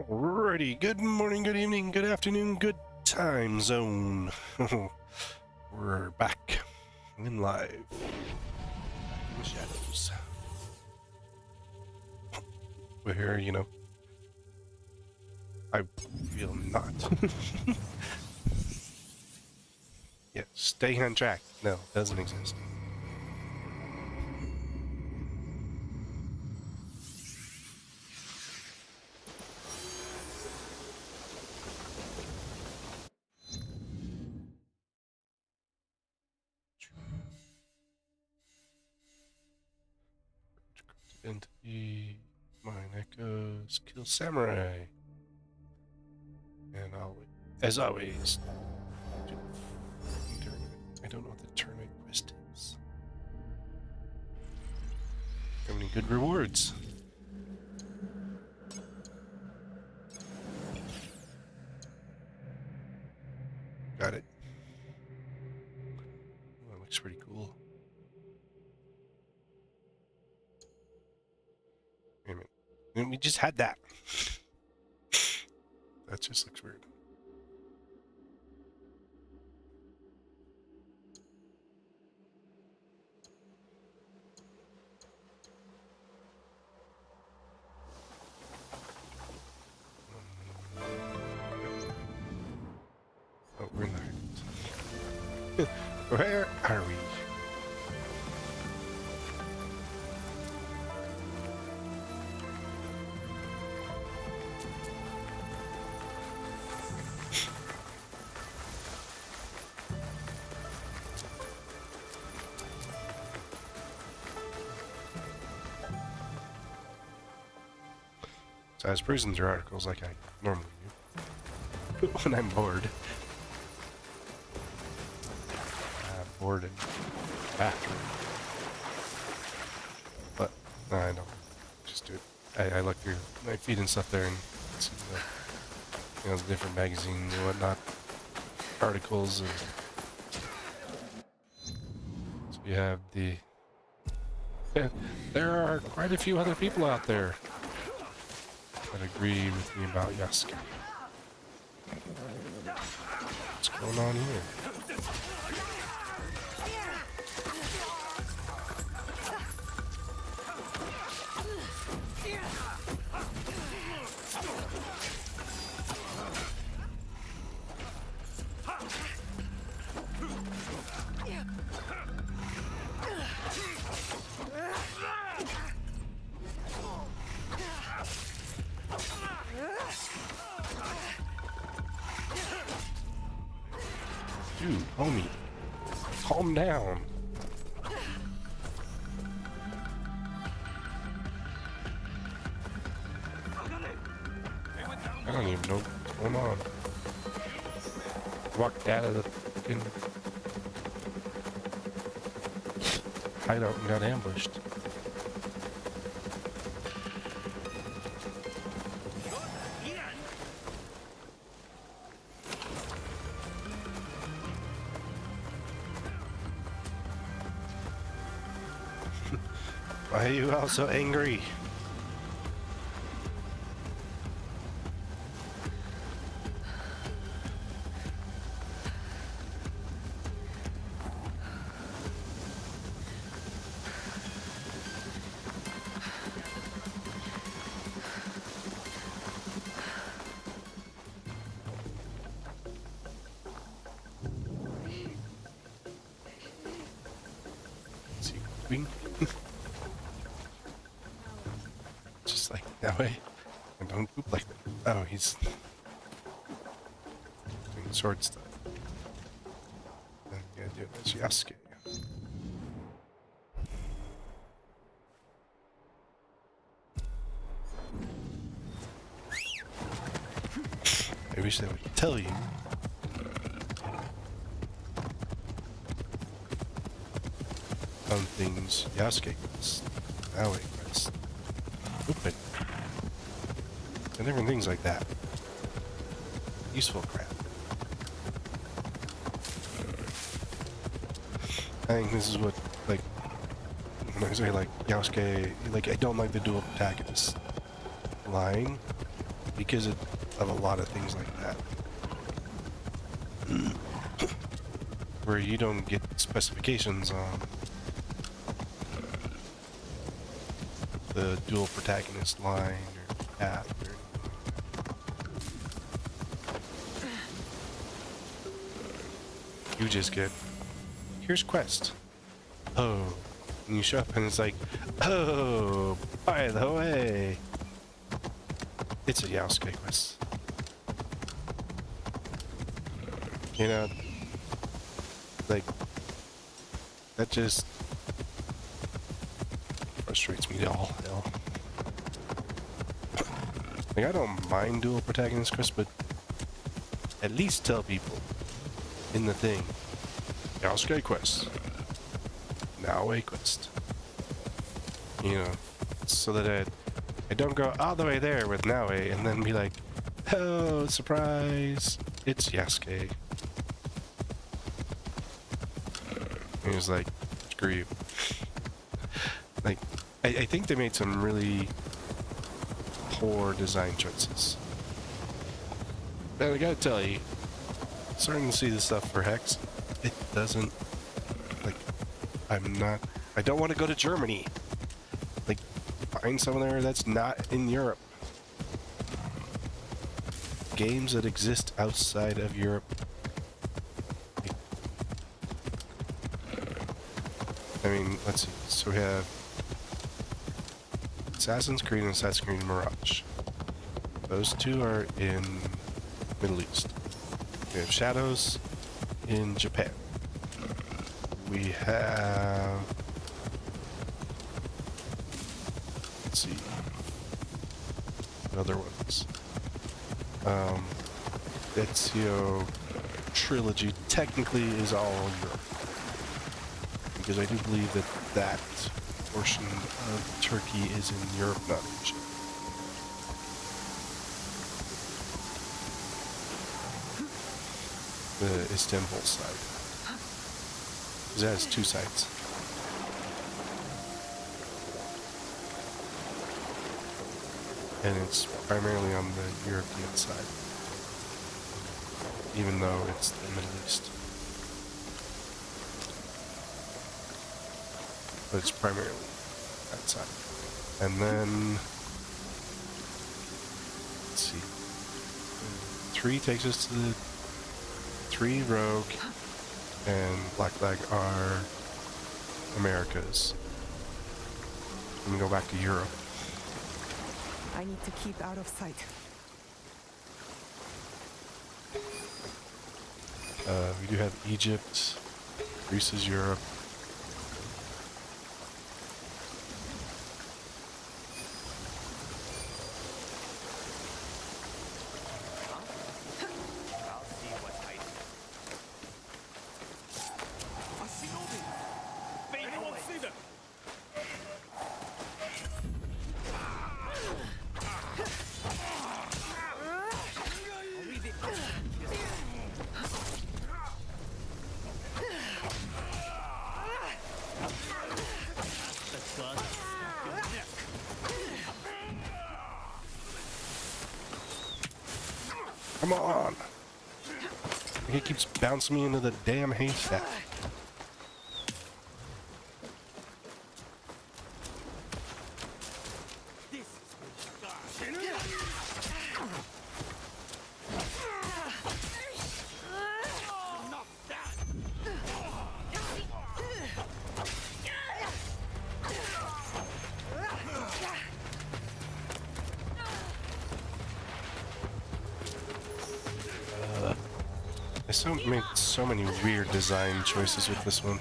Alrighty, good morning, good evening, good afternoon, good time zone. We're back in live. Back in the shadows. We're here, I feel not. Yeah, stay on track. No, doesn't exist. Entity, mine echoes, kill samurai. And always, as always, I don't know what the tournament quest is. How many good rewards? Got it. Oh, that looks pretty cool. Wait a minute. We just had that. That just looks weird. Oh, we're not. Where are we? So I was perusing through articles like I normally do when I'm bored. Bored in the bathroom. But no, I don't just do it. I look through my feed and stuff there and see the, the different magazines and whatnot, articles, and so we have the. There are quite a few other people out there that agree with me about Yasuke. What's going on here? Dude, homie, calm down. I don't even know what's going on. Walked out of the fucking hideout and got ambushed. Why are you all so angry? Is he moving? Just like that way. And don't poop like that. Oh, he's doing sword stuff. Then you gotta do it as Yasuke. I wish they would tell you. Some things Yasuke gets. That way gets. Open. And different things like that. Useful crap. I think this is what, like, when I say, like, Yasuke, like, I don't like the dual protagonist line. because of a lot of things like that. Where you don't get specifications on the dual protagonist line or path or anything. You just get, here's quest. Oh, and you show up and it's like, oh, by the way, it's a Yasuke quest. You know, like, that just frustrates me to all hell. Like, I don't mind dual protagonist quests, but at least tell people in the thing, Yasuke quest, now a quest. You know, so that I don't go all the way there with Naue and then be like, oh, surprise, it's Yasuke. And he was like, screw you. Like, I think they made some really poor design choices. But I gotta tell you, starting to see this stuff for Hex, it doesn't, like, I don't want to go to Germany. Like, find someone there that's not in Europe. Games that exist outside of Europe. I mean, let's see. So we have Assassin's Creed and Assassin's Creed Mirage. Those two are in Middle East. We have Shadows in Japan. We have, let's see, other ones. Ezio Trilogy technically is all in Europe, because I do believe that that portion of Turkey is in Europe, not Asia. The Istanbul side, because it has two sides. And it's primarily on the European side, even though it's the Middle East. But it's primarily that side. And then, let's see, 3 takes us to the 3 Rogue and Black Flag are Americas. Let me go back to Europe. I need to keep out of sight. We do have Egypt. Greece is Europe. Come on! He keeps bouncing me into the damn haystack. I made so many weird design choices with this one.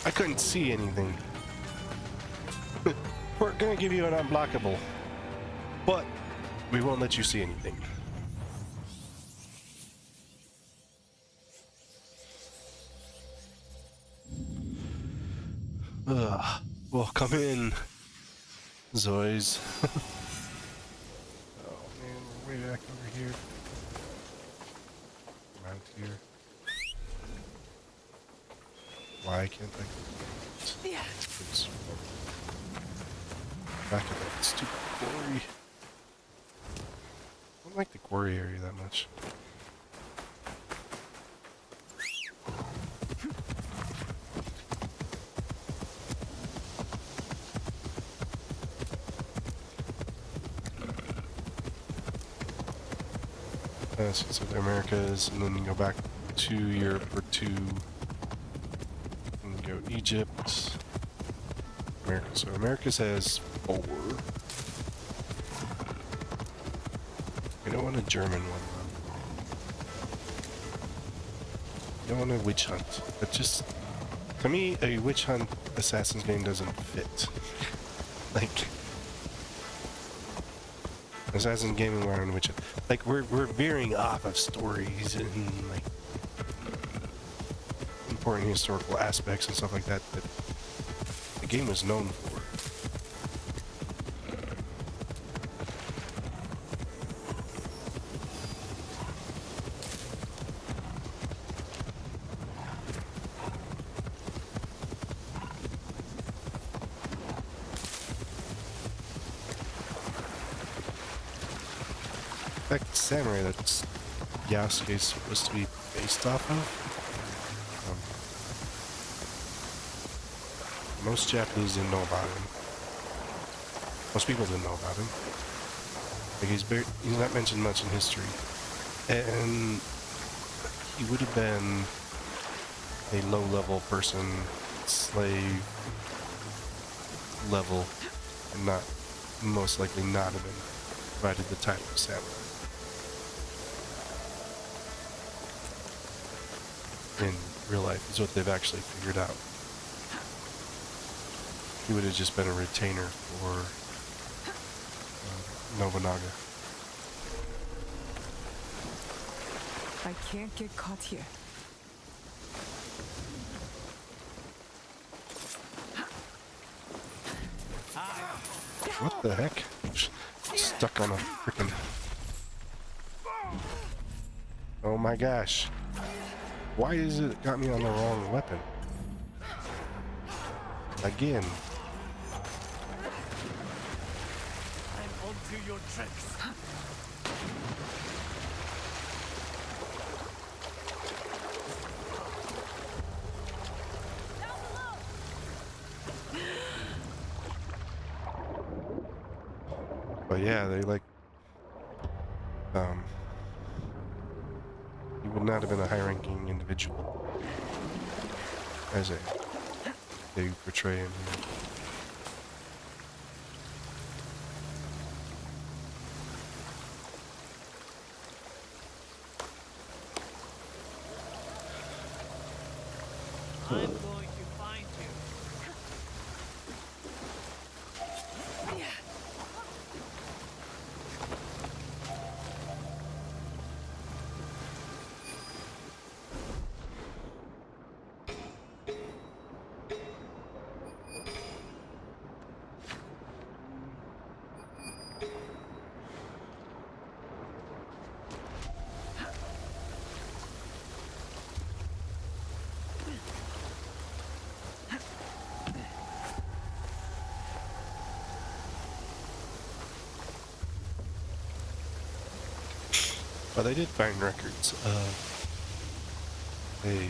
I couldn't see anything. We're gonna give you an unblockable, but we won't let you see anything. Ugh. Well, come in. Zoys. Oh man, we're way back over here. Around here. Why can't I? It's back in that stupid quarry. I don't like the quarry area that much. So the Americas, and then you go back to Europe for 2, and you go Egypt, America. So Americas has 4. We don't want a German one though. We don't want a witch hunt. But just, to me, a witch hunt Assassin's game doesn't fit. Like, Assassin's game environment, which, like, we're veering off of stories and like important historical aspects and stuff like that that the game was known for. That samurai that's Yasuke's supposed to be based off of. Most Japanese didn't know about him. Most people didn't know about him. Like he's not mentioned much in history, and he would have been a low-level person, slave level, and not most likely not have been provided the title of samurai. In real life is what they've actually figured out. He would have just been a retainer for Nobunaga. I can't get caught here. What the heck? Stuck on a freaking... Oh my gosh. Why is it got me on the wrong weapon? Again. I'm onto your tricks. But yeah, they like... He would not have been a high-ranking individual as they portray him here. I'm going to find you. But I did find records of a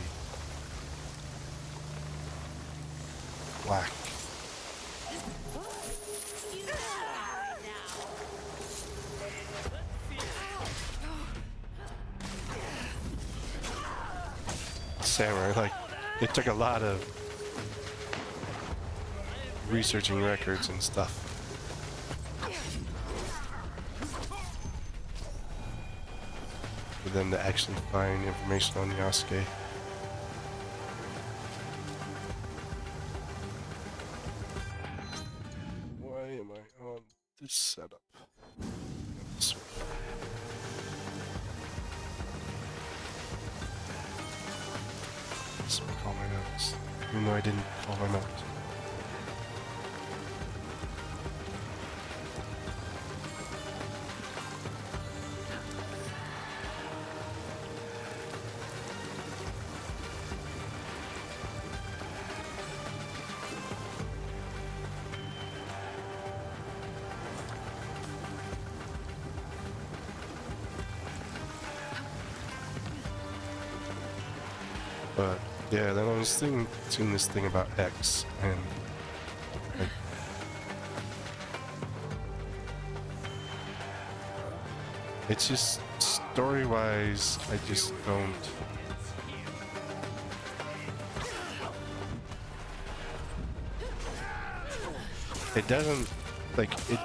black samurai. Like, it took a lot of researching records and stuff for them to actually find information on Yasuke. Why am I on this setup? This way. Let's make all my notes, even though I didn't call them out. But yeah, then I was seeing this thing about X, and like, it's just story-wise, I just don't. It doesn't like it.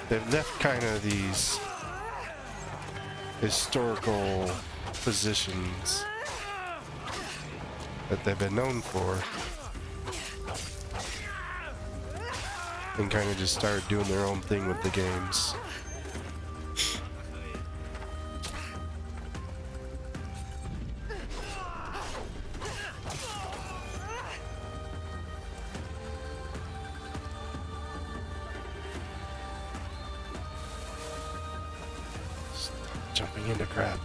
They've left kind of these historical positions that they've been known for, and kind of just started doing their own thing with the games. Jumping into crap.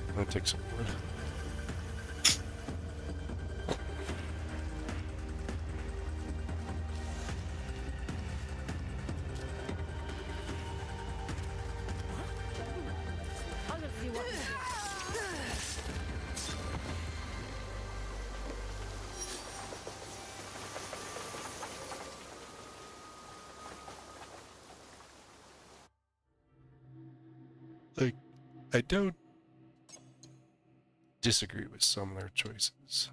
I'm gonna take some wood. I'm gonna see what. Like, I don't disagree with some of their choices.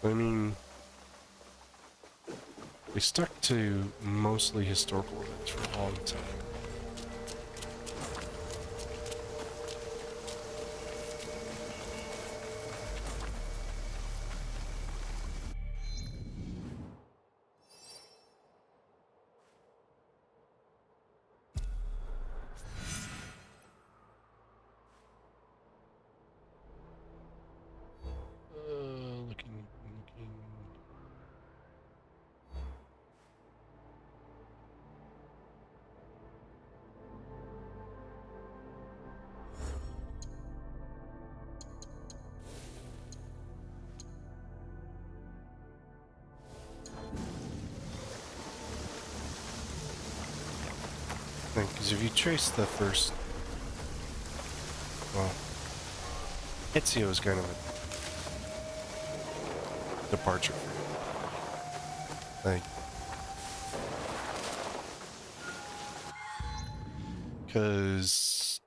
I mean, they stuck to mostly historical events for a long time. Looking. Because if you trace the first, well, Ezio is kind of a departure. Like, because,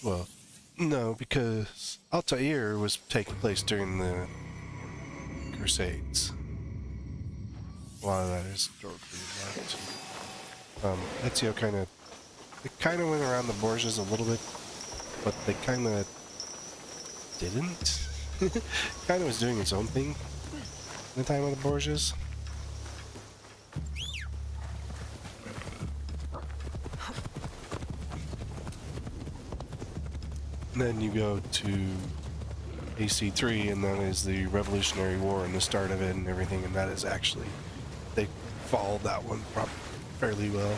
well, no, because Altair was taking place during the Crusades. A lot of that is historically left. Ezio kind of went around the Borgias a little bit, but they kind of didn't. Kind of was doing its own thing in the time of the Borgias. And then you go to AC3, and that is the Revolutionary War and the start of it and everything, and that is actually, they followed that one fairly well.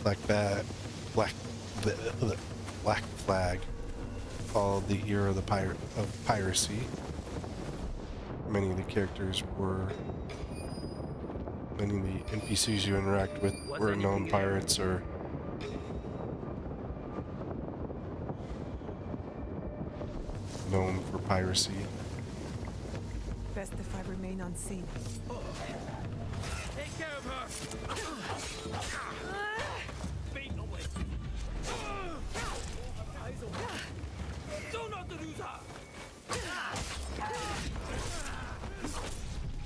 Black Flag followed the era of the piracy. Many of the characters were, many of the NPCs you interact with were known pirates or known for piracy. Best if I remain unseen. Take care of her. Beat away. Eyes open. Do not lose her.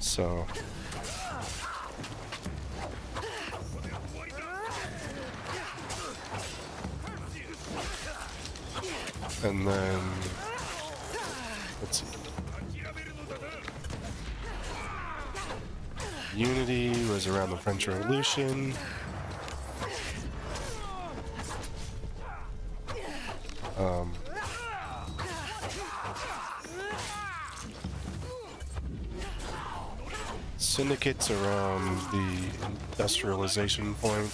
So and then let's see. Unity was around the French Revolution. Syndicates around the industrialization point.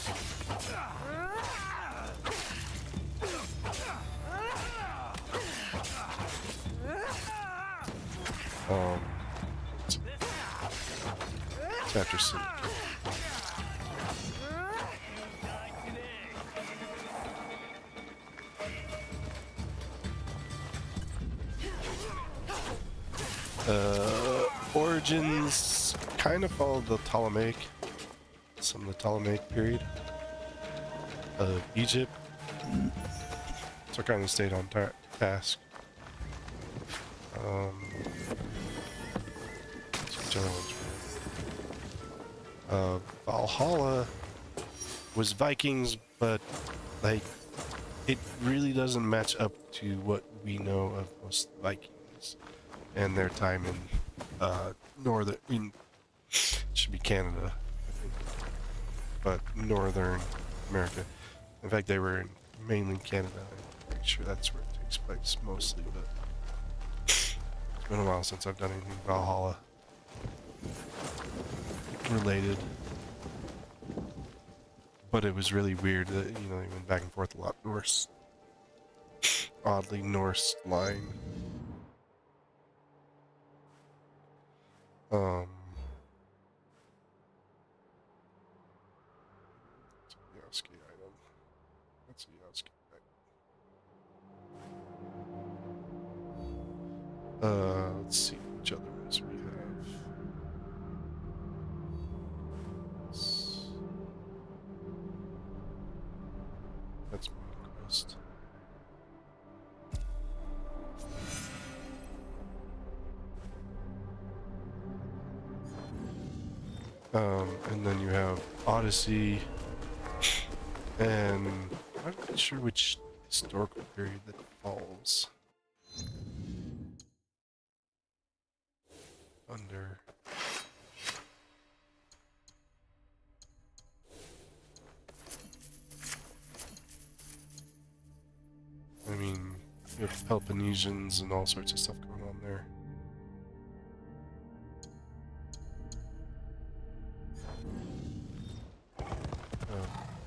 It's after Syndicate. Origins kind of followed the Ptolemaic, some of the Ptolemaic period of Egypt, so kind of stayed on task. Which other ones were? Valhalla was Vikings, but like it really doesn't match up to what we know of most Vikings and their time in northern, I mean, it should be Canada, I think, but northern America. In fact, they were in mainland Canada. I'm pretty sure that's where it takes place mostly, but it's been a while since I've done anything Valhalla related. But it was really weird that, you know, they went back and forth a lot. Norse, oddly Norse line. Yowski item. That's a Yowski item. Let's see which others we have. That's my quest. And then you have Odyssey, and I'm not sure which historical period that falls under. I mean, you have Peloponnesians and all sorts of stuff going on there.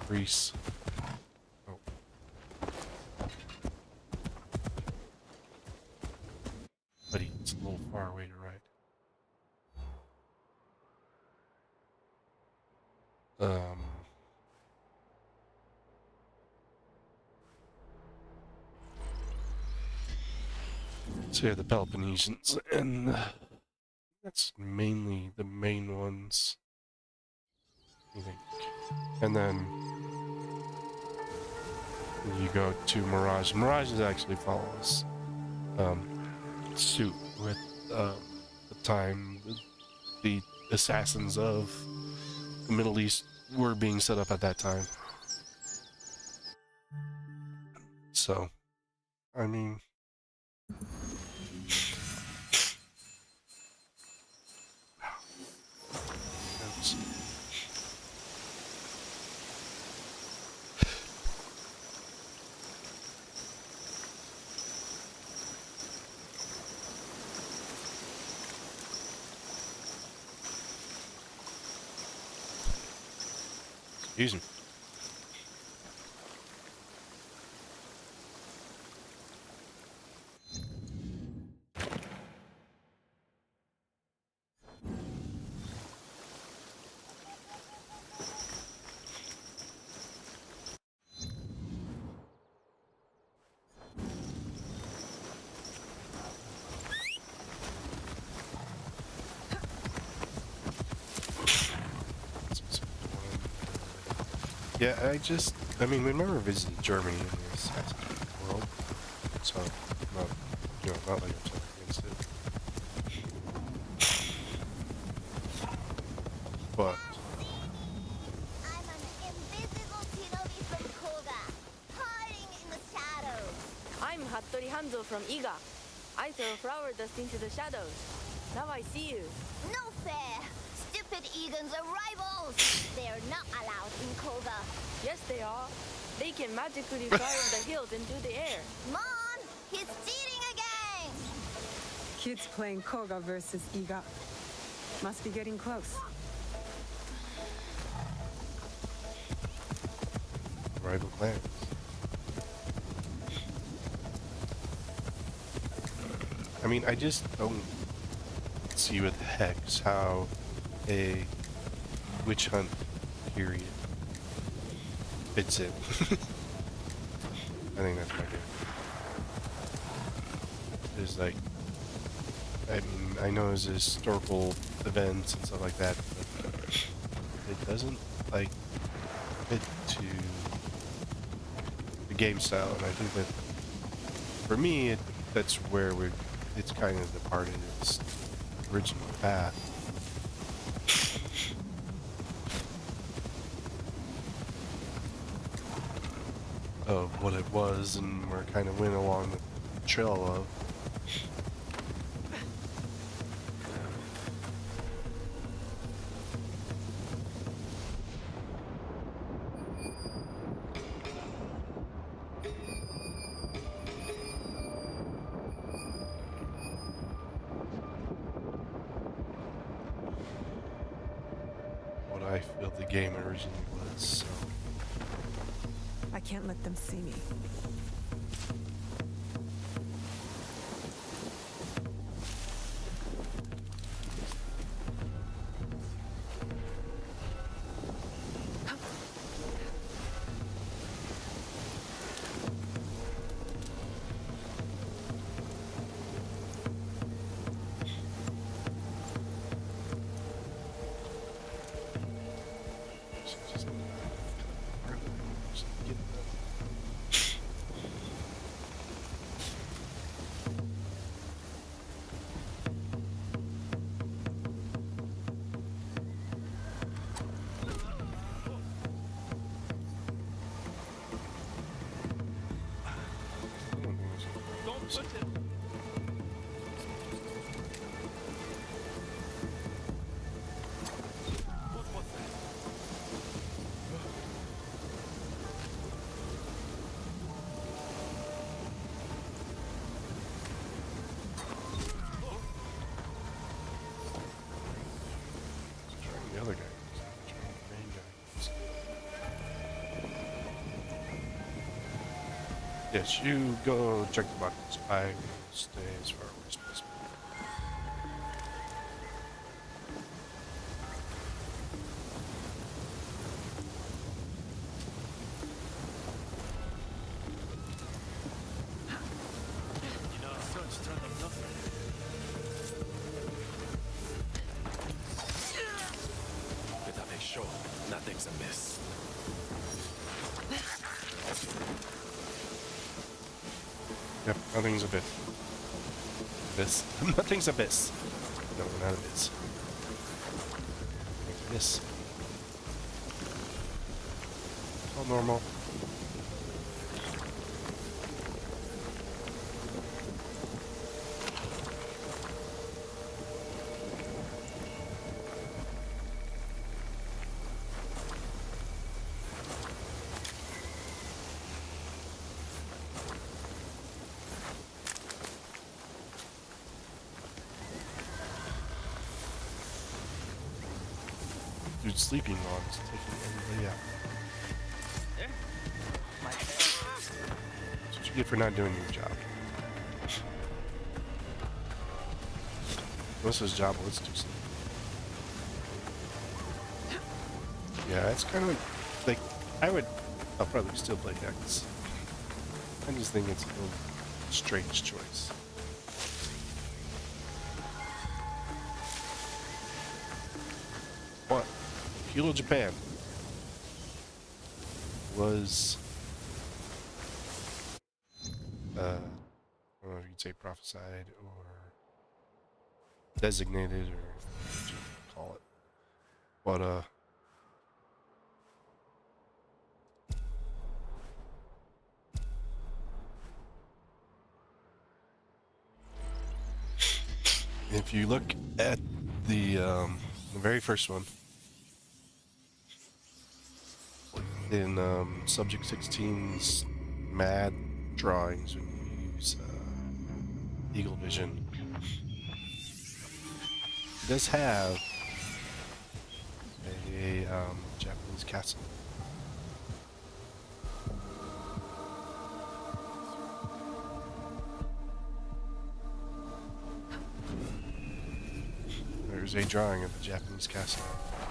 Greece. Oh. Buddy, it's a little far away to ride. So yeah, the Peloponnesians, and that's mainly the main ones, I think. And then you go to Mirage. Mirage actually follows suit with the time the assassins of the Middle East were being set up at that time. So, I mean, excuse me. Yeah, I mean, we never visited Germany in the Assassin's Creed world, so, not, you know, not like I'm so against it. But, I'm an invisible shinobi from Koga, hiding in the shadows. I'm Hattori Hanzo from Iga. I throw flower dust into the shadows. Now I see you. No fair! Stupid Egans are rivals! They are not allowed in Koga. Yes, they are. They can magically fly over the hills and do the air. Mom, he's cheating again! Kids playing Koga versus Iga. Must be getting close. Rival clans. I mean, I just don't see what the heck's how a witch hunt period fits in. I think that's my game. It's like, I mean, I know there's historical events and stuff like that, but it doesn't like fit to the game style, and I think that for me, that's where it's kind of departed its original path. Of what it was and where it kind of went along the trail of. What I feel the game originally was, so. I can't let them see me. Don't push it. What's that? The other guy. The main guy. Yes, you go check the box. I will stay as far away as possible. You know, search turned up nothing. Better make sure nothing's amiss. Yep, nothing's abyss. Abyss. Nothing's abyss. No, not abyss. Nothing's abyss. All normal. Dude, sleeping on is taking everybody out. That's what you get for not doing your job. Melissa's job was to sleep. Yeah, it's kind of like I'll probably still play Dex. I just think it's a little strange choice. What? Feudal Japan was, I don't know if you'd say prophesied or designated or what you call it. But, if you look at the very first one, in Subject 16's MAD drawings when you use Eagle Vision. It does have a Japanese castle. There's a drawing of the Japanese castle.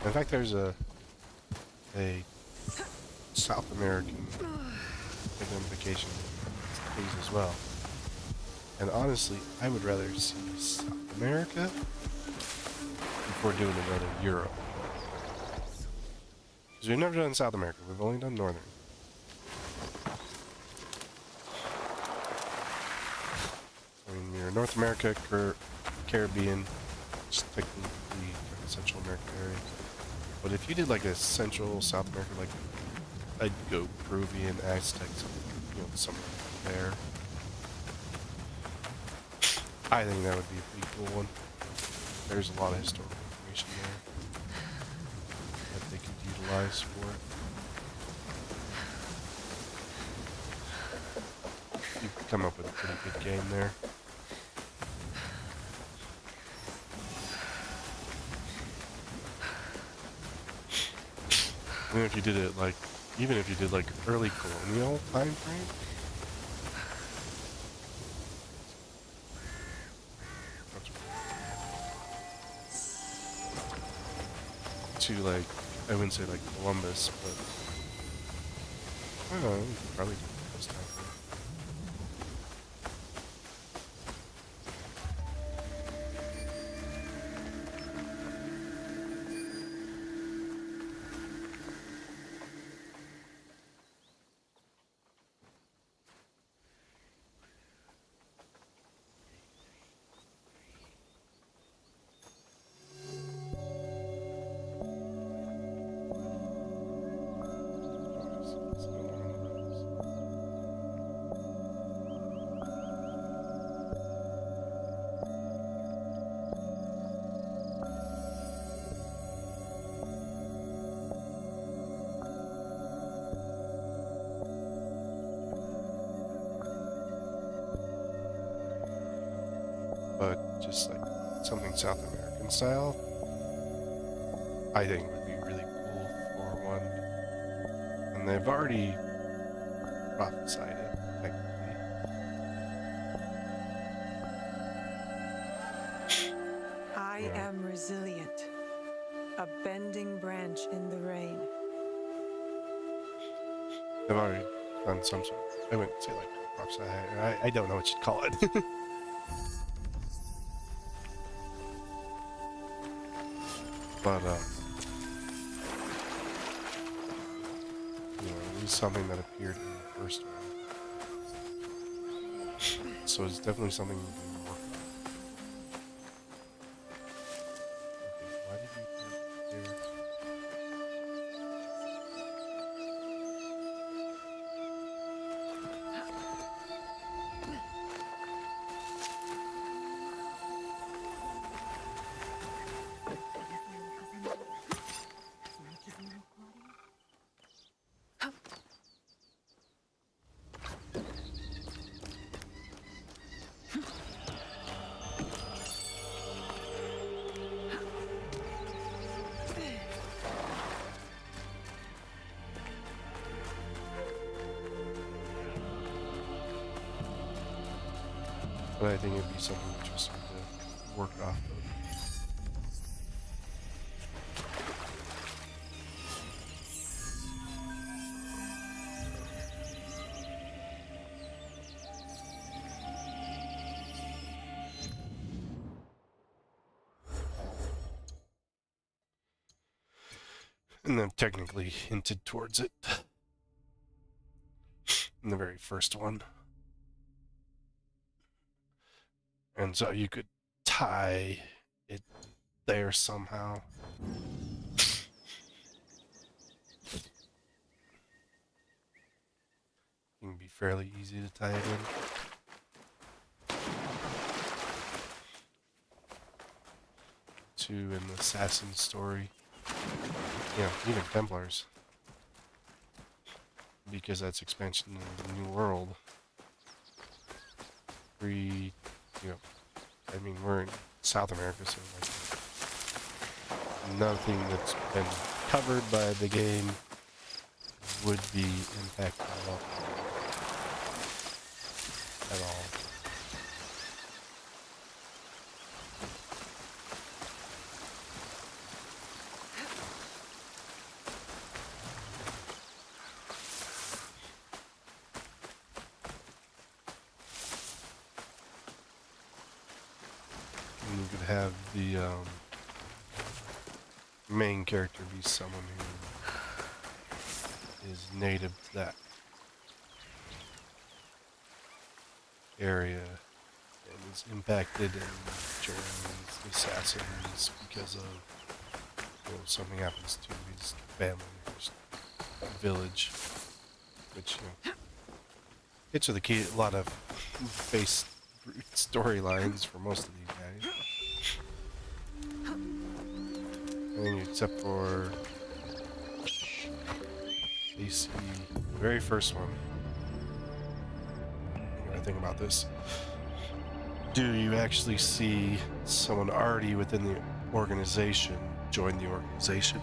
In fact, there's a South American identification things as well. And honestly, I would rather see South America before doing another Europe. Because we've never done South America, we've only done Northern. I mean, you're North America, Caribbean, just technically the Central American area. But if you did like a Central South America, like I'd go Peruvian, Aztec, somewhere there. I think that would be a pretty cool one. There's a lot of historical information there that they could utilize for it. You could come up with a pretty good game there. And if you did it like, even if you did like early colonial time frame, to like, I wouldn't say like Columbus, but I don't know, you could probably do this time frame. But just like something South American style, I think would be really cool for one. And they've already prophesied it, technically. I am resilient, a bending branch in the rain. They've already done some sort of, I wouldn't say like prophesy, I don't know what you'd call it. But, at least something that appeared in the first one. So it's definitely something you can work on. Okay, why did you put it there? But I think it'd be something interesting to work off of. And then technically hinted towards it in the very first one. And so you could tie it there somehow. It can be fairly easy to tie it in. To an assassin story. You know, even Templars. because that's expansion in the New World. You know, I mean, we're in South America, so like nothing that's been covered by the game would be impacted at all. And you could have the main character be someone who is native to that area and is impacted and joins the assassins because of, you know, something happens to his family or his village, which, you know, hits with a lot of base storylines for most of these guys. Except for AC, the very first one. I think about this. Do you actually see someone already within the organization join the organization?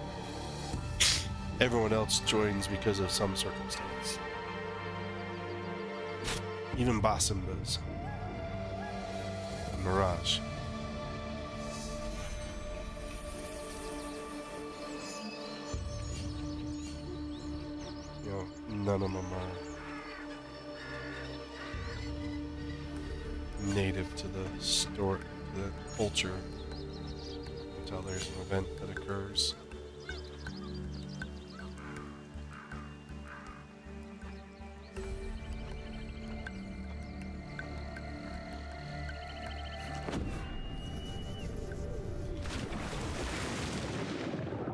Everyone else joins because of some circumstance. Even Basim does. Mirage. You know, none of them are native to the story, the culture, until there's an event that occurs.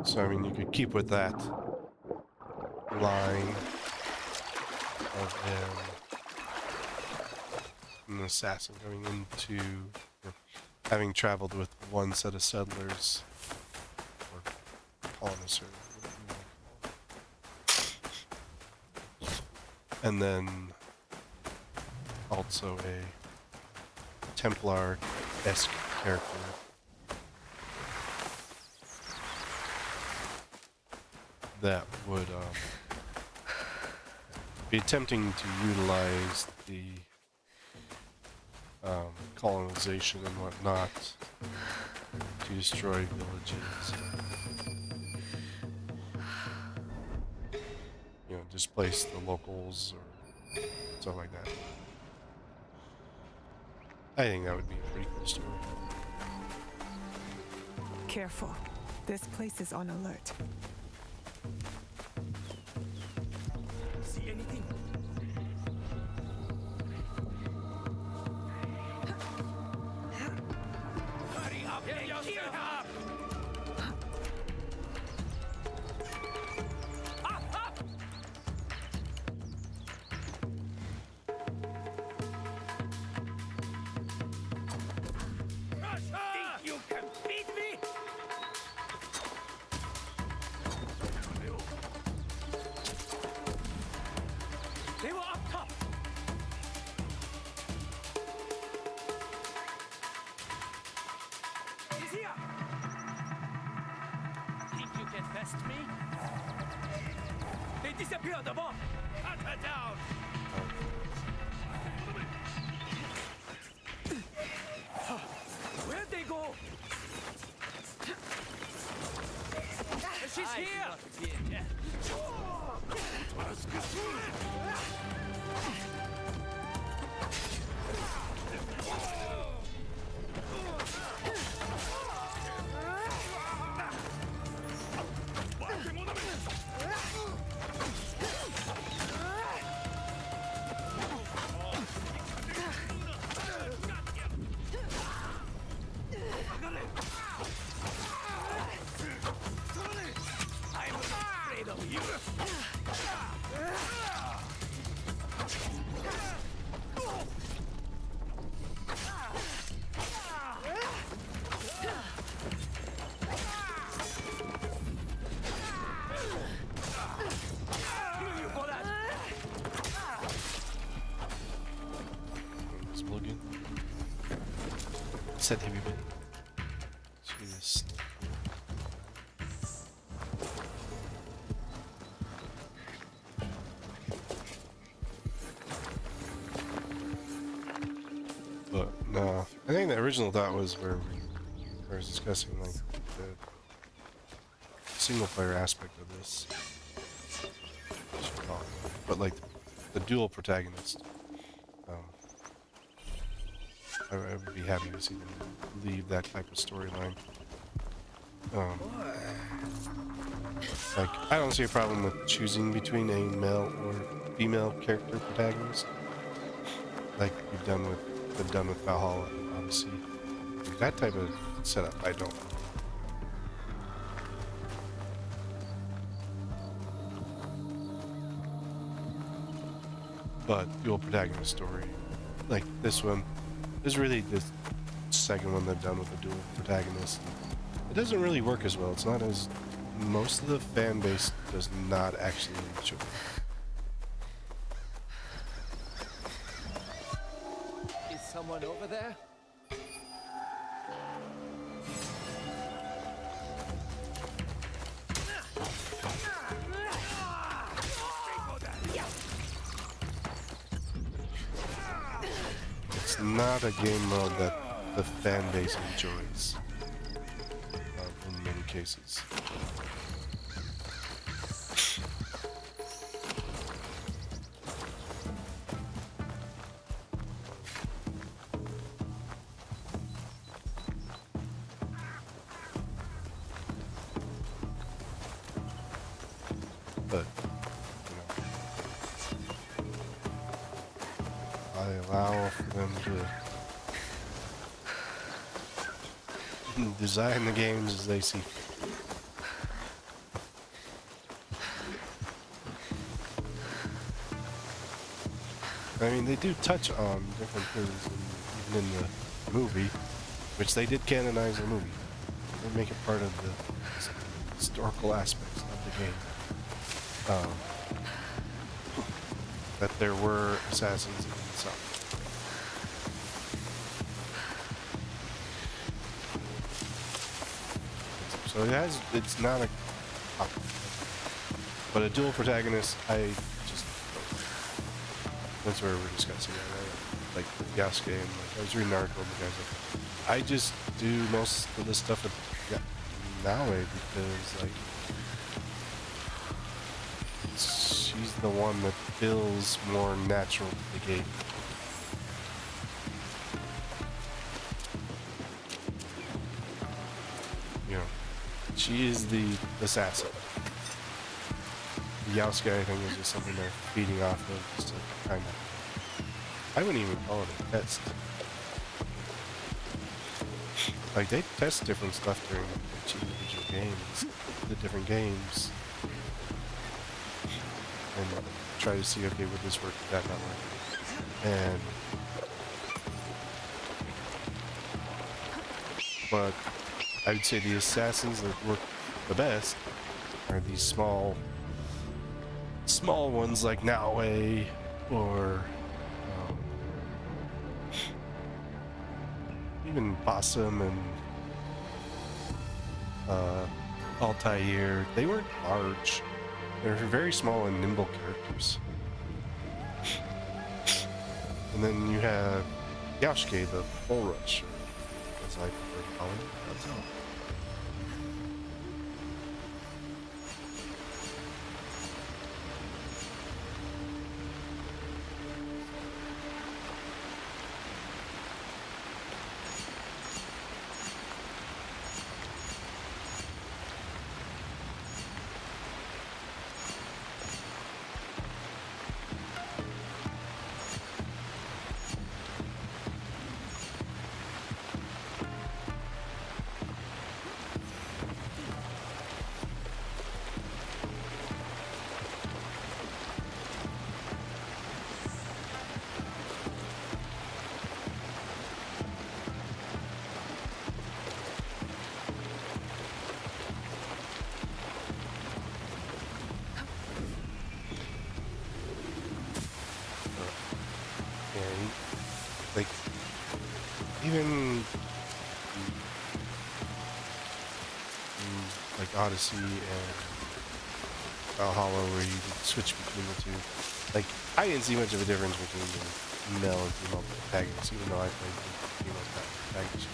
So, I mean, you could keep with that line of an assassin going into, you know, having traveled with one set of settlers or colonists or whatever you want to call it. And then also a Templar-esque character that would be attempting to utilize the colonization and whatnot to destroy villages, you know, displace the locals or stuff like that. I think that would be a pretty cool story. Careful. This place is on alert. See anything? Hurry up! Get yourself up! Up! Think you can beat me? They were up top. He's here. Think you can best me? They disappeared above. Cut her down. Where'd they go? She's here. What's that heavy bit? See this. But no, I think the original thought was where we were discussing like the single player aspect of this. I should call it. But like the dual protagonist. I would be happy to see them leave that type of storyline. Like, I don't see a problem with choosing between a male or female character protagonist, like you've done with Valhalla and Odyssey. That type of setup, I don't. But dual protagonist story, like this one, is really the second one they've done with a dual protagonist. It doesn't really work as well. It's not as most of the fan base does not actually enjoy it. Is someone over there? It's not a game mode that the fan base enjoys in many cases. But, you know, I allow for them to design the games as they see fit. I mean, they do touch on different things even in the movie, which they did canonize the movie. They make it part of the historical aspects of the game. That there were assassins in some. So it's not a, but a dual protagonist, I just, that's where we're discussing it, right? Like with Yasuke, and like I was reading an article, and the guy's like, I just do most of this stuff with Naoe because like, she's the one that feels more natural to the game. You know, she is the assassin. Yasuke, I think, is just something they're feeding off of, just to kind of, I wouldn't even call it a test. Like, they test different stuff during each individual games, the different games. And try to see, okay, would this work, would that not work? And, but I would say the assassins that work the best are these small ones like Naoe or even Possum and Altair. They weren't large. They're very small and nimble characters. And then you have Yasuke, the Bull Rush, as I prefer to call him. That's all. Like, even like Odyssey and Valhalla, where you can switch between the two. Like, I didn't see much of a difference between the male and female protagonists, even though I played the female protagonist.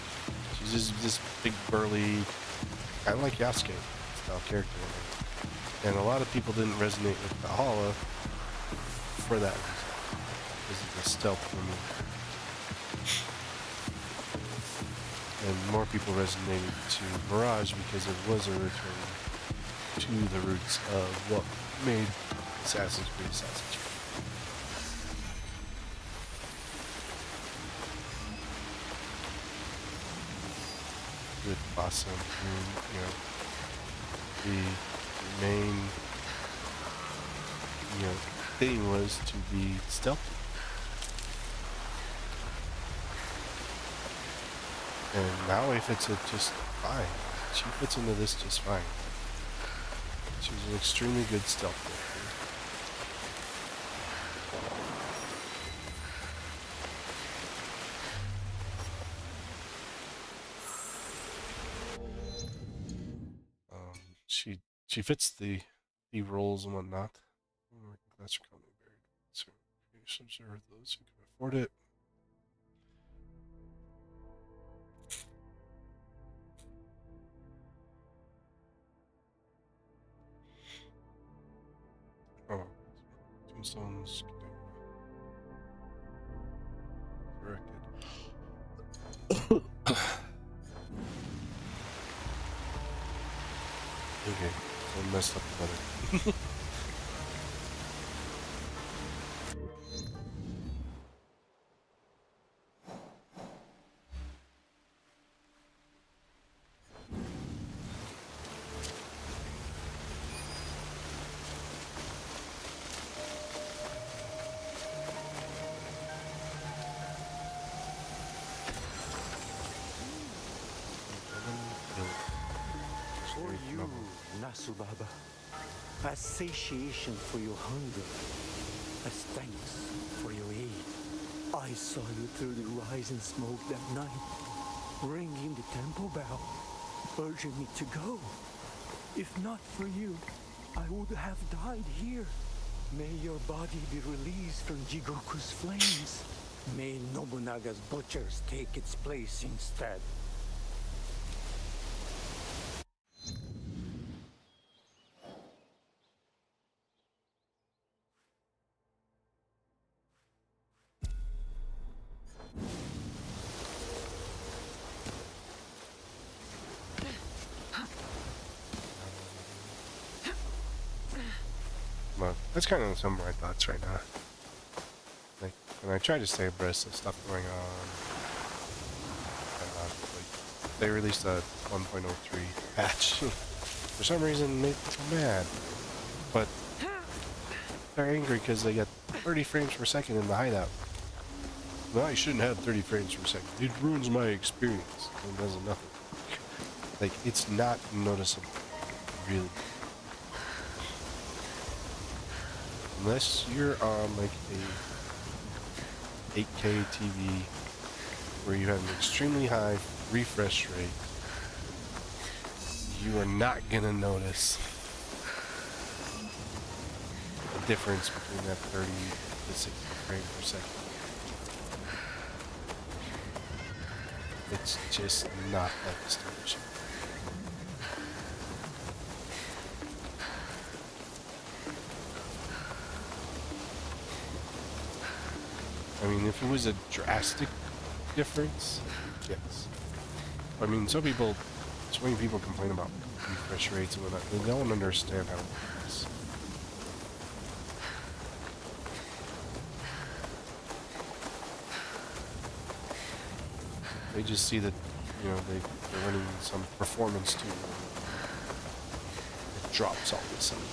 She's just this big, burly, kind of like Yasuke style character. And a lot of people didn't resonate with Valhalla for that reason, because of the stealth movement. And more people resonated to Mirage because it was a return to the roots of what made Assassin's Creed Assassin's Creed. With Basim, the main, thing was to be stealthy. And Maui fits it just fine. She fits into this just fine. She's an extremely good stealth character. She fits the roles and whatnot. That's commonly buried. So some serve those who can afford it. Oh, tombstones directed. Okay, so I messed up the letter. For you, Nasubaba, as satiation for your hunger, as thanks for your aid, I saw you through the rising smoke that night, ringing the temple bell, urging me to go. If not for you, I would have died here. May your body be released from Jigoku's flames. May Nobunaga's butchers take its place instead. But that's kind of some of my thoughts right now. Like, when I try to stay abreast of stuff going on, like, they released a 1.03 patch. For some reason, made me mad. But they're angry because they got 30 frames per second in the hideout. No, I shouldn't have 30 frames per second. It ruins my experience. It does nothing. Like, it's not noticeable, really. Unless you're on like a 8K TV where you have an extremely high refresh rate, you are not gonna notice the difference between that 30 to 60 frames per second. It's just not that distinguishing. I mean, if it was a drastic difference, yes. I mean, so many people complain about refresh rates and whatnot. They don't understand how it works. They just see that, they're running some performance tool. It drops all of a sudden.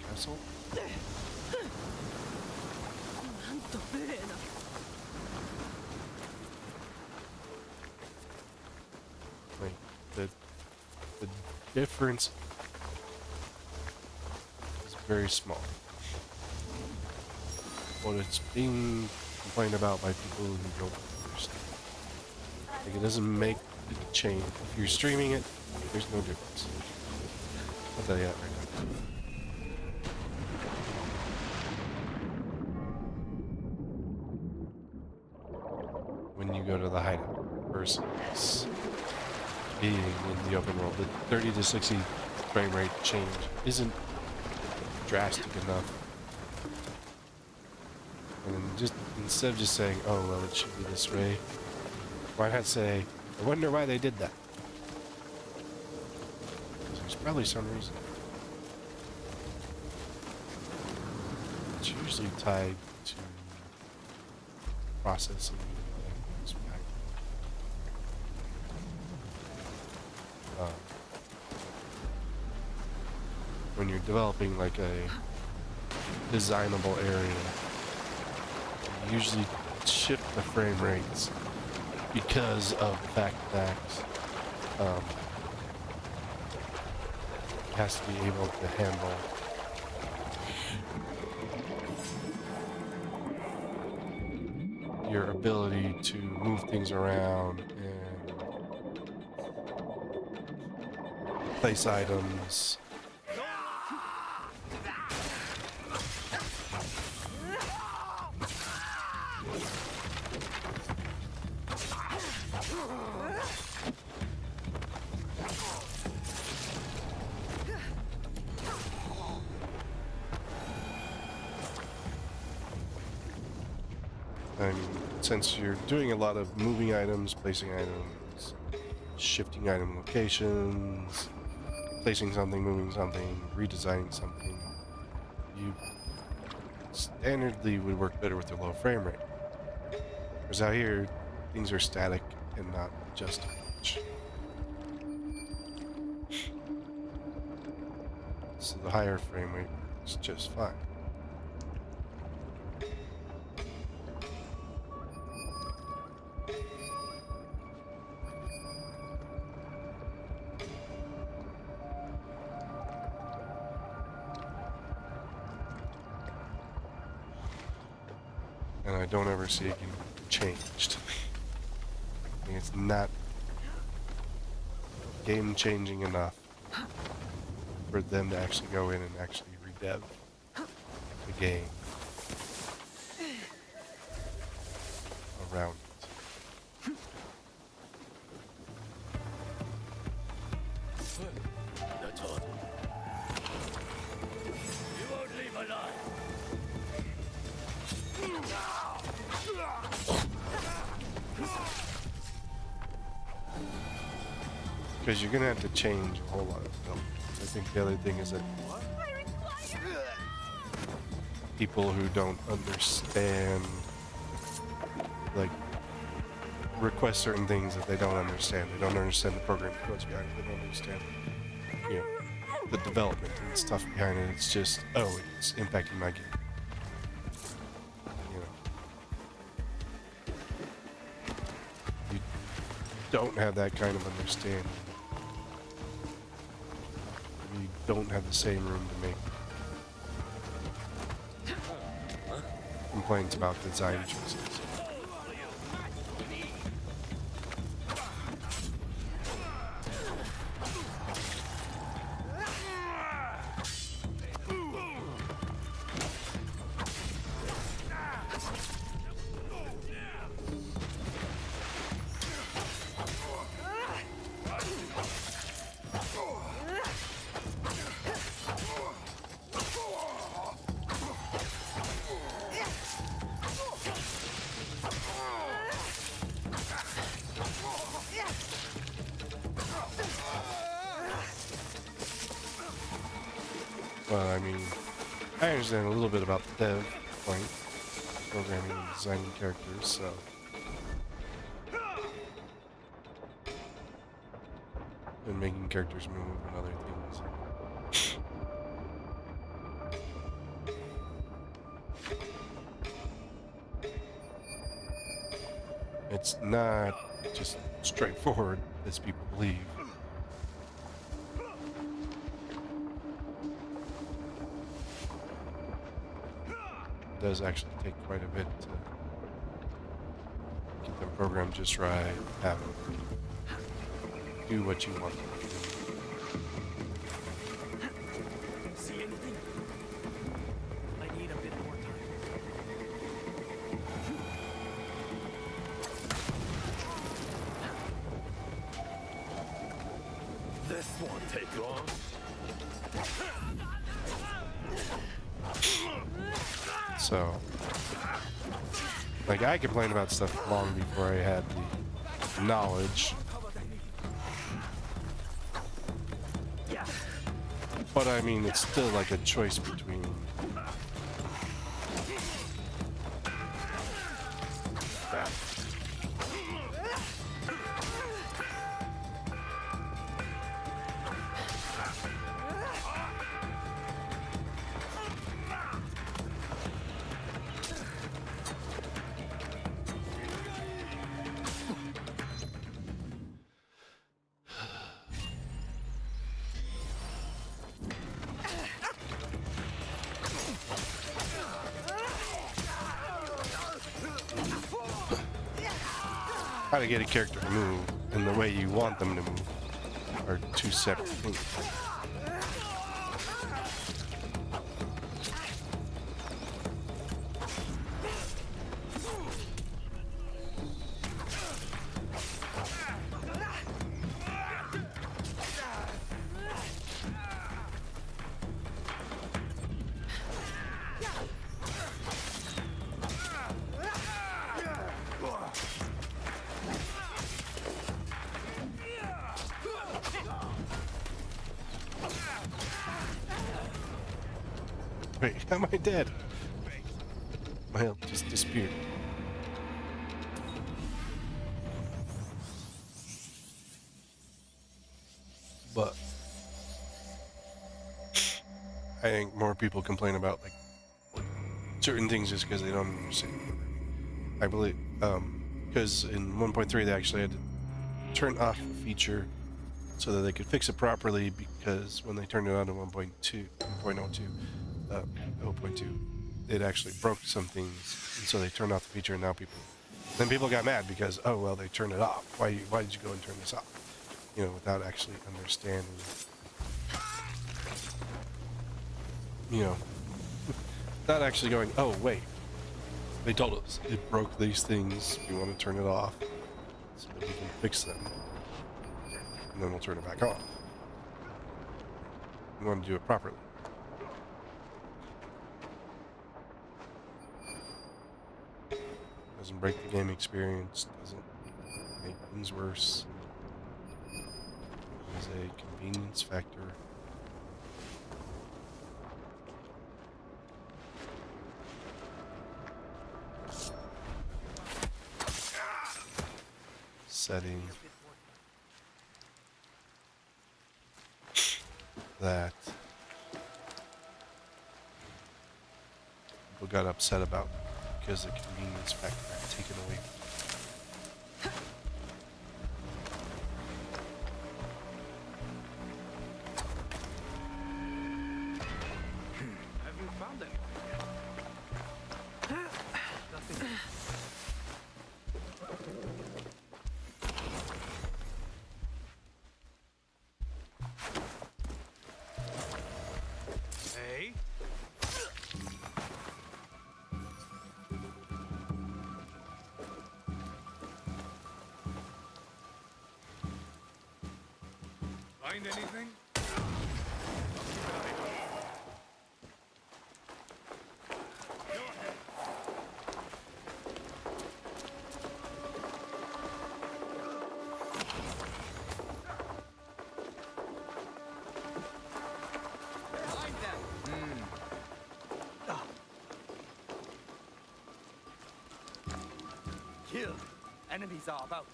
Castle. Wait, difference is very small. But it's being complained about by people who don't understand. Like, it doesn't make the change. If you're streaming it, there's no difference. I'll tell you that right now. When you go to the hideout versus being in the open world, the 30 to 60 frame rate change isn't drastic enough. And then just instead of just saying, "Oh well, it should be this way," why not say, "I wonder why they did that"? There's probably some reason. It's usually tied to processing. When you're developing like a designable area, you usually shift the frame rates because of the fact that it has to be able to handle your ability to move things around and place items. I mean, since you're doing a lot of moving items, placing items, shifting item locations, placing something, moving something, redesigning something, you standardly would work better with a low frame rate. Whereas out here, things are static and not adjusting much. So the higher frame rate is just fine. And I don't ever see it getting changed. I mean, it's not game-changing enough for them to actually go in and actually redev the game around it. That's all. You won't leave alive. Because you're gonna have to change a whole lot of stuff. I think the other thing is that people who don't understand, like, request certain things that they don't understand. They don't understand the program codes behind it. They don't understand, you know, the development and stuff behind it. It's just, oh, it's impacting my game. You know, you don't have that kind of understanding. You don't have the same room to make complaints about design choices. Well, I mean, I understand a little bit about the dev point, programming and designing characters, so. And making characters move and other things. It's not just straightforward as people believe. does actually take quite a bit to get them programmed just right, have them do what you want them to do. See anything? I need a bit more time. This won't take long. So, like, I complained about stuff long before I had the knowledge. But I mean, it's still like a choice between that. How to get a character to move and the way you want them to move are two separate things. Wait, am I dead? My health just disappeared. But I think more people complain about like certain things just because they don't understand. I believe because in 1.3 they actually had to turn off a feature so that they could fix it properly, because when they turned it on to 1.2, 0.2, it actually broke some things, and so they turned off the feature, and now people got mad because, oh well, they turned it off. Why did you go and turn this off? You know, without actually understanding. You know, not actually going, oh wait, they told us it broke these things. We want to turn it off so that we can fix them, and then we'll turn it back on. We want to do it properly. Doesn't break the game experience, doesn't make things worse. There's a convenience factor. Setting that people got upset about because the convenience factor got taken away. Have you found anything yet? Nothing. Hey? Find anything? Find them. Kill. Enemies are about.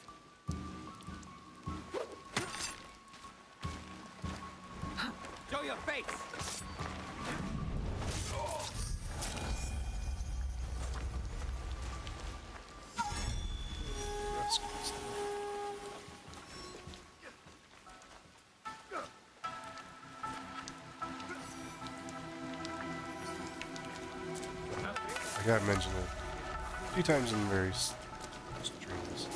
Show your face! That's good stuff. I gotta mention it a few times in various streams.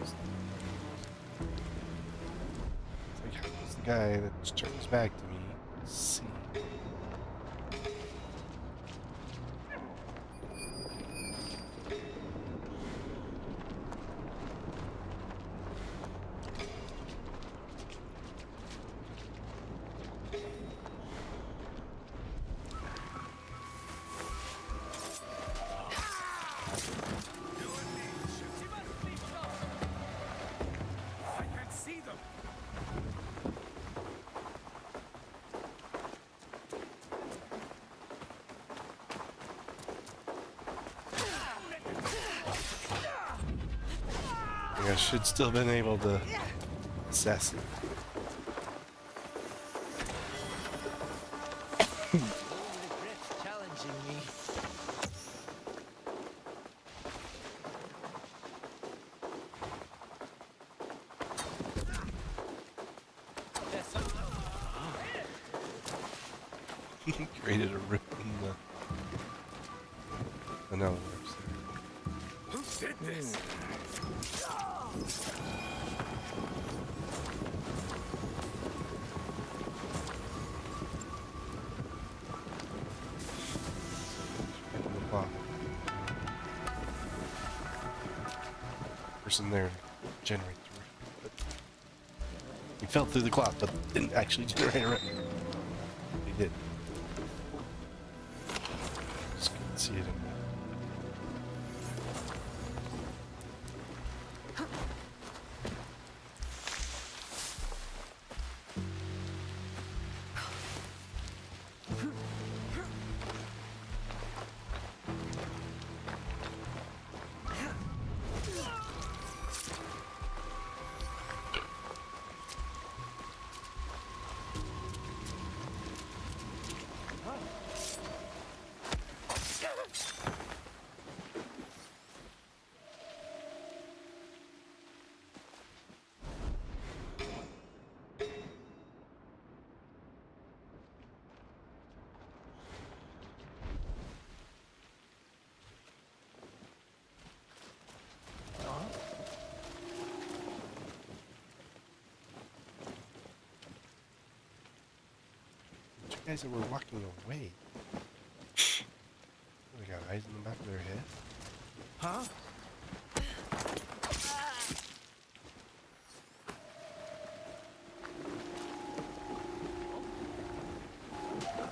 It's like, how is the guy that just turned his back to me see? I can see them. I think I should still have been able to assess it. regrets challenging me. Yes, Created a rip in the no, works there. Who did this? Rip in the clock. Person there to generate the rip. But he fell through the clock, but didn't actually generate a rip. He did. Just couldn't see it in there. You guys that were walking away. They got eyes in the back of their head. huh?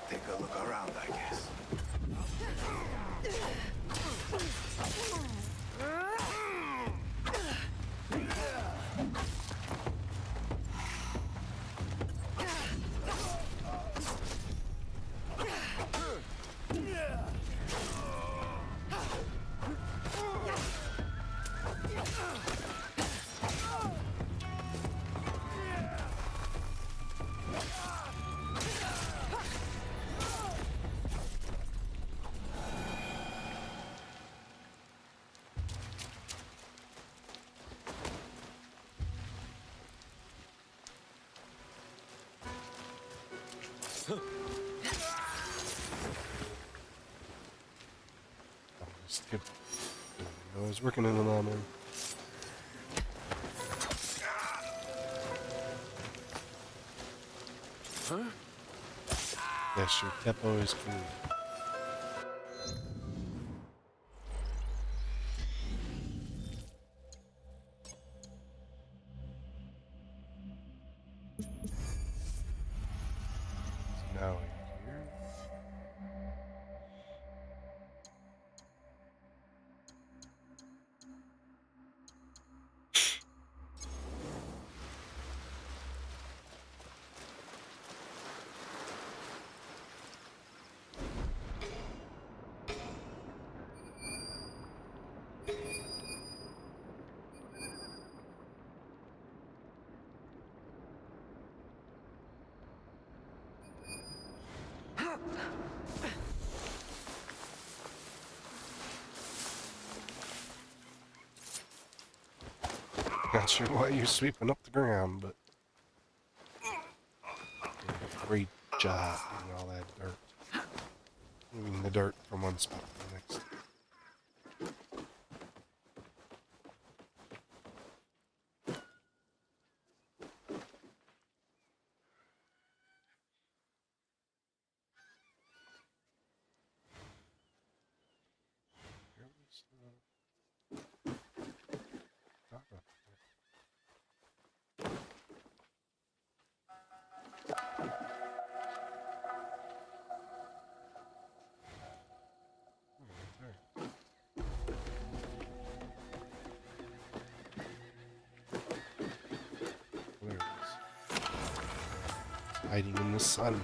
Take a look around, I guess. Skip. I was working in an armor. Huh? Yes, your tempo is cool. So now here. Not sure why you're sweeping up the ground, but great job getting all that dirt. Moving the dirt from one spot to the next. Where was Dara? Right there. There it is. Hiding in the sun.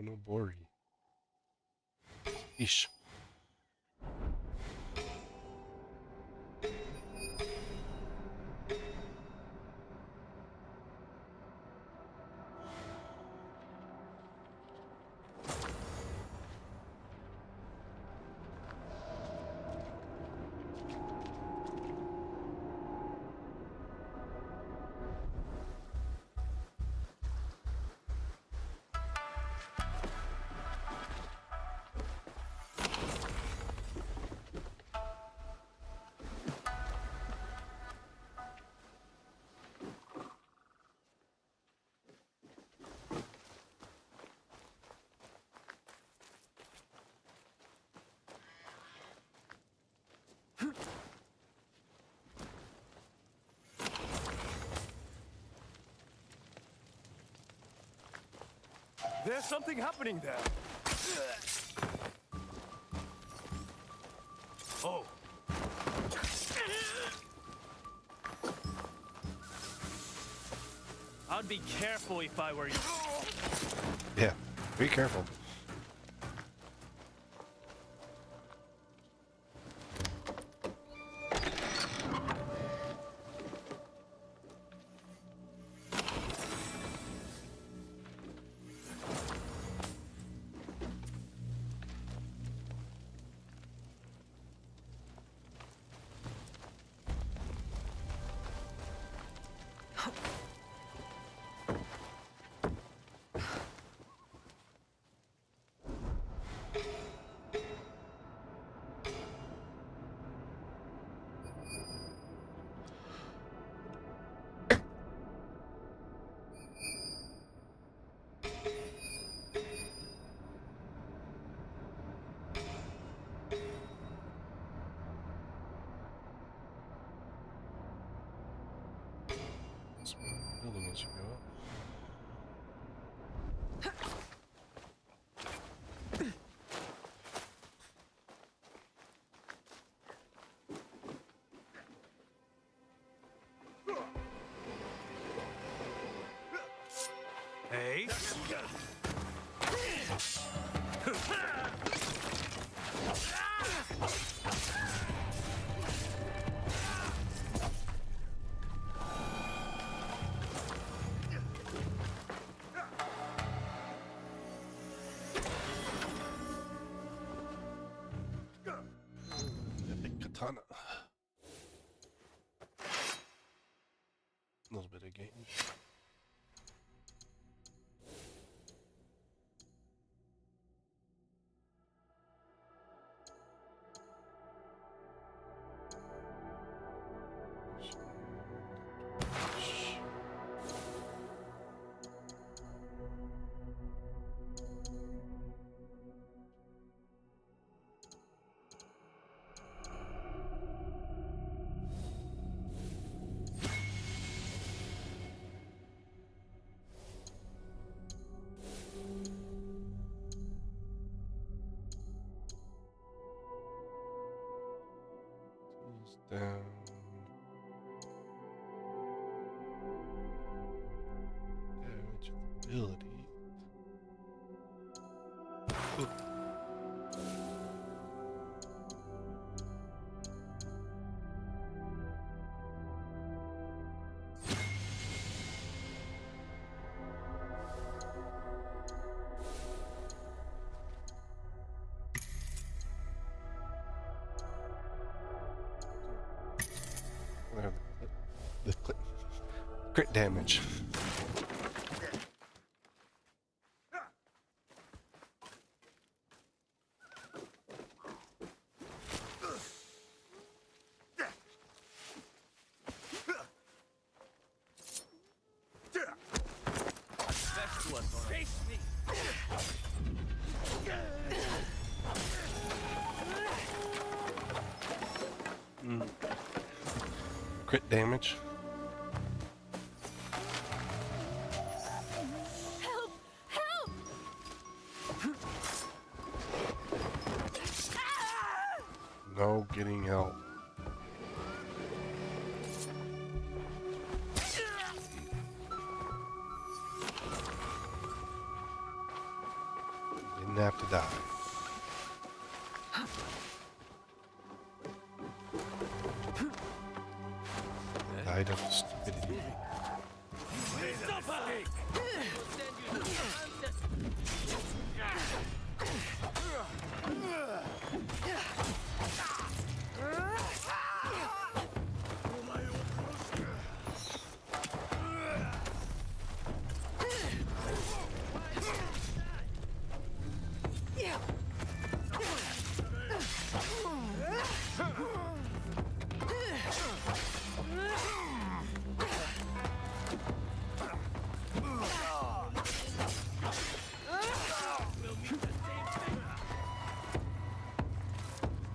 Onobori. Ish. There's something happening there. Oh. I'd be careful if I were you. Yeah, be careful. This building as you go up. Hey. Epic katana. A little bit of game. Down. Damage ability. Crit damage. Crit damage. Help! Help! No getting help. Didn't have to die. Died of stupidity.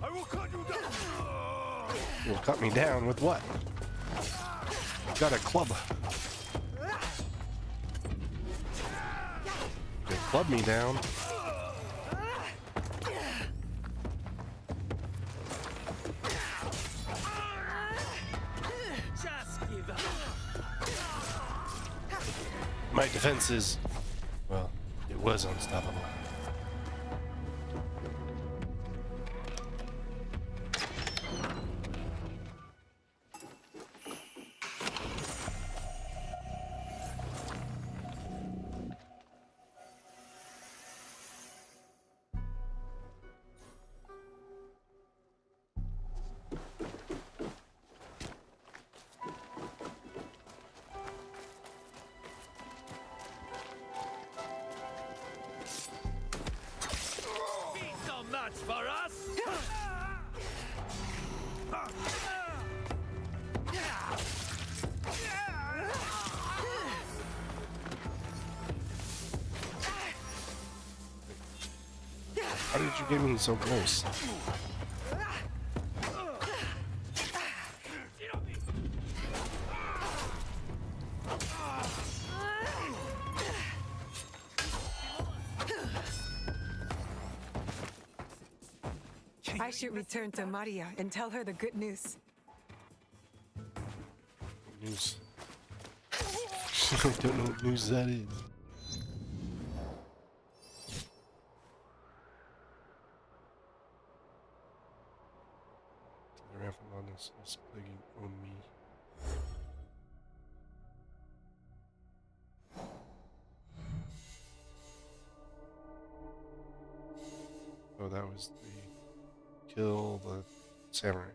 I will cut you down. You'll cut me down with what? Got a club. They club me down. Just give up. My defense is, well, it was unstoppable. Be so much for us. How did you get me so close? I should return to Maria and tell her the good news. News. I don't know what news that is. The ramp from London is plaguing on me. Oh, that was the kill the samurai.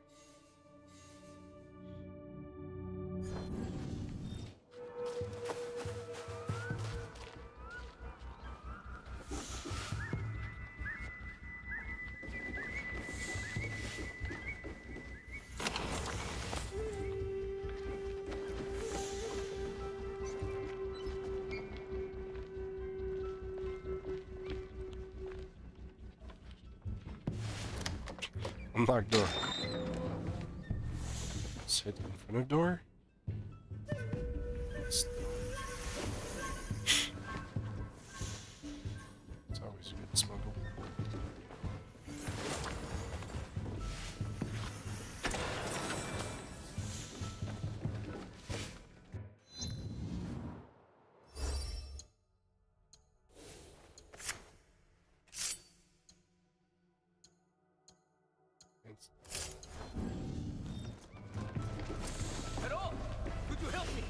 Unlocked door. Sit in front of door. It's always a good smuggle. It's Hello? Could you help me?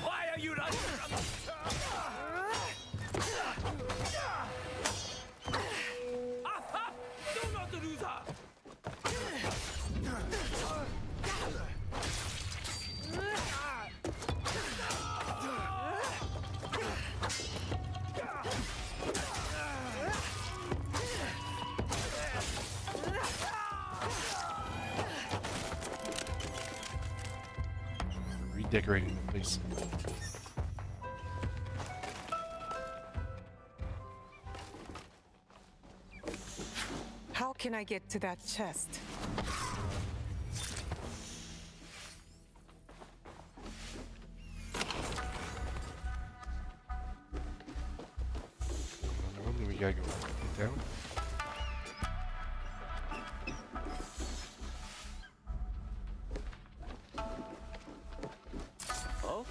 Why are you running from me? Aha! Do not lose her! decorating the place. How can I get to that chest? We gotta go down. Oh?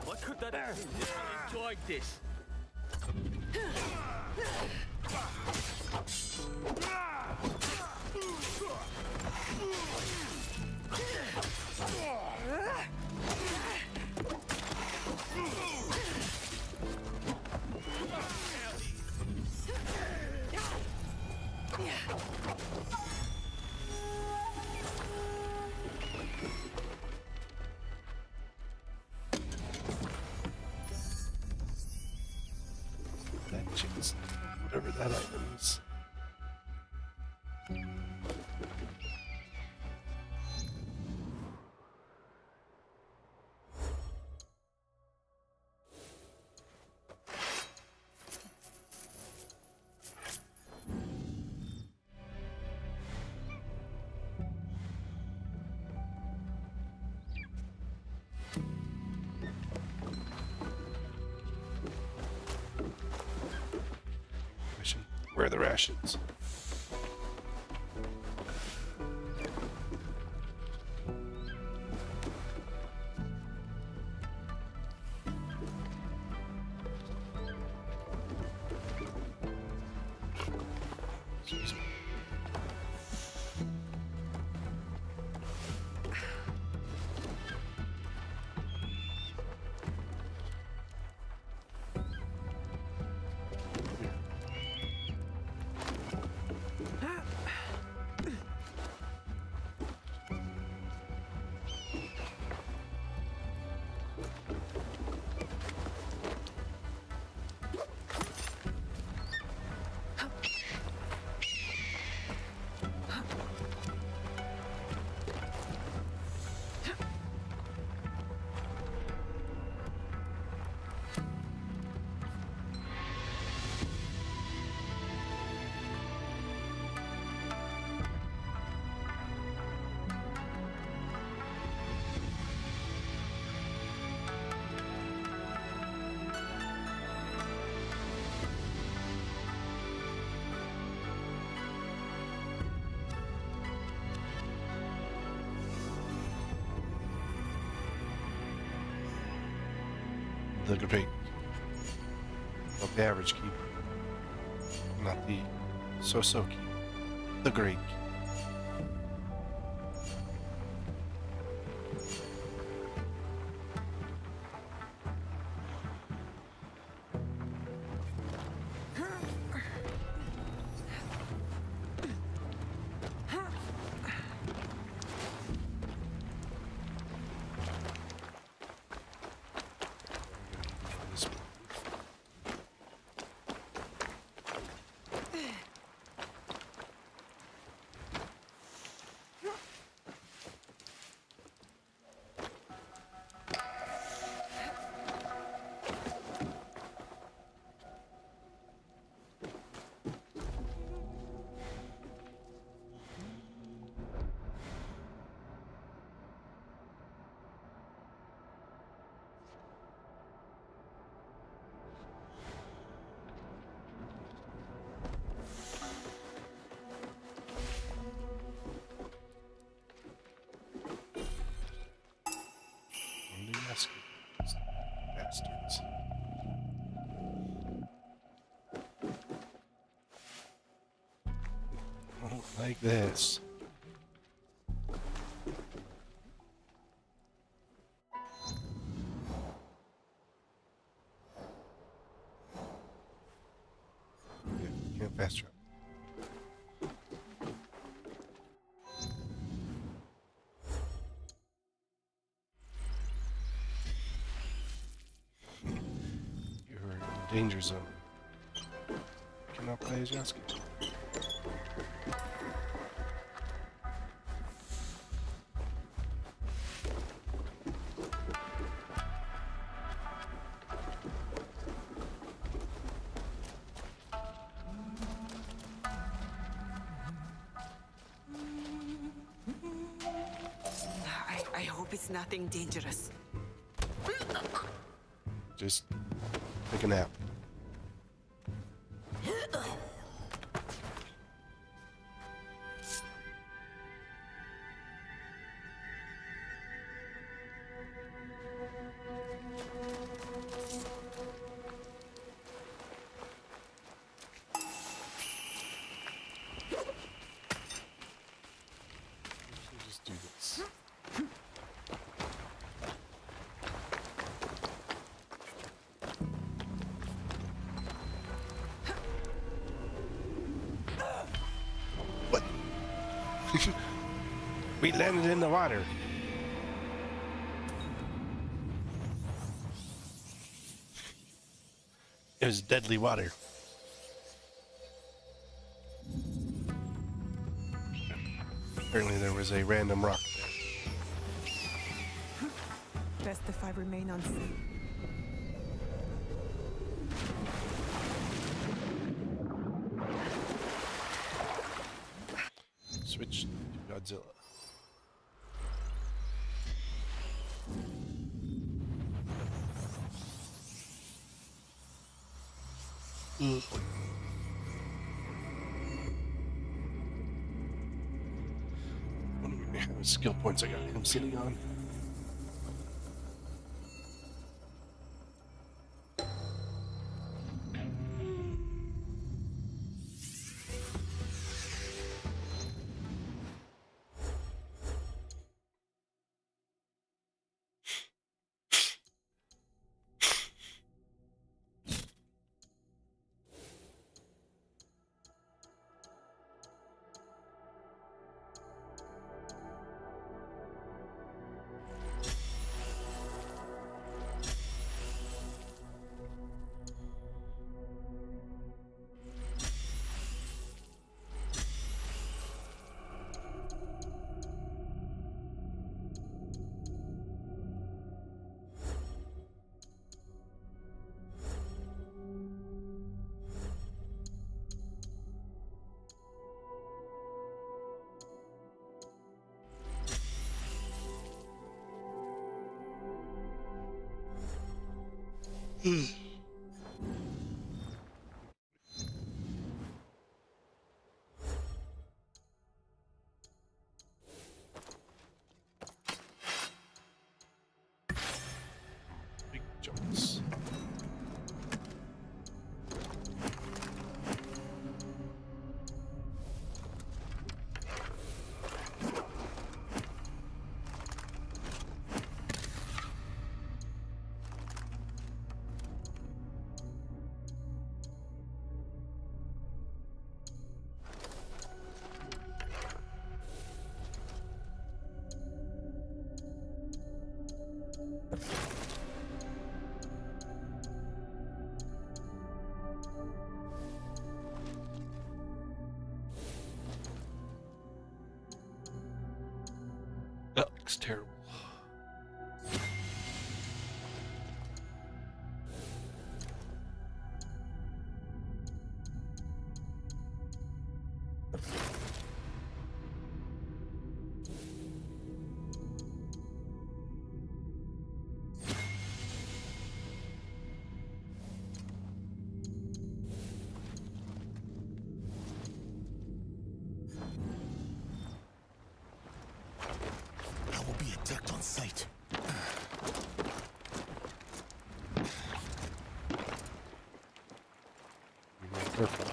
What could that have been? I enjoyed this. That chicken's whatever that item is. Mission. Where are the rations? Excuse me. The great, not the average keeper, not the so-so keeper, the great keeper. This one. like this. Yeah, can't fast travel. You're in the danger zone. Cannot play as Yasuke. I hope it's nothing dangerous. Just take a nap. Just do this. What? We landed in the water. It was deadly water. Apparently there was a random rock there. Best if I remain unseen. Switch to Godzilla. How many skill points I got him sitting on? Big jumps. That looks terrible. I will be attacked on sight. Be more careful.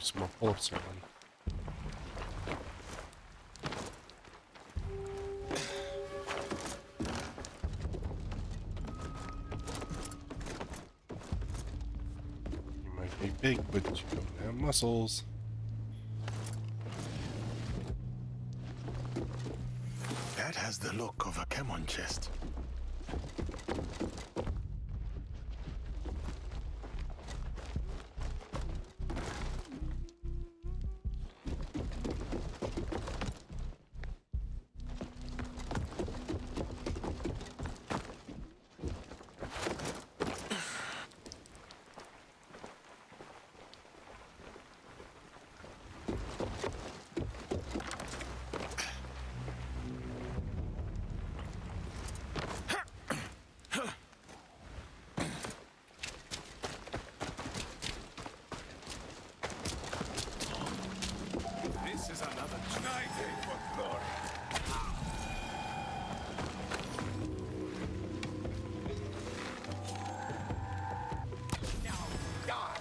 some more porcelain. You might be big, but you don't have muscles. That has the look of a Kemon chest. This is another night for glory. Now die.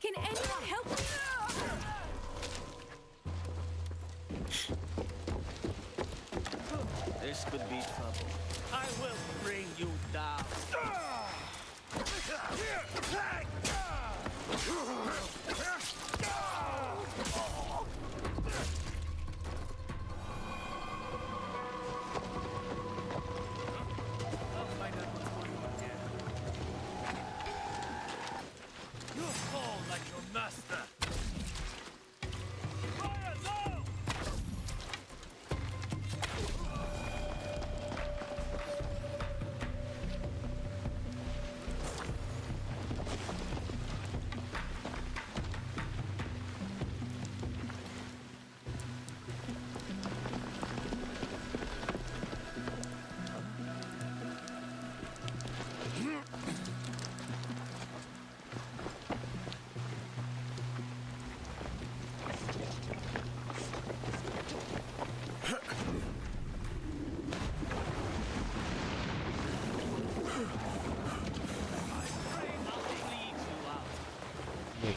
Can anyone help me? This could be trouble. I will bring you down. I'll find out what's going on here. You fall like your master. Fire now!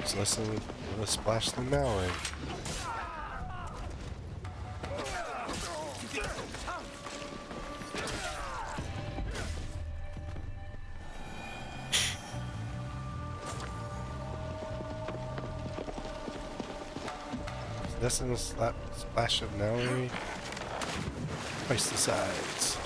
It's less than a splash than now. Less than a splash of Nowry. Twice the sides.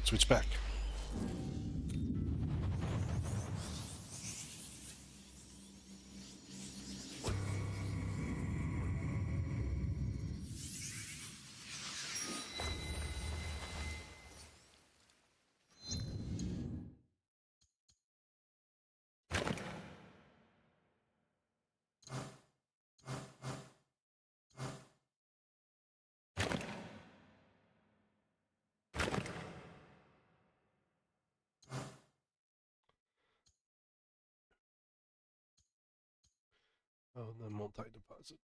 Switch back. Oh, and then multi-deposit.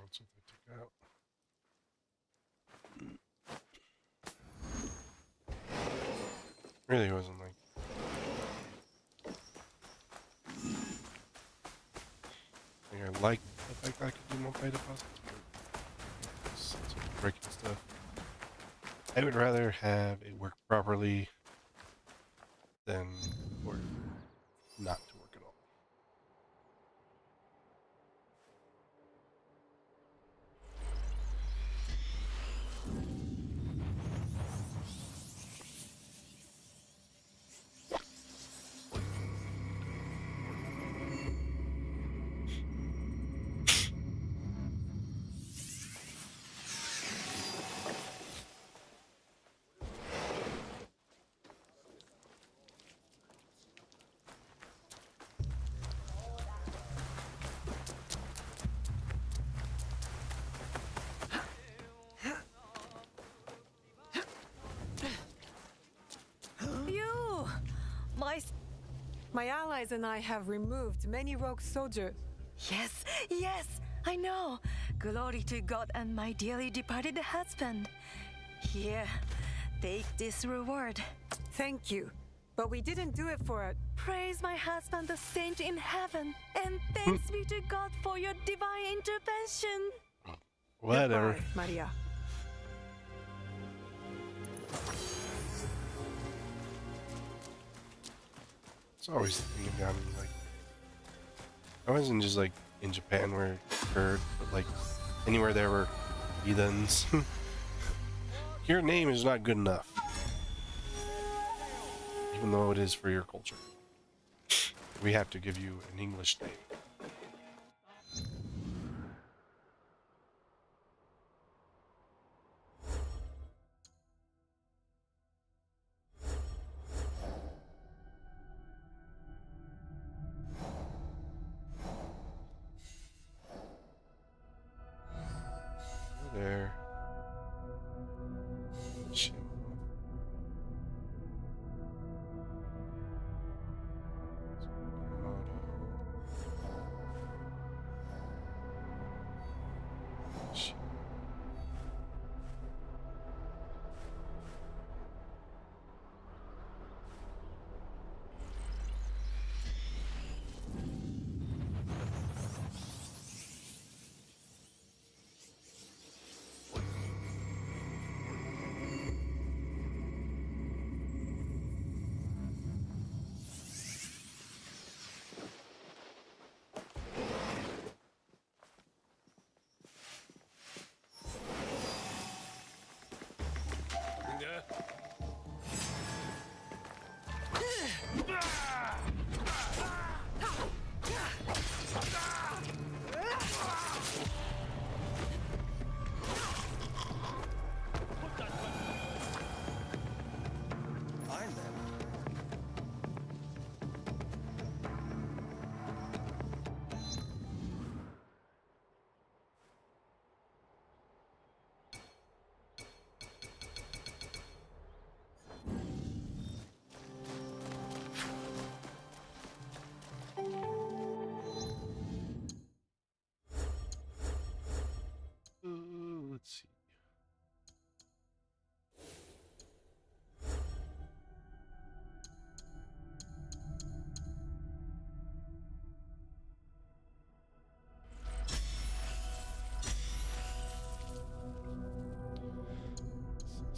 That's what they took out. Really wasn't like. I like the fact that I could do multi-deposits, but it's breaking stuff. I would rather have it work properly than for it not to work at all. You! My allies and I have removed many rogue soldiers. Yes, yes, I know. Glory to God and my dearly departed husband. Here, take this reward. Thank you. But we didn't do it for a... Praise my husband, the saint in heaven, and thanks be to God for your divine intervention. Whatever. Goodbye, Maria. It's always thinking about me like I wasn't just like in Japan where it occurred, but like anywhere there were heathens. Your name is not good enough. Even though it is for your culture. We have to give you an English name. There. Shit.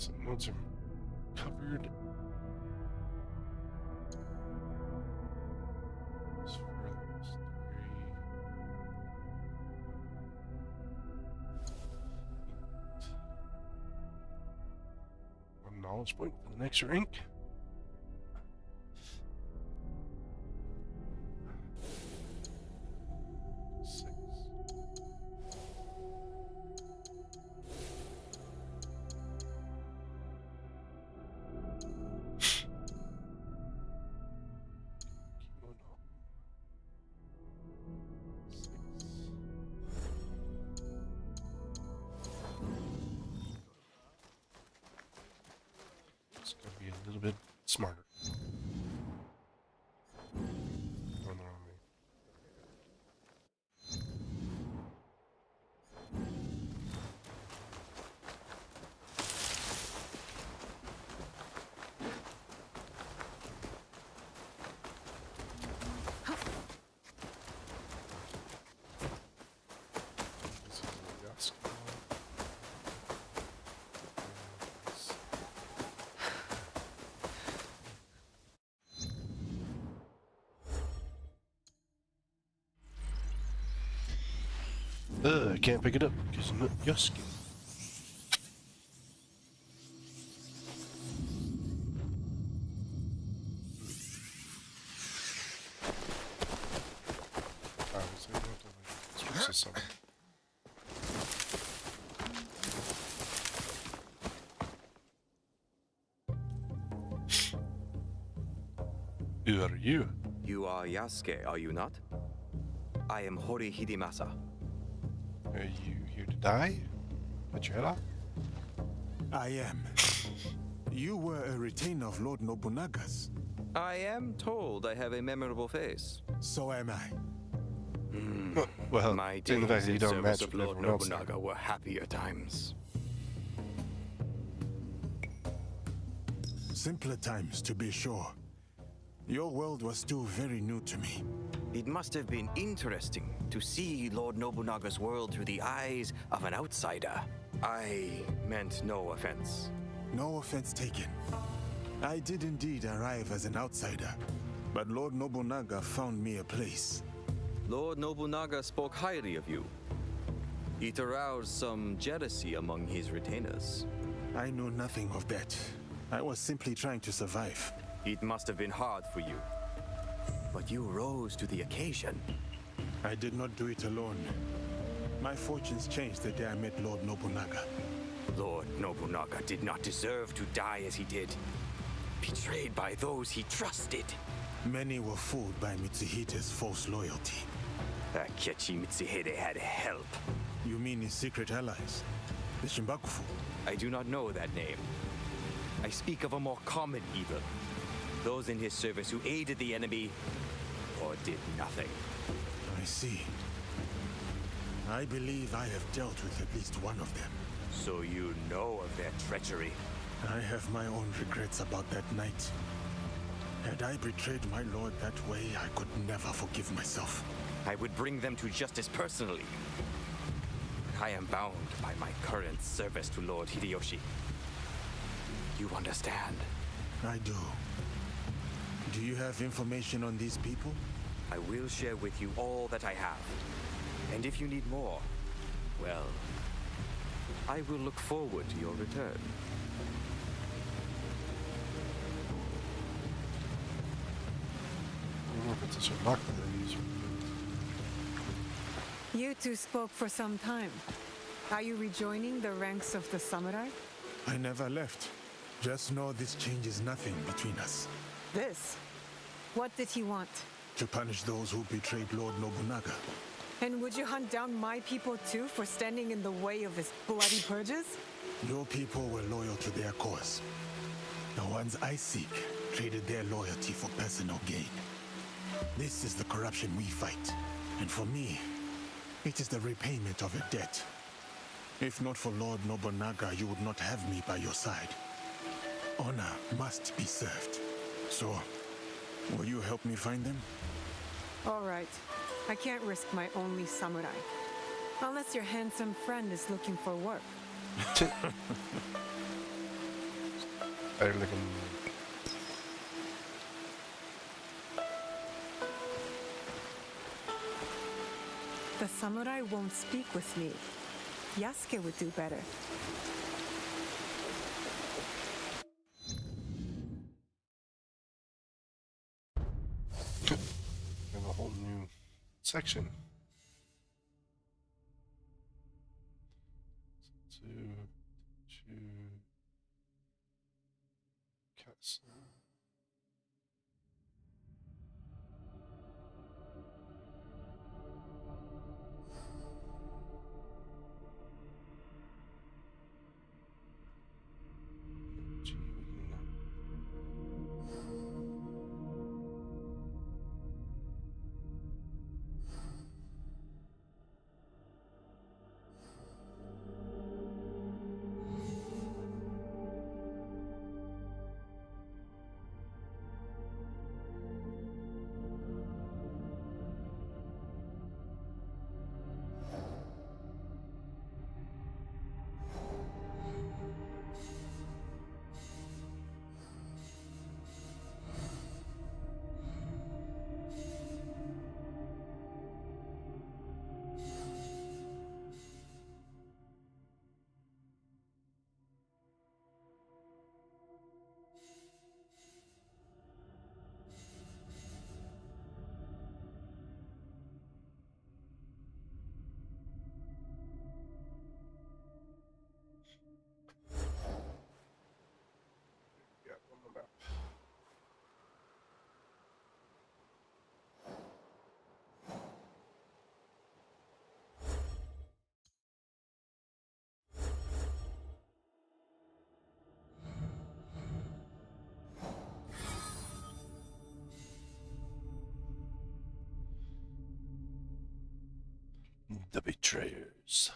Some notes are covered. As further story. One knowledge point for the next rank. Six. Kimono. Six. It's gonna be a little bit smarter. Going the wrong way. This is a Yasuo. I can't pick it up because it's not Yasuke. Obviously, you have to like switch this up. Who are you? You are Yasuke, are you not? I am Hori Hidemasa. Are you here to die? Cut your head off? I am. You were a retainer of Lord Nobunaga's. I am told I have a memorable face. So am I. Well, My seeing the fact days that you in don't service match of with Lord everyone else. Nobunaga were happier times. Simpler times, to be sure. Your world was still very new to me. It must have been interesting to see Lord Nobunaga's world through the eyes of an outsider. I meant no offense. No offense taken. I did indeed arrive as an outsider, but Lord Nobunaga found me a place. Lord Nobunaga spoke highly of you. It aroused some jealousy among his retainers. I know nothing of that. I was simply trying to survive. It must have been hard for you. But you rose to the occasion. I did not do it alone. My fortunes changed the day I met Lord Nobunaga. Lord Nobunaga did not deserve to die as he did. Betrayed by those he trusted. Many were fooled by Mitsuhide's false loyalty. Akechi Mitsuhide had help. You mean his secret allies? The Shimbakufu? I do not know that name. I speak of a more common evil. Those in his service who aided the enemy or did nothing. I see. I believe I have dealt with at least one of them. So you know of their treachery. I have my own regrets about that night. Had I betrayed my lord that way, I could never forgive myself. I would bring them to justice personally. But I am bound by my current service to Lord Hideyoshi. You understand? I do. Do you have information on these people? I will share with you all that I have. And if you need more, well, I will look forward to your return. I don't know if it's a Sherlock that I use. You two spoke for some time. Are you rejoining the ranks of the samurai? I never left. Just know this changes nothing between us. This? What did he want? To punish those who betrayed Lord Nobunaga. And would you hunt down my people too for standing in the way of his bloody purges? Your people were loyal to their cause. The ones I seek traded their loyalty for personal gain. This is the corruption we fight. And for me, it is the repayment of a debt. If not for Lord Nobunaga, you would not have me by your side. Honor must be served. So, will you help me find them? All right. I can't risk my only samurai. Unless your handsome friend is looking for work. Erligan. The samurai won't speak with me. Yasuke would do better. We have a whole new section. To Castle. Gee, we can, yeah, on the map. The Betrayers.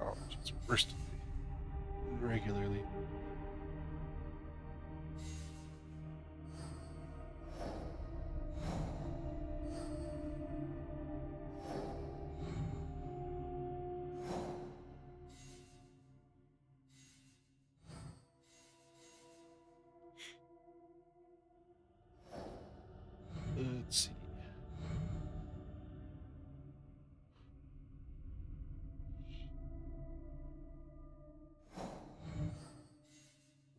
Oh, just worst regularly. Let's see.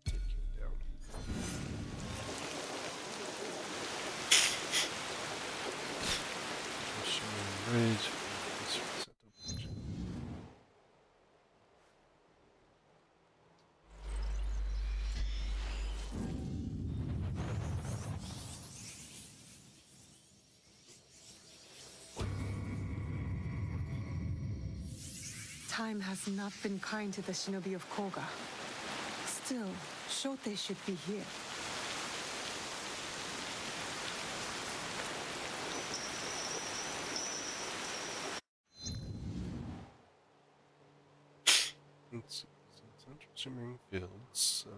Take him down. Shimmering Ridge. Time has not been kind to the shinobi of Koga. Still, Shote should be here. Let's see. Central Shimmering Fields, so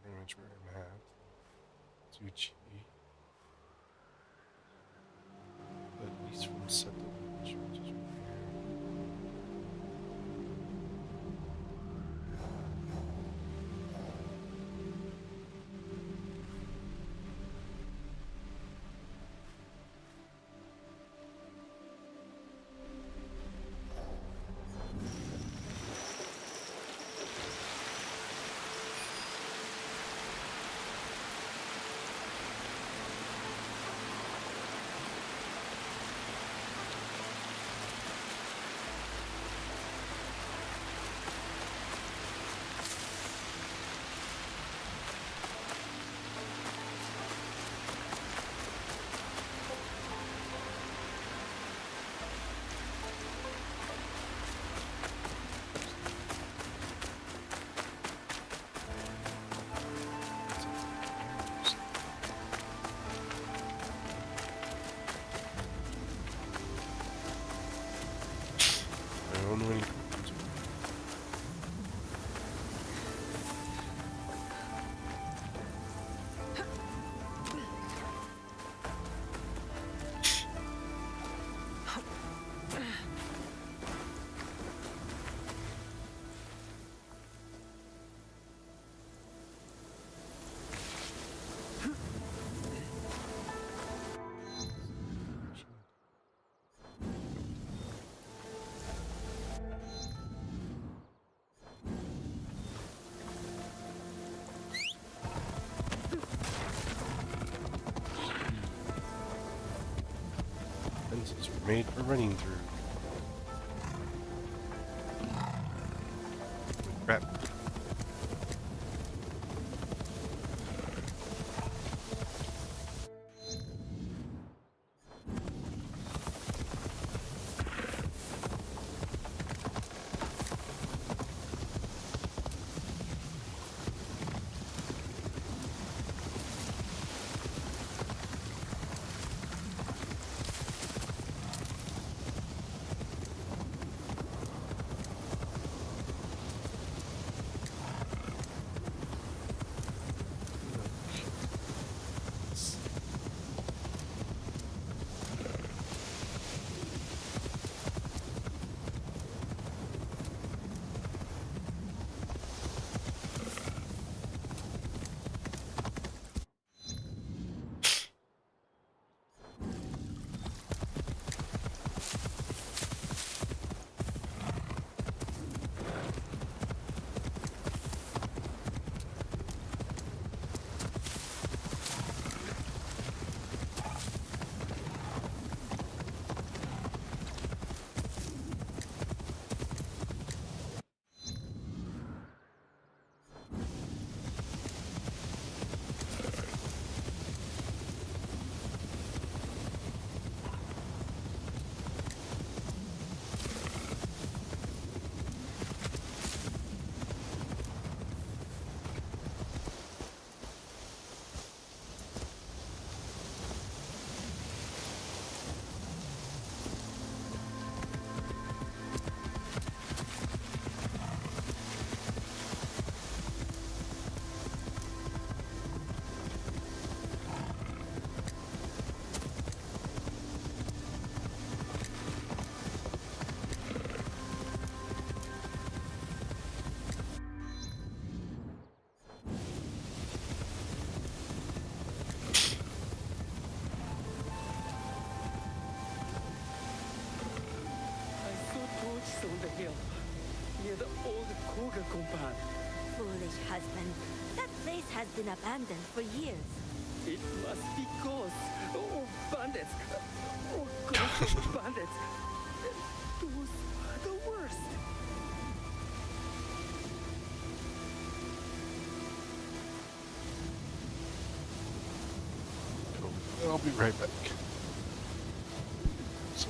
pretty much where I'm at. Tsuchi. At least from Seto Village, which is right here. don't know any. Fences were made for running through. Crap. I saw torches on the hill, near the old Koga compound. Foolish husband. That place has been abandoned for years. It must be ghosts or bandits or ghosts of bandits. Those are the worst. I'll be right back. So,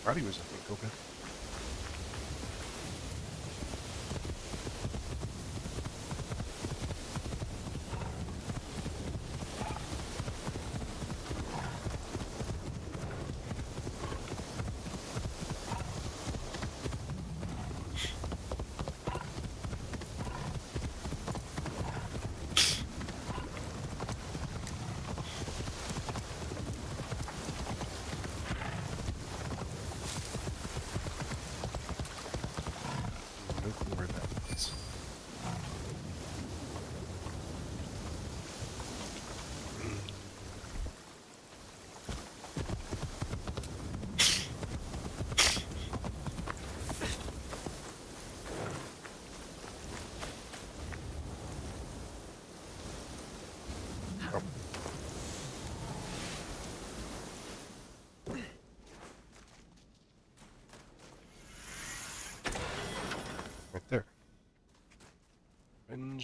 Roddy was, I think, okay.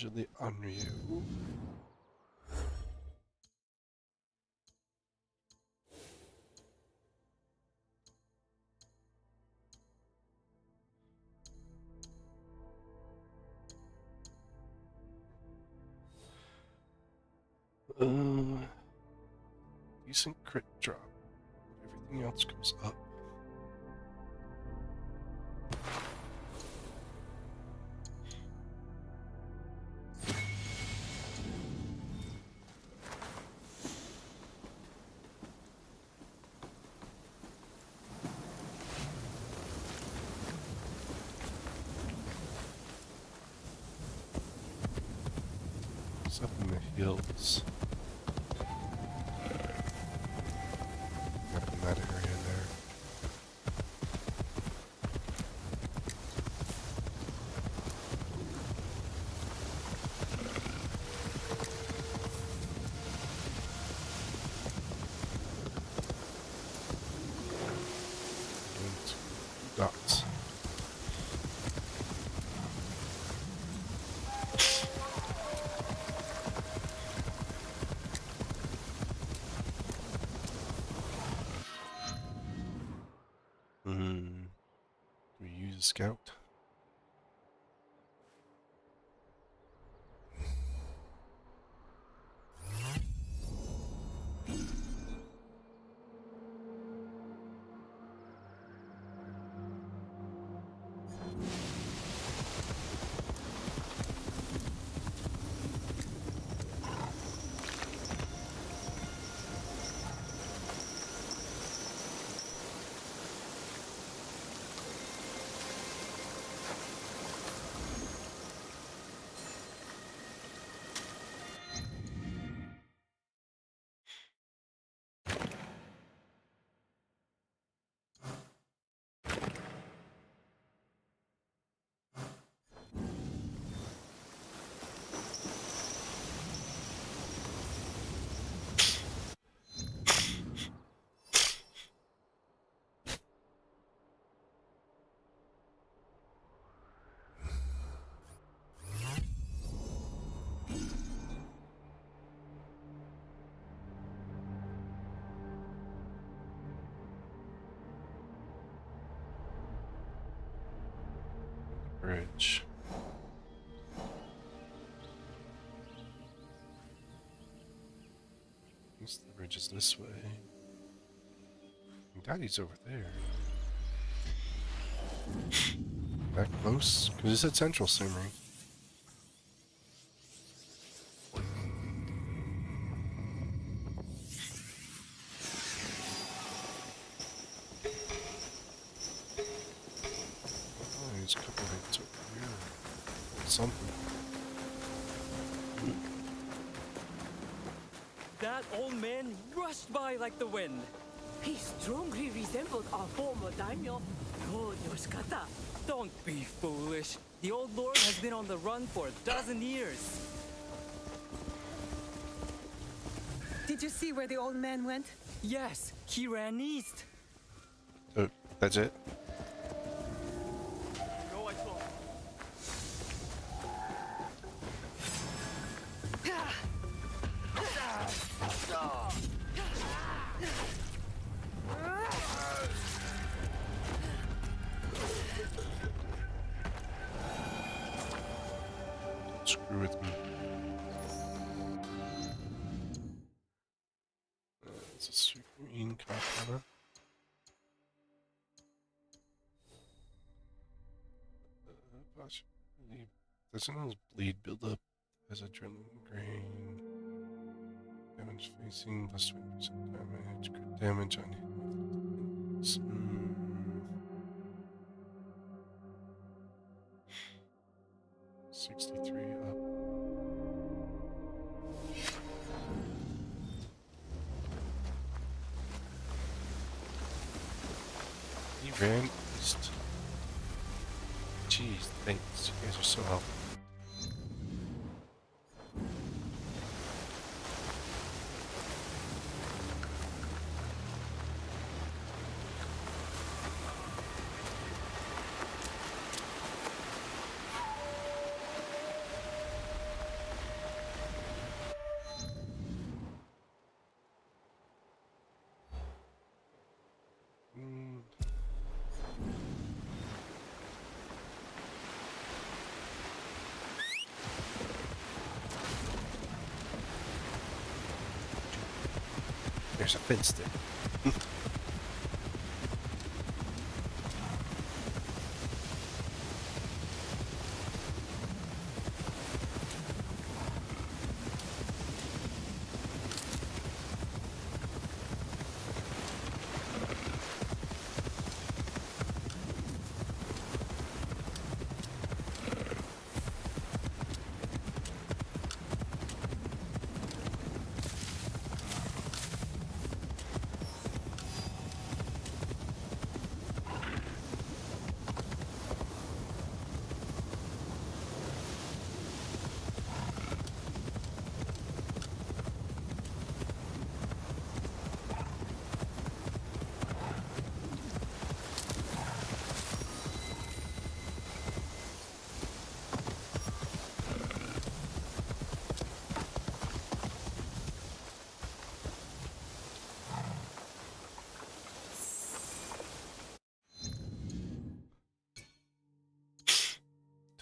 Revenge of the Onryu. Decent crit drop. Everything else goes up. It's up in the hills. Up in that area there. And 2 dots. Do we use a scout? Bridge. I guess the bridge is this way. And Daddy's over there. That close? Because it said Central Simmering. There's a couple of things over here. Something. That old man rushed by like the wind. He strongly resembled our former daimyo, Lord Yoshikata. Don't be foolish. The old lord has been on the run for a dozen years. Did you see where the old man went? Yes, he ran east. Oh, that's it? No, I saw. Screw with me. It's a serene katana. Doesn't those bleed build up as adrenaline drain? Damage facing plus 20% damage. Crit damage on hit. 63 up. He ran east. Jeez, thanks. You guys are so helpful. there's a fence there.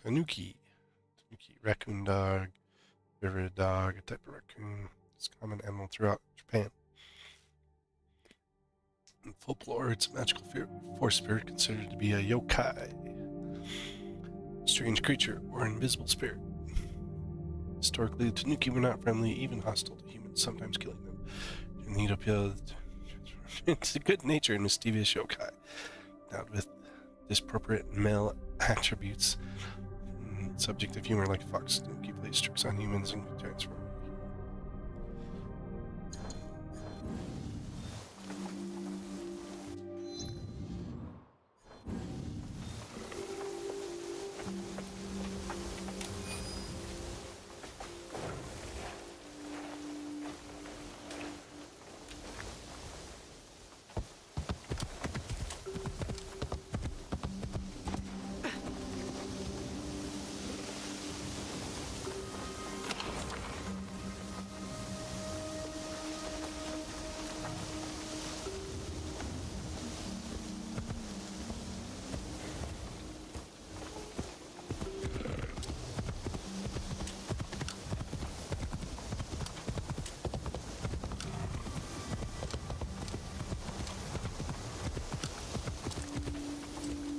Tanuki. Tanuki, raccoon dog, river dog, a type of raccoon. It's a common animal throughout Japan. In folklore, it's a magical force spirit considered to be a yokai, strange creature, or invisible spirit. Historically, the Tanuki were not friendly, even hostile to humans, sometimes killing them. In the Utopia, it's a good nature and mischievous yokai, endowed with disproportionate male attributes. Subject of humor like a fox, Tanuki plays tricks on humans and can transform.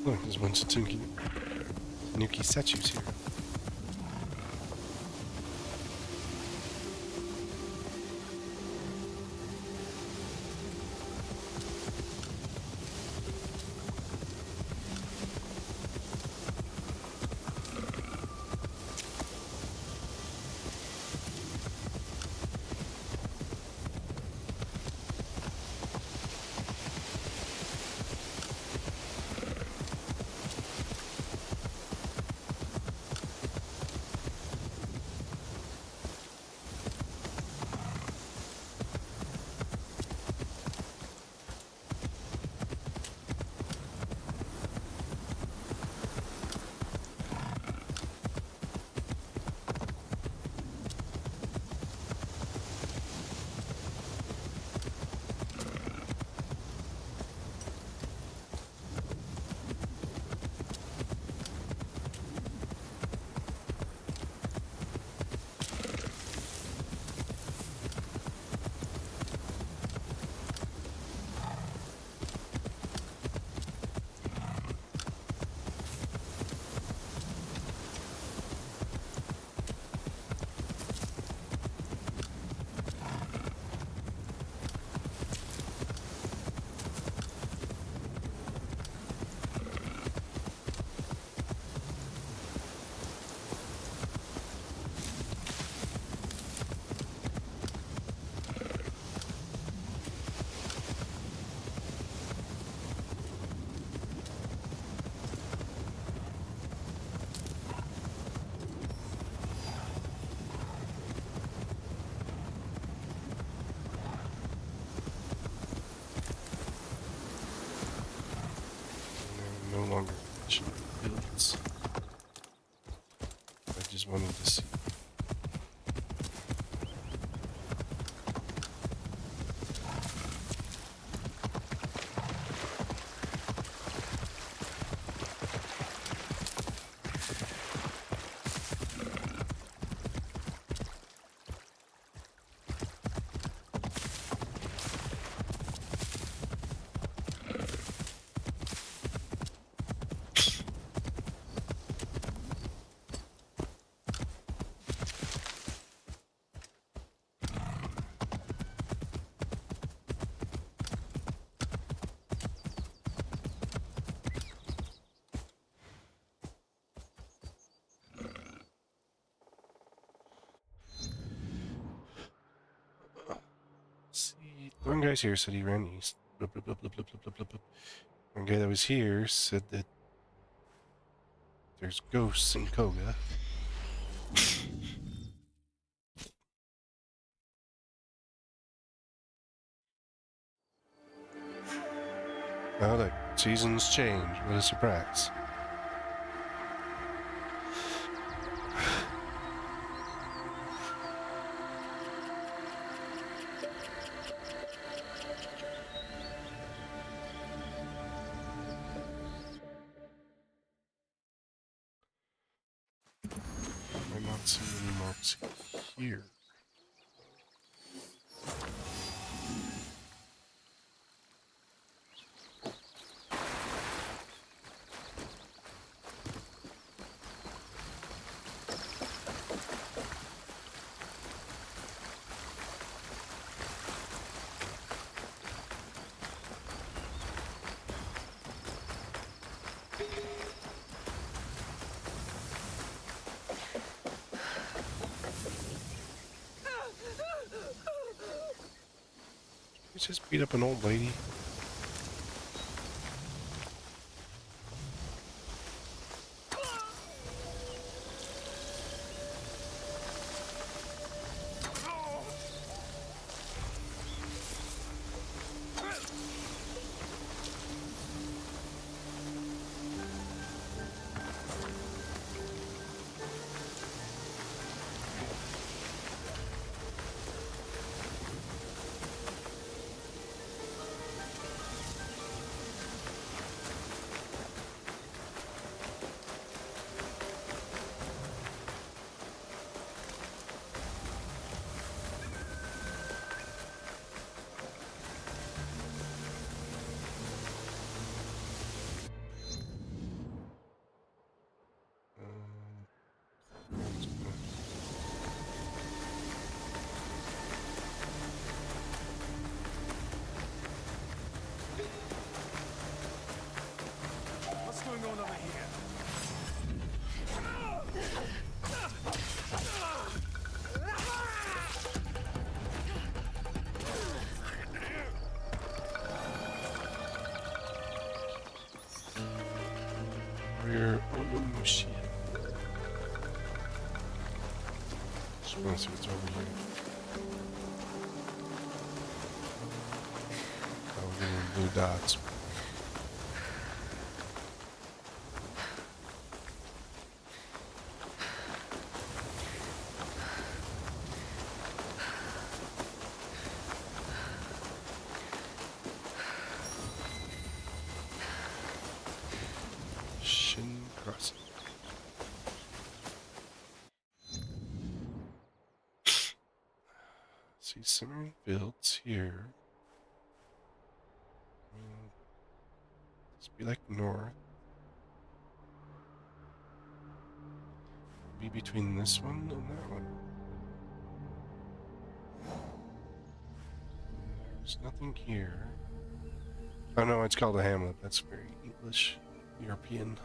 Look, there's a bunch of Tanuki statues here. No longer builds. I just wanted to see. One guy's here said he ran east. Blub, blub, blub, blub, blub, blub, blub, blub. One guy that was here said that there's ghosts in Koga. Oh, look, seasons change. What a surprise. I'm not seeing any marks here. Let's just beat up an old lady. What's going on over here? Where? Oh shit. Just want to see what's over here. Oh, we're getting blue dots. Shin Crossing. See simmering fields here. Must be like north. Be between this one and that one. There's nothing here. Oh no, it's called a hamlet. That's very English, European.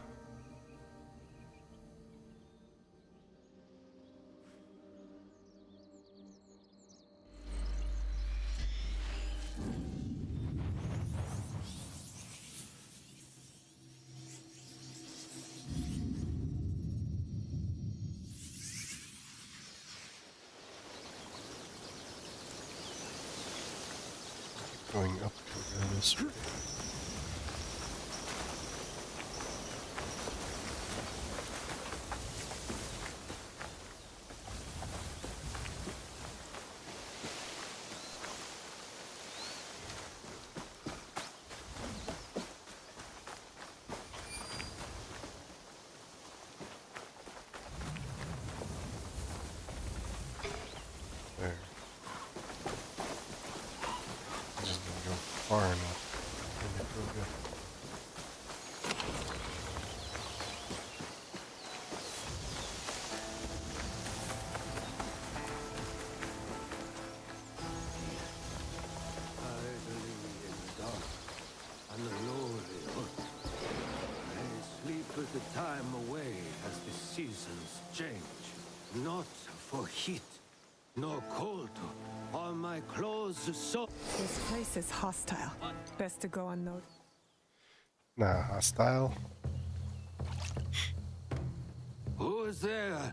Going up this way. There. I just didn't go far enough. Didn't feel good. I believe in God and the lowly earth. I sleep with the time away as the seasons change, not for heat, No cold on my clothes, so. This place is hostile. Best to go unnoticed. Nah, hostile. Who is there?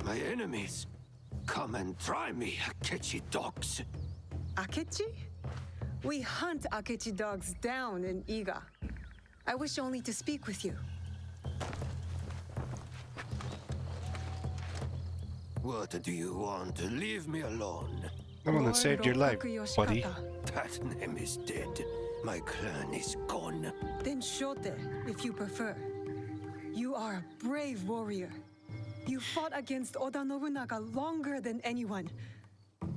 My enemies. Come and try me, Akechi dogs. Akechi? We hunt Akechi dogs down in Iga. I wish only to speak with you. What do you want? Leave me alone. The one that saved your life, Rokaku buddy. Yoshikata. That name is dead. My clan is gone. Then Shote, if you prefer. You are a brave warrior. You fought against Oda Nobunaga longer than anyone.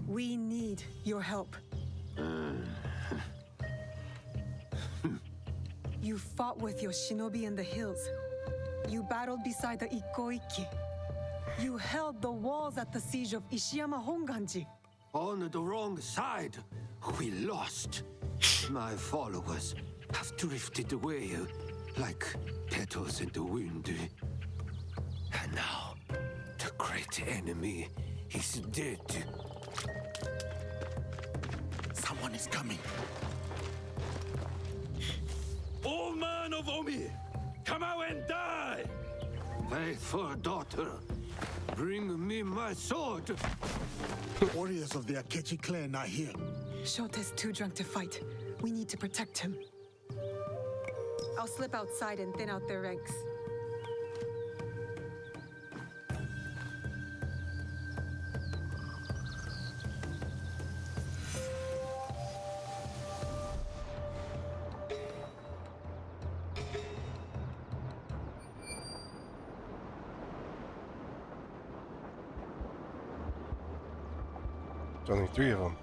We need your help. You fought with your shinobi in the hills. You battled beside the Ikkoiki. You held the walls at the siege of Ishiyama Honganji. On the wrong side, we lost. My followers have drifted away like petals in the wind. And now, the great enemy is dead. Someone is coming. Old man of Omi, come out and die! Faithful daughter, bring me my sword. Warriors of the Akechi clan are here. Shote's too drunk to fight. We need to protect him. I'll slip outside and thin out their ranks. There's only 3 of them.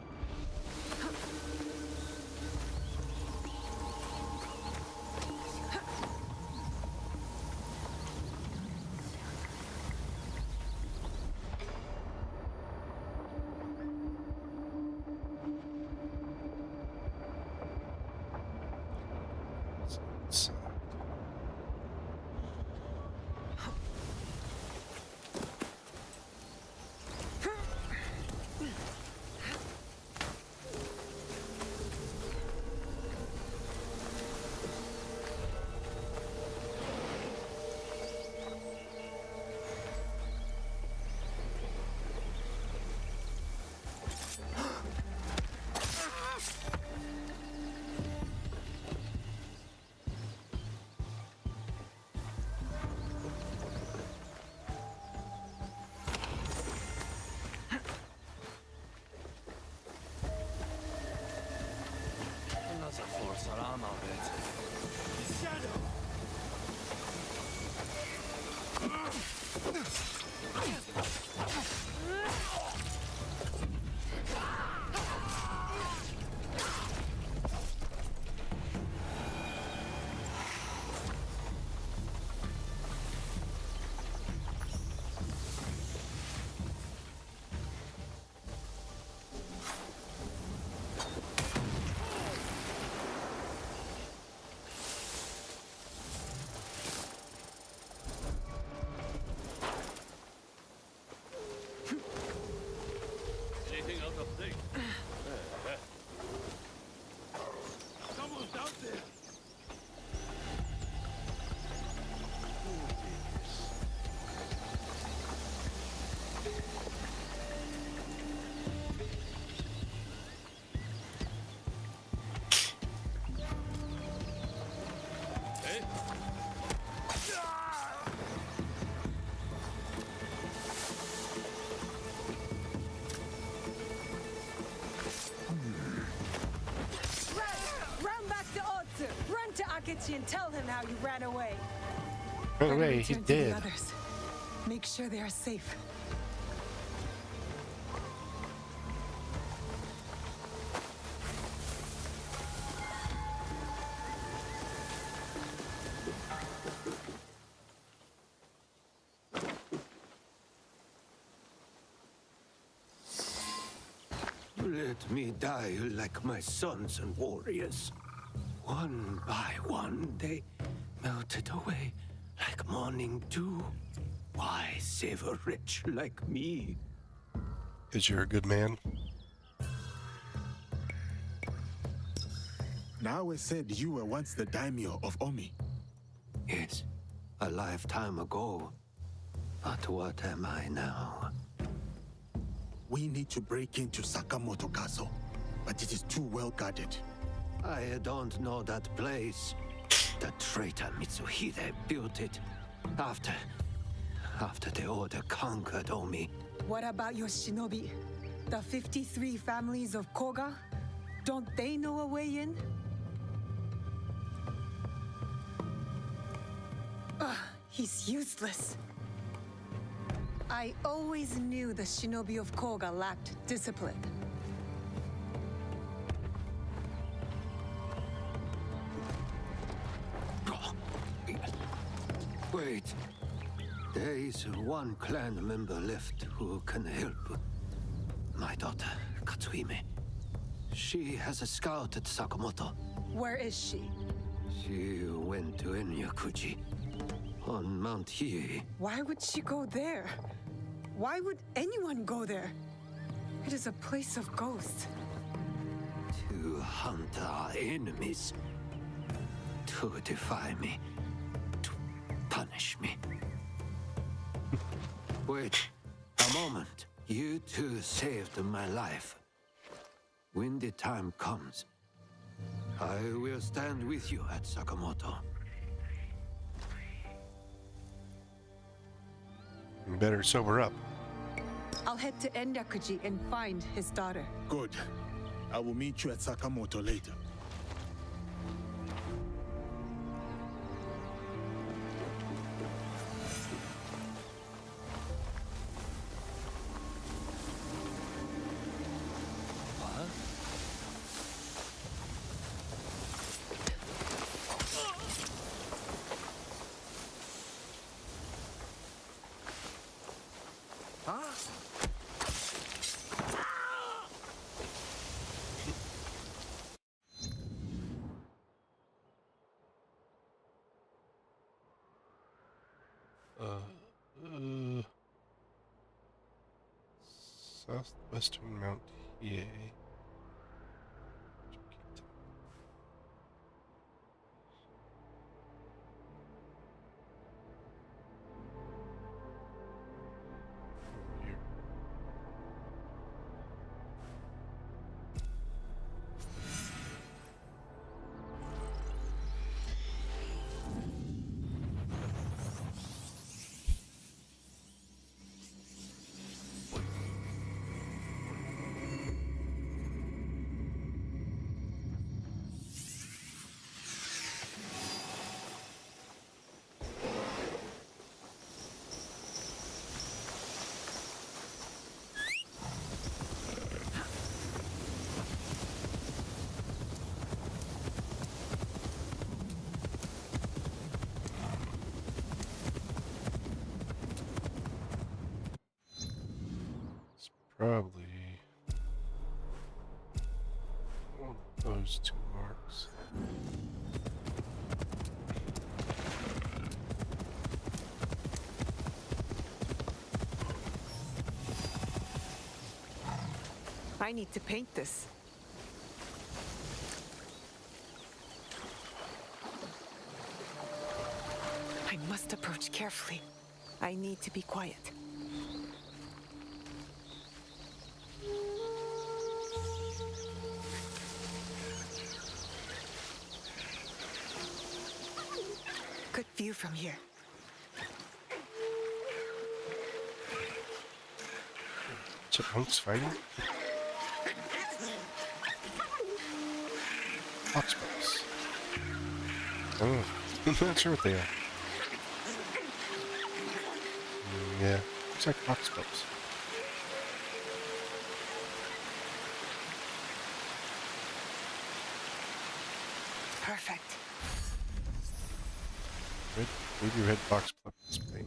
Run to Akechi and tell him how you ran away. Ran away, he's Return to the dead. others. Make sure they are safe. Let me die like my sons and warriors. One by one, they melted away like morning dew. Why save a wretch like me? Because you're a good man. Nawe said you were once the daimyo of Omi. Yes, a lifetime ago. But what am I now? We need to break into Sakamoto Castle, but it is too well guarded. I don't know that place. The traitor Mitsuhide built it after the Order conquered Omi. What about your shinobi? The 53 families of Koga? Don't they know a way in? Ugh, he's useless. I always knew the shinobi of Koga lacked discipline. Wait. There is one clan member left who can help. My daughter, Katsuhime. She has scouted Sakamoto. Where is she? She went to Enyakuji on Mount Hiei. Why would she go there? Why would anyone go there? It is a place of ghosts. To hunt our enemies. To defy me. To punish me. Wait a moment. You two saved my life. When the time comes, I will stand with you at Sakamoto. You better sober up. I'll head to Enyakuji and find his daughter. Good. I will meet you at Sakamoto later. Southwestern Mount Hiei. Here. Probably one of those two marks. I need to paint this. I must approach carefully. I need to be quiet. Good view from here. Chipmunks fighting? Foxbugs. Oh, I'm not sure what they are. Yeah, looks like foxbugs. Perfect. Maybe red foxbug display.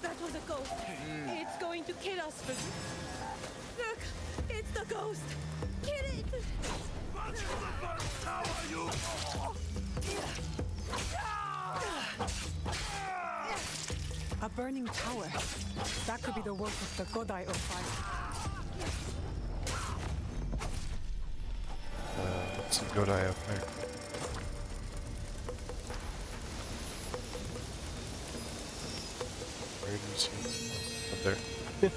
That was a ghost. It's going to kill us. Look, it's the ghost. Kill it. A burning tower. That could be the work of the Godai of Fire. It's a good eye up there. Where do you see it? Up there.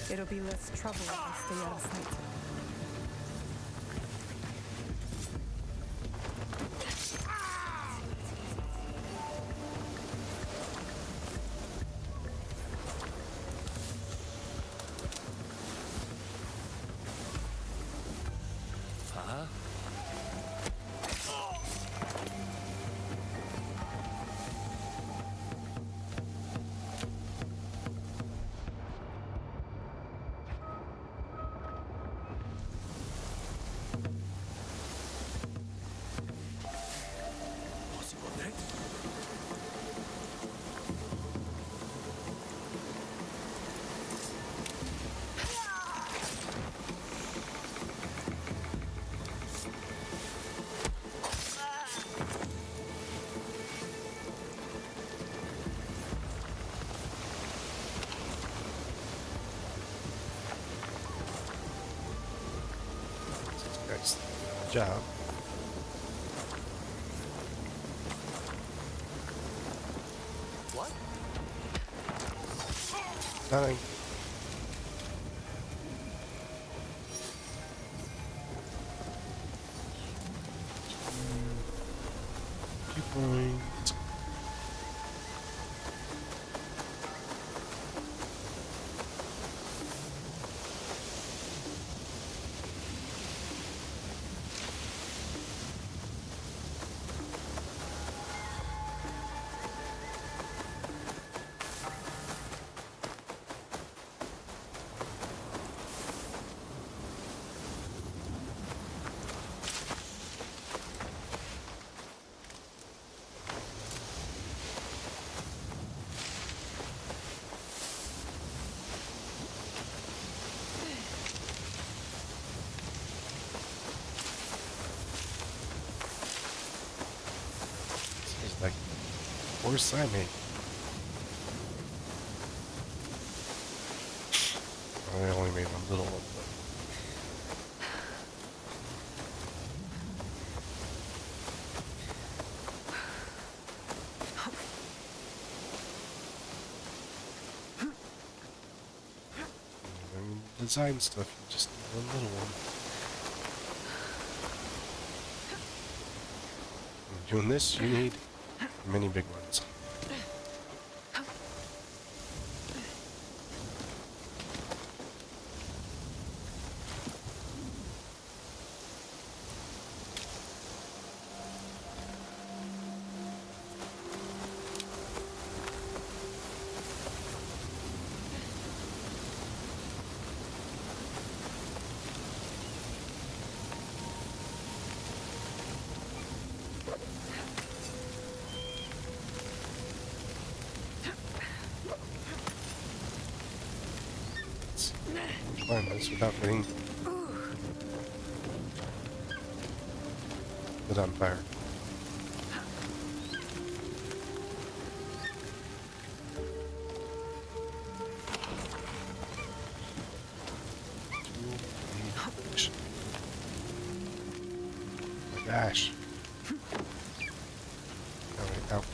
It'll be less trouble if I stay out of sight. Nice job. What? Nothing. Keep going. It's like worse I made. I only made a little one, but design stuff, you just need one little one. Doing this, you need many big ones. Let's climb this without getting lit on fire. Gosh. Oh, wait, out.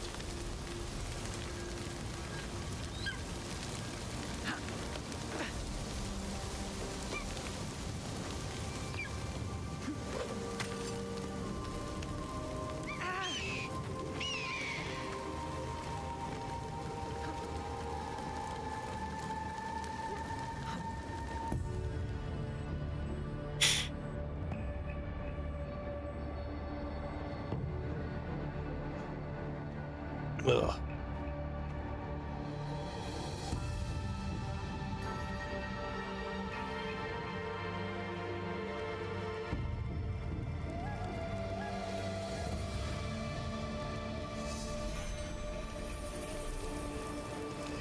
Ugh.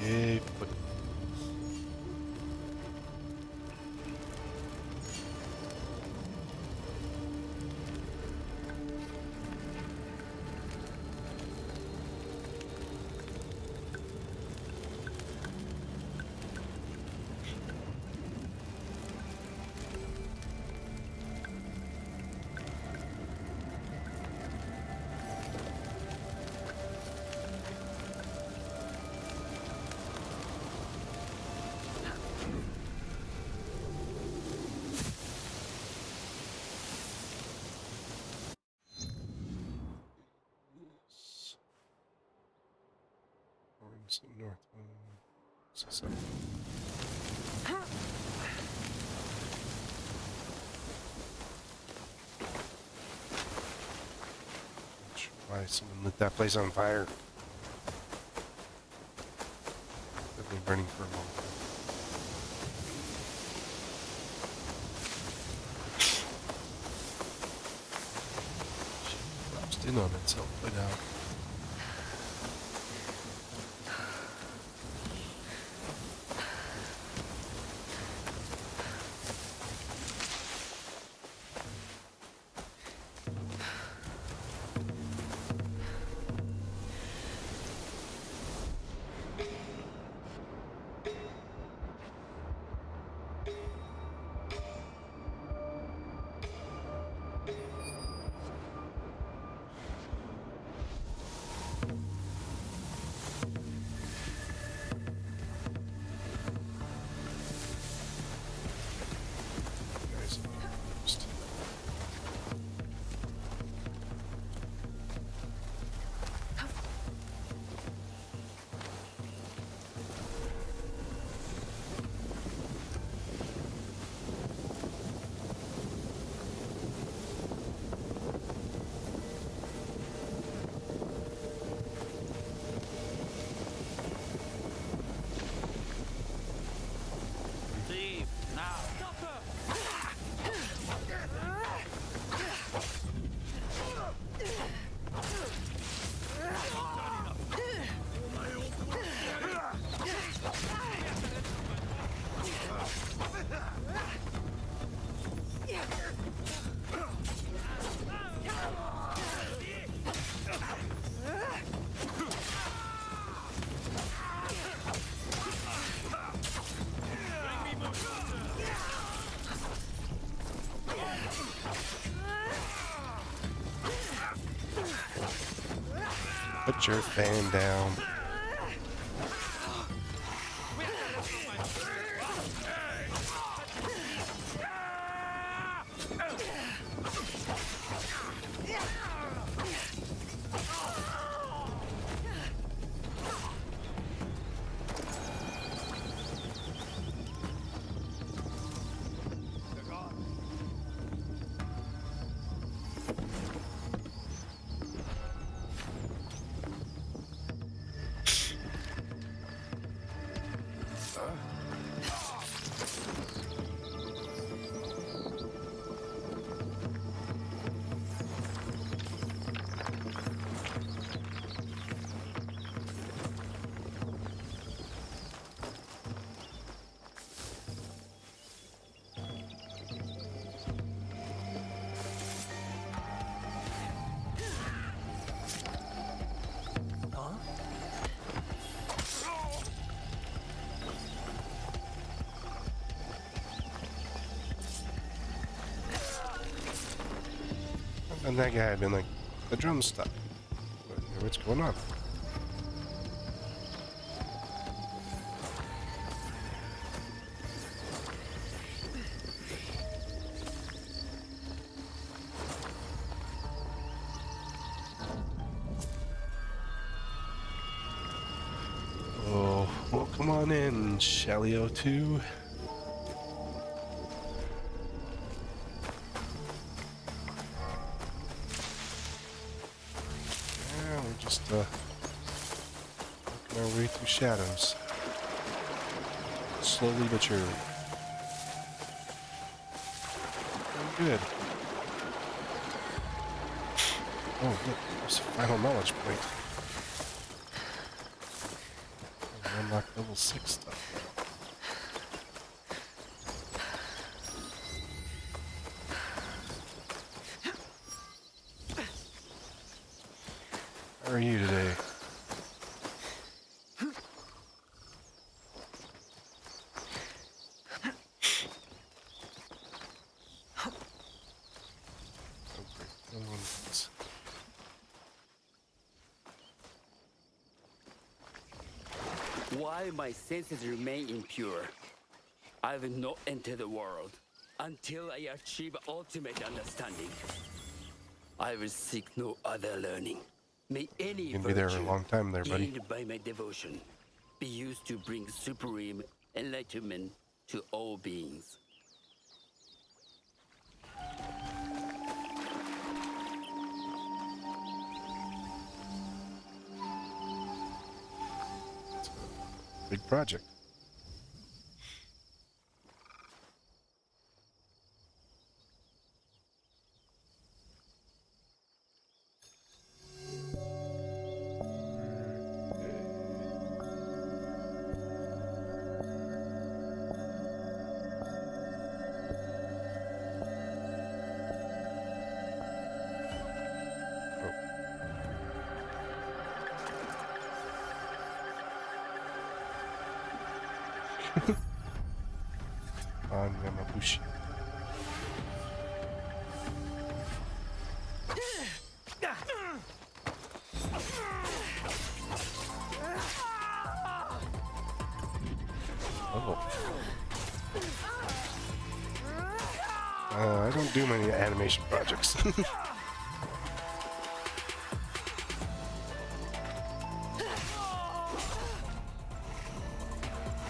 Yay, but north. So. Why someone lit that place on fire? They've been burning for a long time. She collapsed in on itself by now. Put your fan down. And that guy had been like, the drum's stuck. What's going on? Oh, well, come on in, Shalio 2. Working our way through shadows. Slowly but surely. Doing good. Oh, look, there's a final knowledge point. We unlocked level 6 stuff now. How are you today? While my senses remain impure, I will not enter the world until I achieve ultimate understanding. I will seek no other learning. May any You can be there a long time there, buddy. gained by my devotion be used to bring supreme enlightenment to all beings. Big project. On Yamabushi. Oh. I don't do many animation projects. That's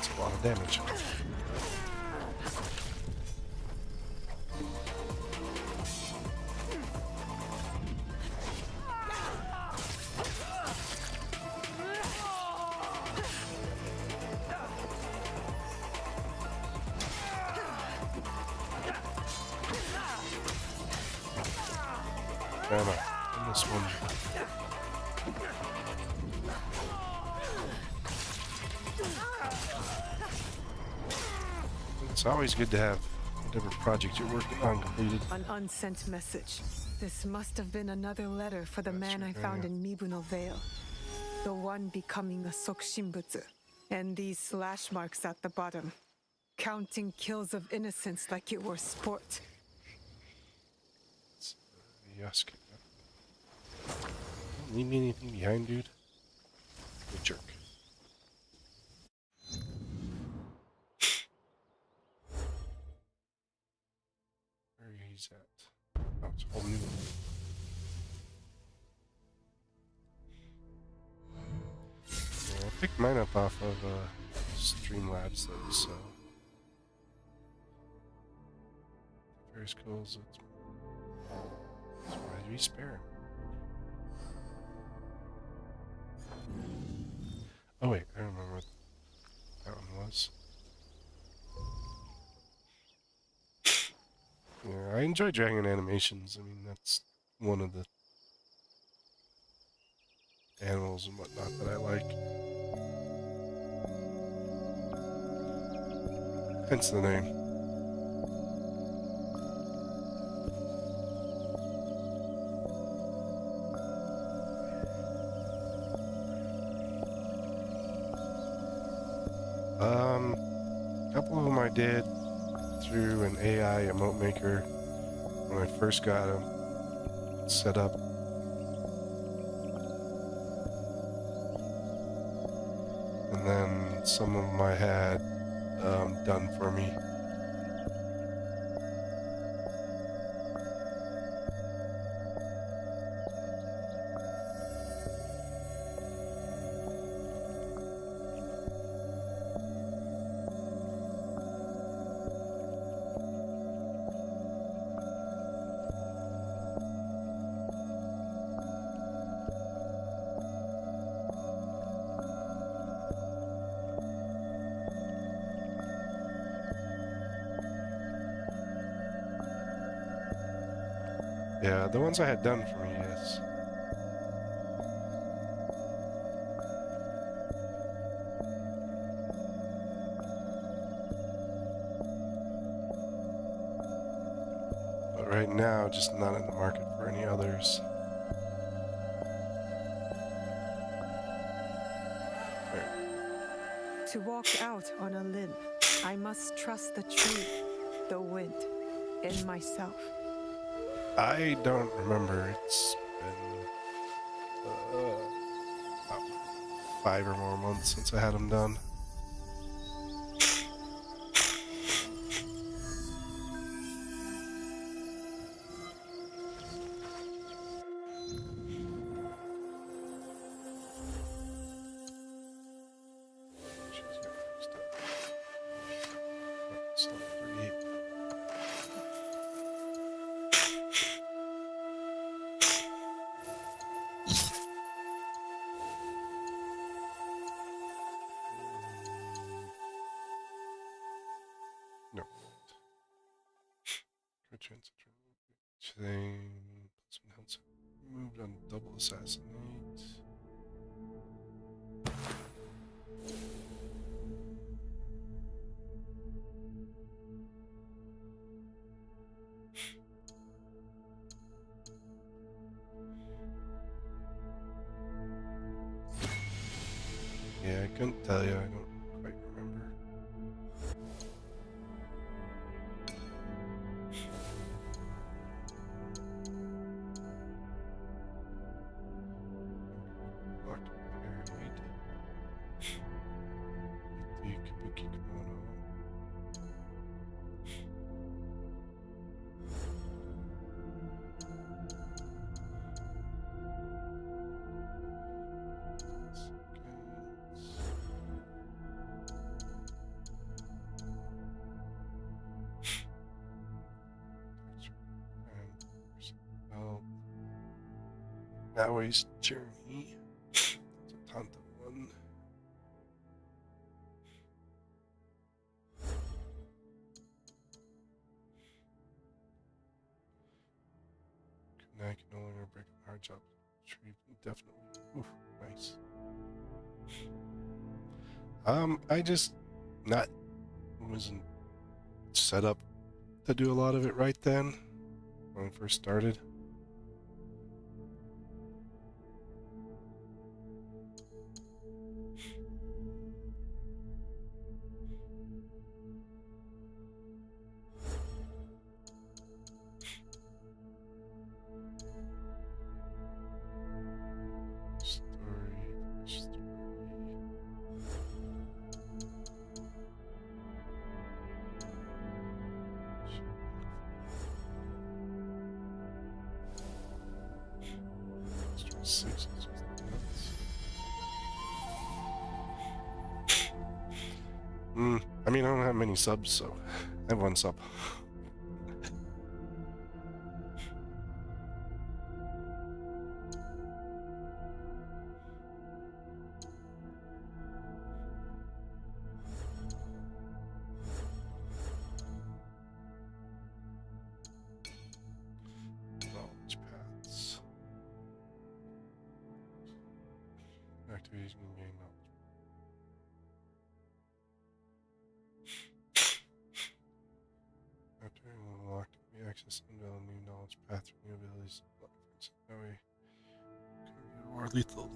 a lot of damage. Damn it. In this one. It's always good to have whatever project you're working on completed. An unsent message. This must have been another letter for the man I found in Mibuno Vale. The one becoming a Sokushinbutsu. And these slash marks at the bottom. Counting kills of innocents like it were sport. Yasuke. Don't leave me anything behind, dude. You jerk. Where he's at? Oh, it's a whole new one. Yeah, I picked mine up off of Streamlabs, though, so. Very cool. So why do we spare him? Oh wait, I remember what that one was. Yeah, I enjoy dragon animations. I mean, that's one of the animals and whatnot that I like. Hence the name. A couple of them I did through an AI emote maker when I first got them. set up. And then some of them I had done for me. Yeah, the ones I had done for me, yes. But right now, just not in the market for any others. To walk out on a limb, I must trust the tree, the wind, and myself. I don't remember. It's been about 5 or more months since I had them done. Still 38. No. Chain. Moved on double assassinate. Yeah, I couldn't tell you. I don't quite remember. Locked buried. The Kabuki Kimono. Now he's Journey. It's a Tanta one. I can no longer break a hard job. Retrieve indefinitely. Oof, nice. I just wasn't set up to do a lot of it right then when I first started. Six is just nuts. I mean, I don't have many subs, so I have one sub. Knowledge paths. Activation gain knowledge. After unlocked, we access unveil a new knowledge path for new abilities. That way, could be more lethal.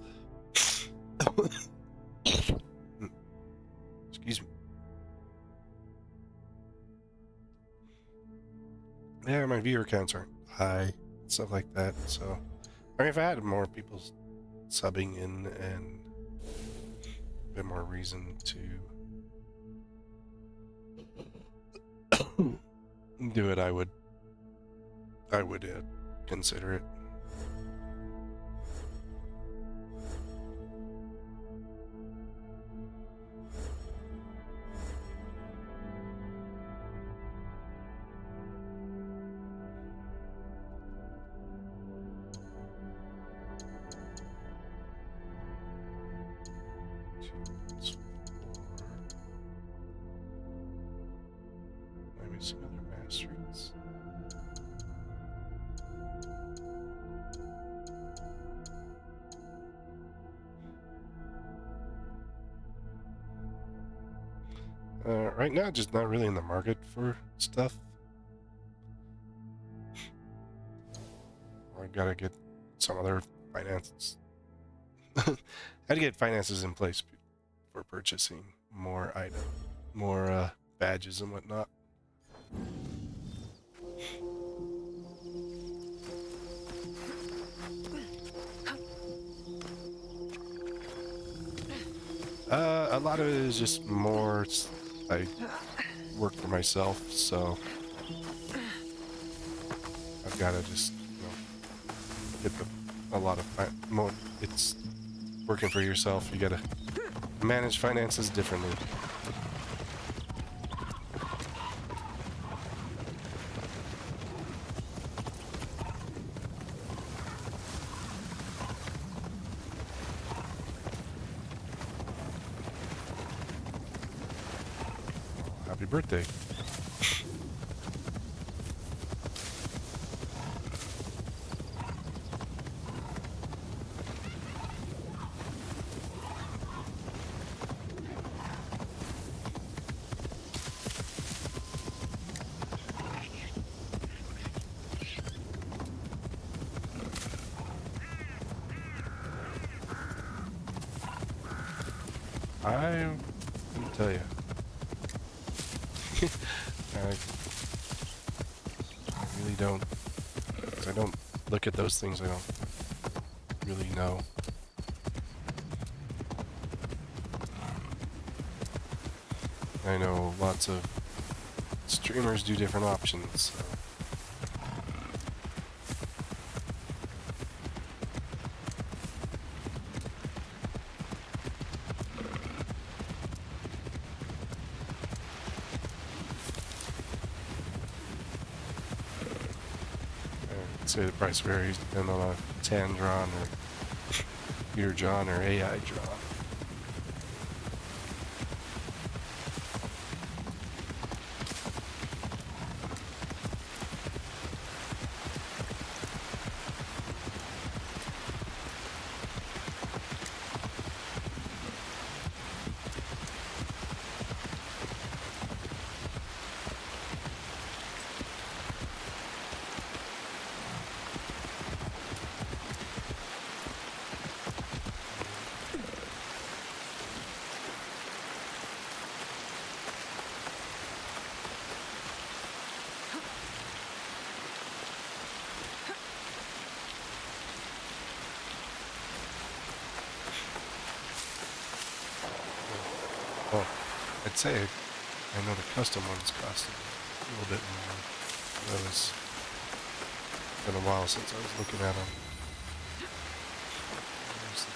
Excuse me. Yeah, my viewer counts aren't high stuff like that. So, I mean, if I had more people subbing in and a bit more reason to do it, I would consider it. Am I missing other masteries? Right now, just not really in the market for stuff. I gotta get some other finances. Gotta get finances in place for purchasing more more badges and whatnot. A lot of it is just more. I work for myself, so I've got to just, get a lot of more. It's working for yourself. You got to manage finances differently. Happy birthday. I will tell you. I really don't. 'Cause I don't look at those things. I don't really know. I know lots of streamers do different options. So. Say the price varies depending on a tan drawn or computer drawn or AI drawn. Well, I'd say I know the custom ones cost a little bit more. It's been a while since I was looking at them. Where's the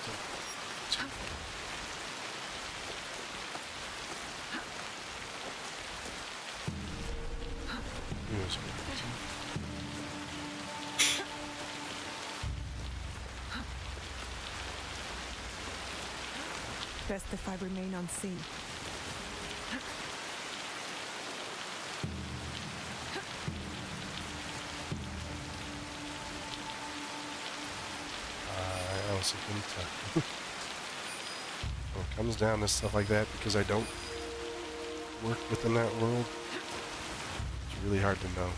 Here's one. Best if I remain unseen. I honestly couldn't tell. When it comes down to stuff like that, because I don't work within that world, it's really hard to know.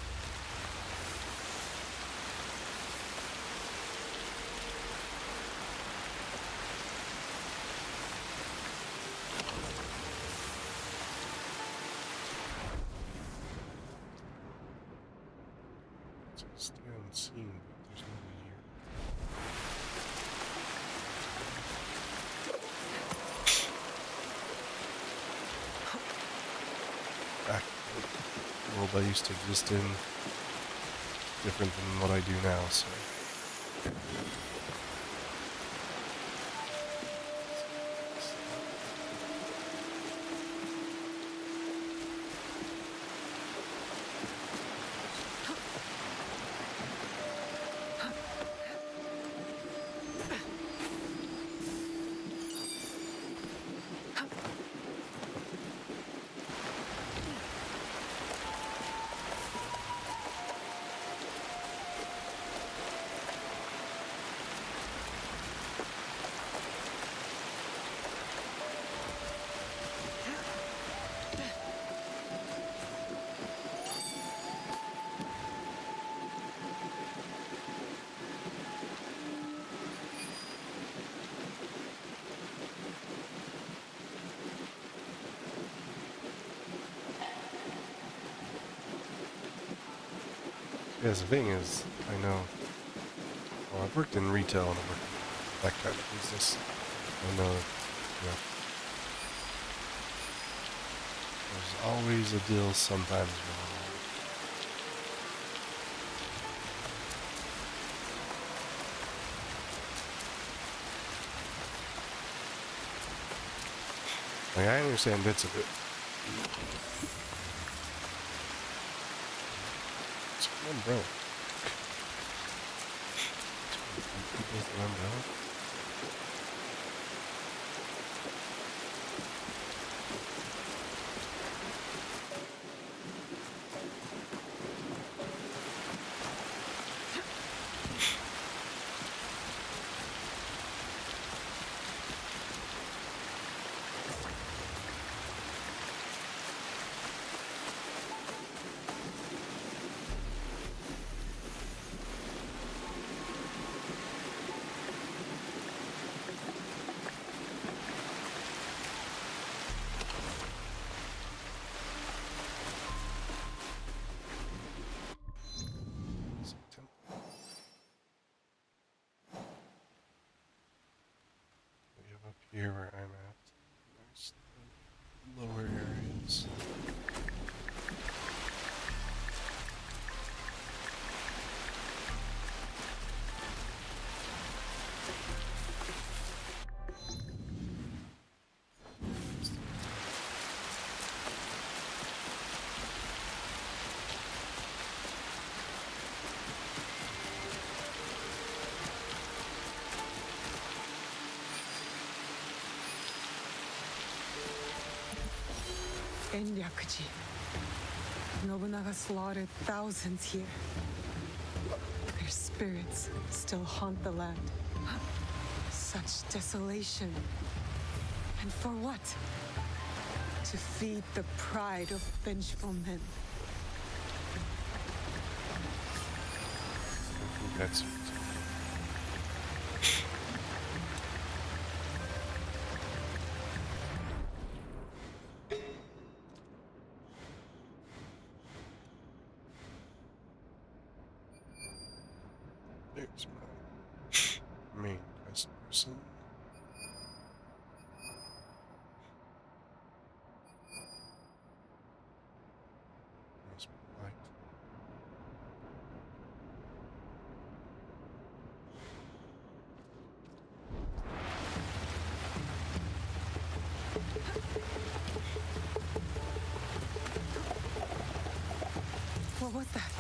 Stay unseen. There's nobody here. Back the world I used to exist in, different than what I do now, so. Yeah, the thing is, I know, well, I've worked in retail and I've worked in that kind of business. I know, there's always a deal sometimes wrong. Like, I understand bits of it. It's an umbrella. People's an umbrella. Up here where I'm at, there's the lower areas. Enryakuji. Nobunaga slaughtered thousands here. Their spirits still haunt the land. Such desolation. And for what? To feed the pride of vengeful men. I think that's it. There's my main quest person. Must be light. What was that?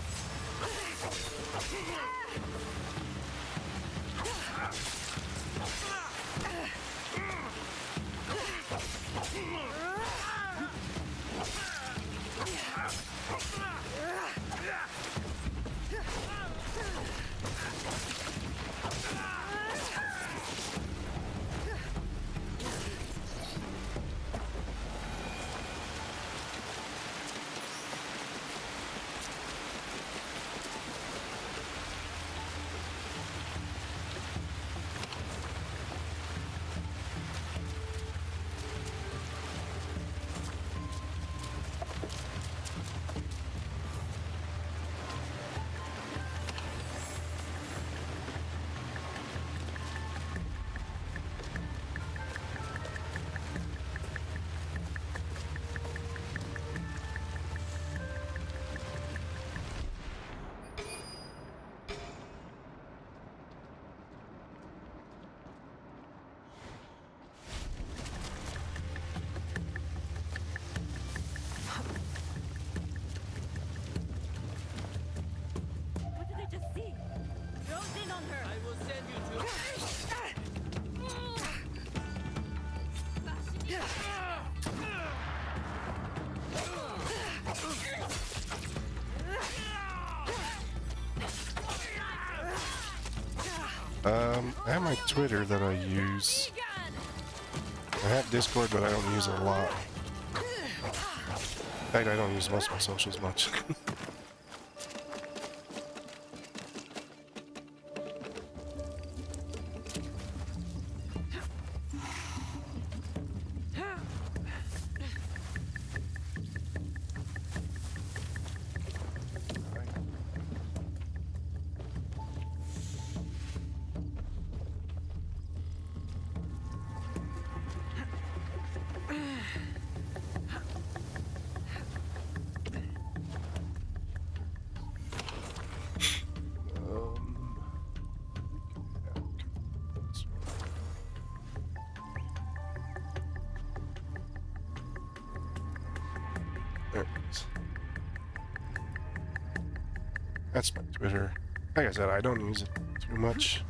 I have my Twitter that I use. I have Discord, but I don't use it a lot. In fact, I don't use most of my socials much. There it is. That's my Twitter. Like I said, I don't use it too much.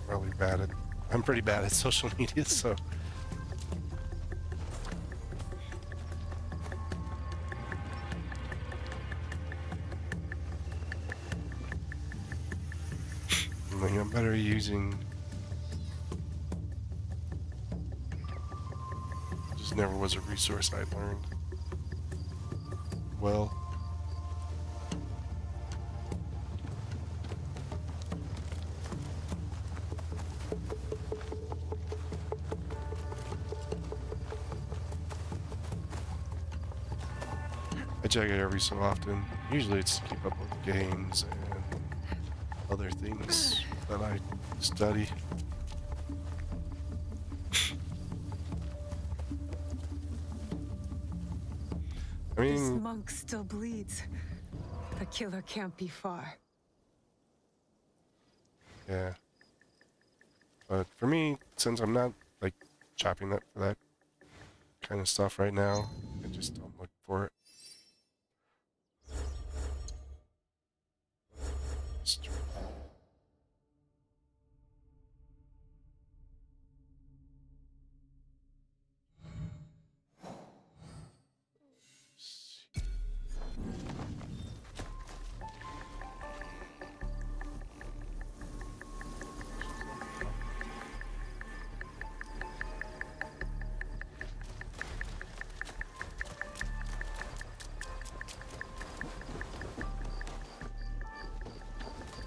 Probably bad at... I'm pretty bad at social media, so... I'm better using... Just never was a resource I learned well. I check it every so often. Usually it's to keep up with games and other things that I study. I This mean, monk still bleeds. The killer can't be far. yeah. But for me, since I'm not like chopping up for that kind of stuff right now, I just don't look for it.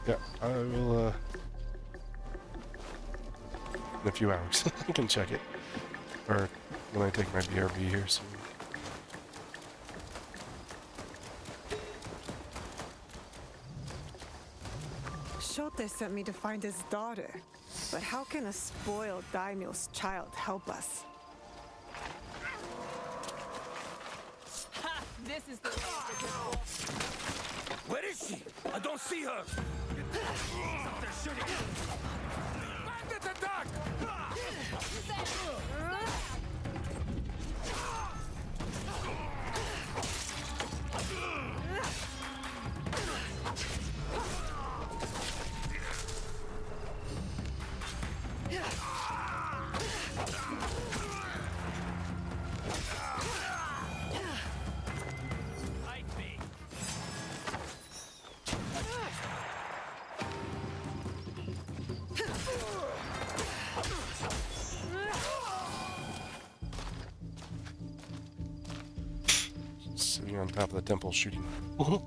Yeah, I will, in a few hours. I can check it. Or when I take my BRB here soon. Shote sent me to find his daughter. But how can a spoiled daimyo's child help us? Ha! This is the Where is she? I don't see her. They're shooting. Bandit attack! Sitting on top of the temple shooting. Who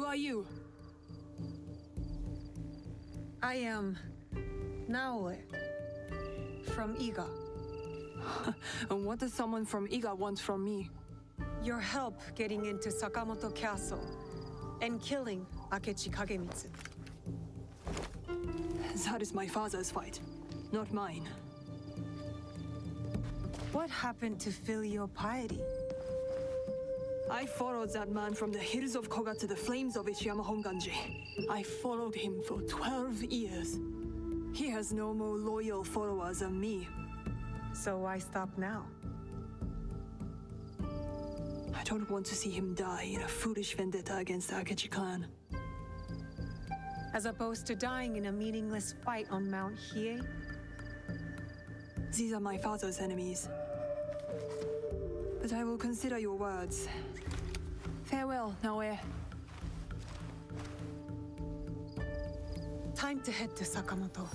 are you? I am Naoe from Iga. And what does someone from Iga want from me? Your help getting into Sakamoto Castle and killing Akechi Kagemitsu. That is my father's fight, not mine. What happened to filial piety? I followed that man from the hills of Koga to the flames of Ichiyama Honganji. I followed him for 12 years. He has no more loyal followers than me. So why stop now? I don't want to see him die in a foolish vendetta against the Akechi clan. as opposed to dying in a meaningless fight on Mount Hiei? These are my father's enemies. But I will consider your words. Farewell, Naoe. Time to head to Sakamoto.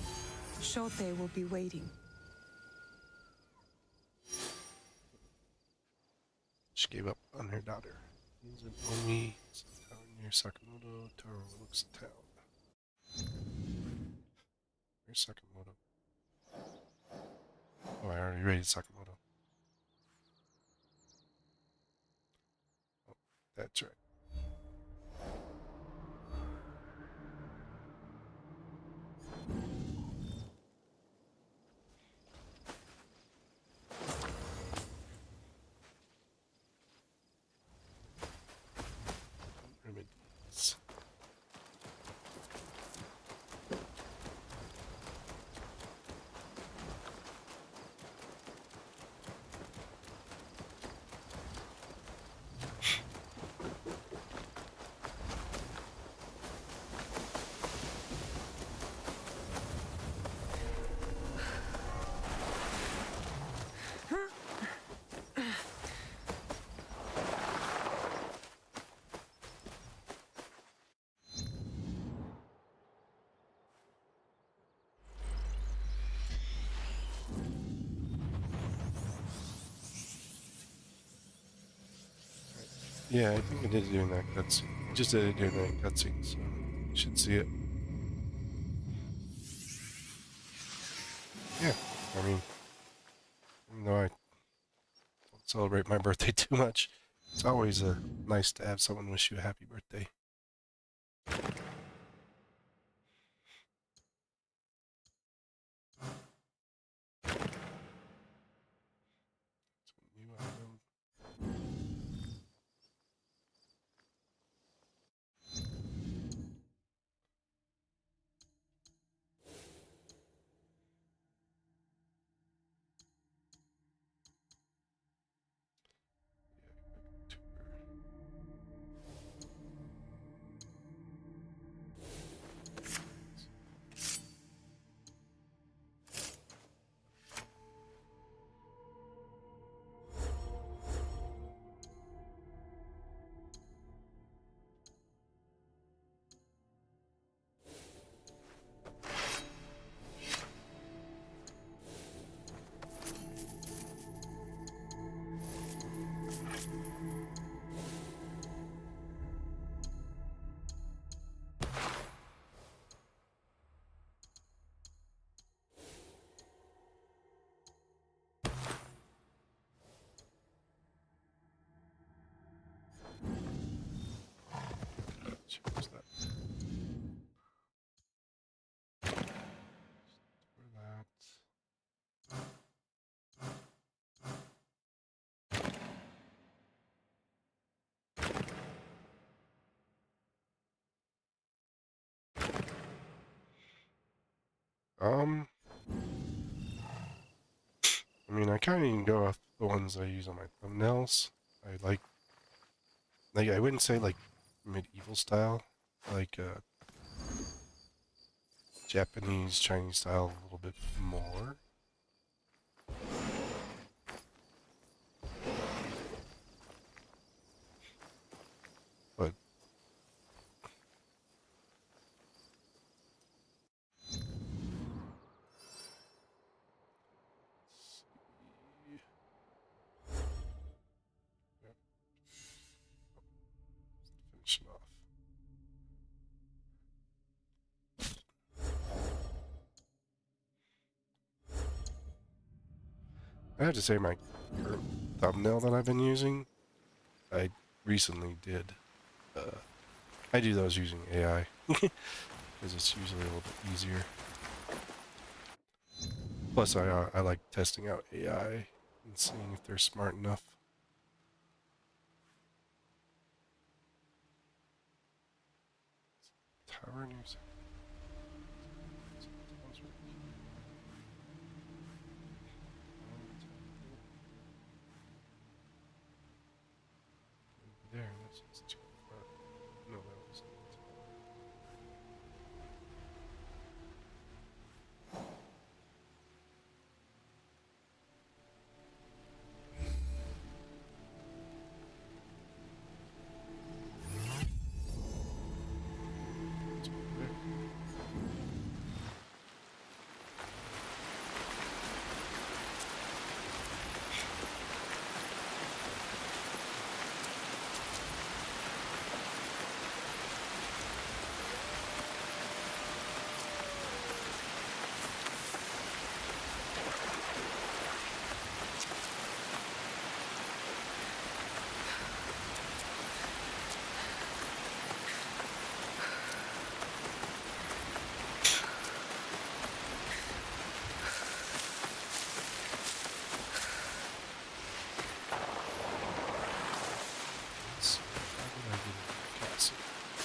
Shote will be waiting. She gave up on her daughter. Is it Omi? It's a town near Sakamoto. Taro looks the town. Where's Sakamoto? Oh, I already raided Sakamoto. Oh, that's right. Remedies. Yeah, I think I did it during that cutscene. Just did it during that cutscene, so you should see it. Yeah, I mean, even though I don't celebrate my birthday too much, it's always nice to have someone wish you a happy birthday. New item. Choose that. For that. I mean, I kind of can go off the ones I use on my thumbnails. I like I wouldn't say like medieval style, like Japanese, Chinese style a little bit more. But yep. Finish it off. I have to say my current thumbnail that I've been using, I recently did. I do those using AI because it's usually a little bit easier. Plus, I like testing out AI and seeing if they're smart enough. Tower news. There, that's too far. No, that wasn't.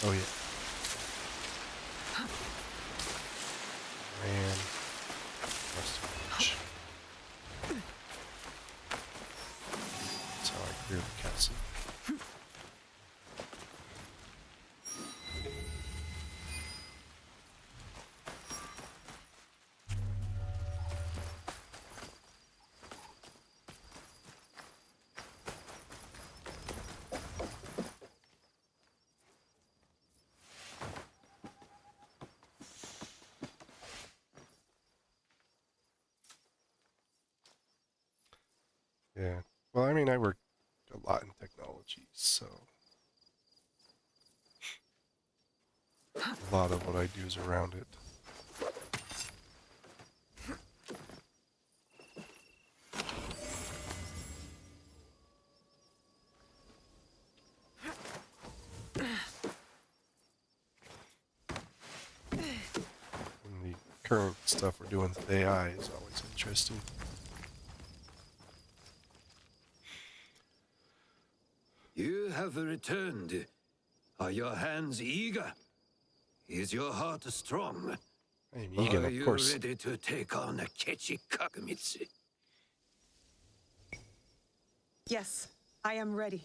Oh yeah. Man. Much. That's how I clear the castle. Yeah. Well, I mean, I work a lot in technology, so a lot of what I do is around it. And the current stuff we're doing with AI is always interesting. You have returned. Are your hands eager? Is your heart strong? I am eager, Are of you course. ready to take on Akechi Kagamitsu? Yes, I am ready.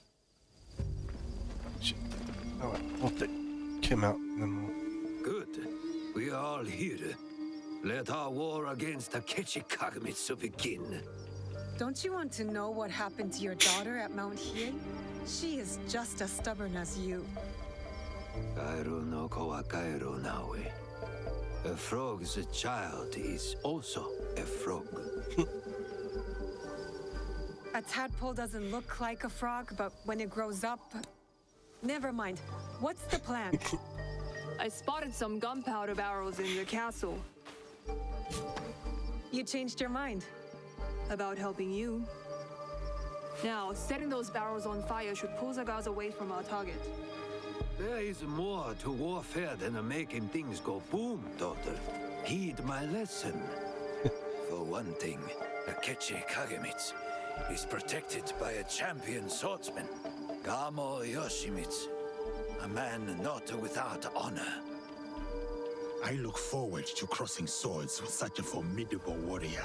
Shit. Oh, we'll take Kim out, and then we'll... Good. We are all here. Let our war against Akechi Kagamitsu begin. Don't you want to know what happened to your daughter at Mount Hien? She is just as stubborn as you. Kairo no ko wa kairo nawe. A frog's child is also a frog. A tadpole doesn't look like a frog, but when it grows up... Never mind. What's the plan? I spotted some gunpowder barrels in the castle. You changed your mind. About helping you. Now, setting those barrels on fire should pull Zagaz away from our target. There is more to warfare than making things go boom, daughter. Heed my lesson. For one thing, Akechi Kagamitsu is protected by a champion swordsman, Gamo Yoshimitsu, a man not without honor. I look forward to crossing swords with such a formidable warrior.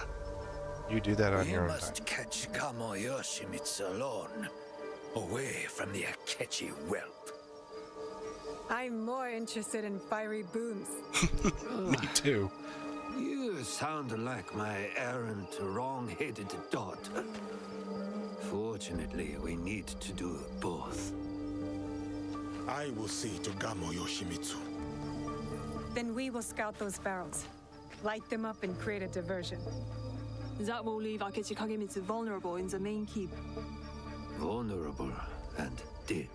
You do that on We your own time. must catch Gamo Yoshimitsu alone, away from the Akechi whelp. I'm more interested in fiery booms. Me too. You sound like my errant, wrong-headed daughter. Fortunately, we need to do both. I will see to Gamo Yoshimitsu. Then we will scout those barrels, light them up and create a diversion. That will leave Akechi Kagemitsu vulnerable in the main keep. Vulnerable and dead.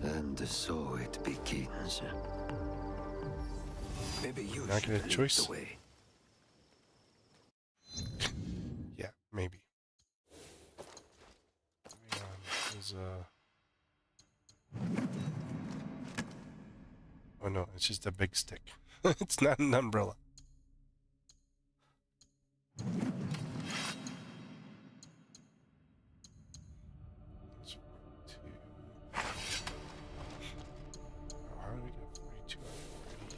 And so it begins. Maybe you Not should gonna lead choice. the way. Yeah, maybe. Hang on, there's oh no, it's just a big stick. It's not an umbrella. It's 42. Oh, how do we get 42 out of 40?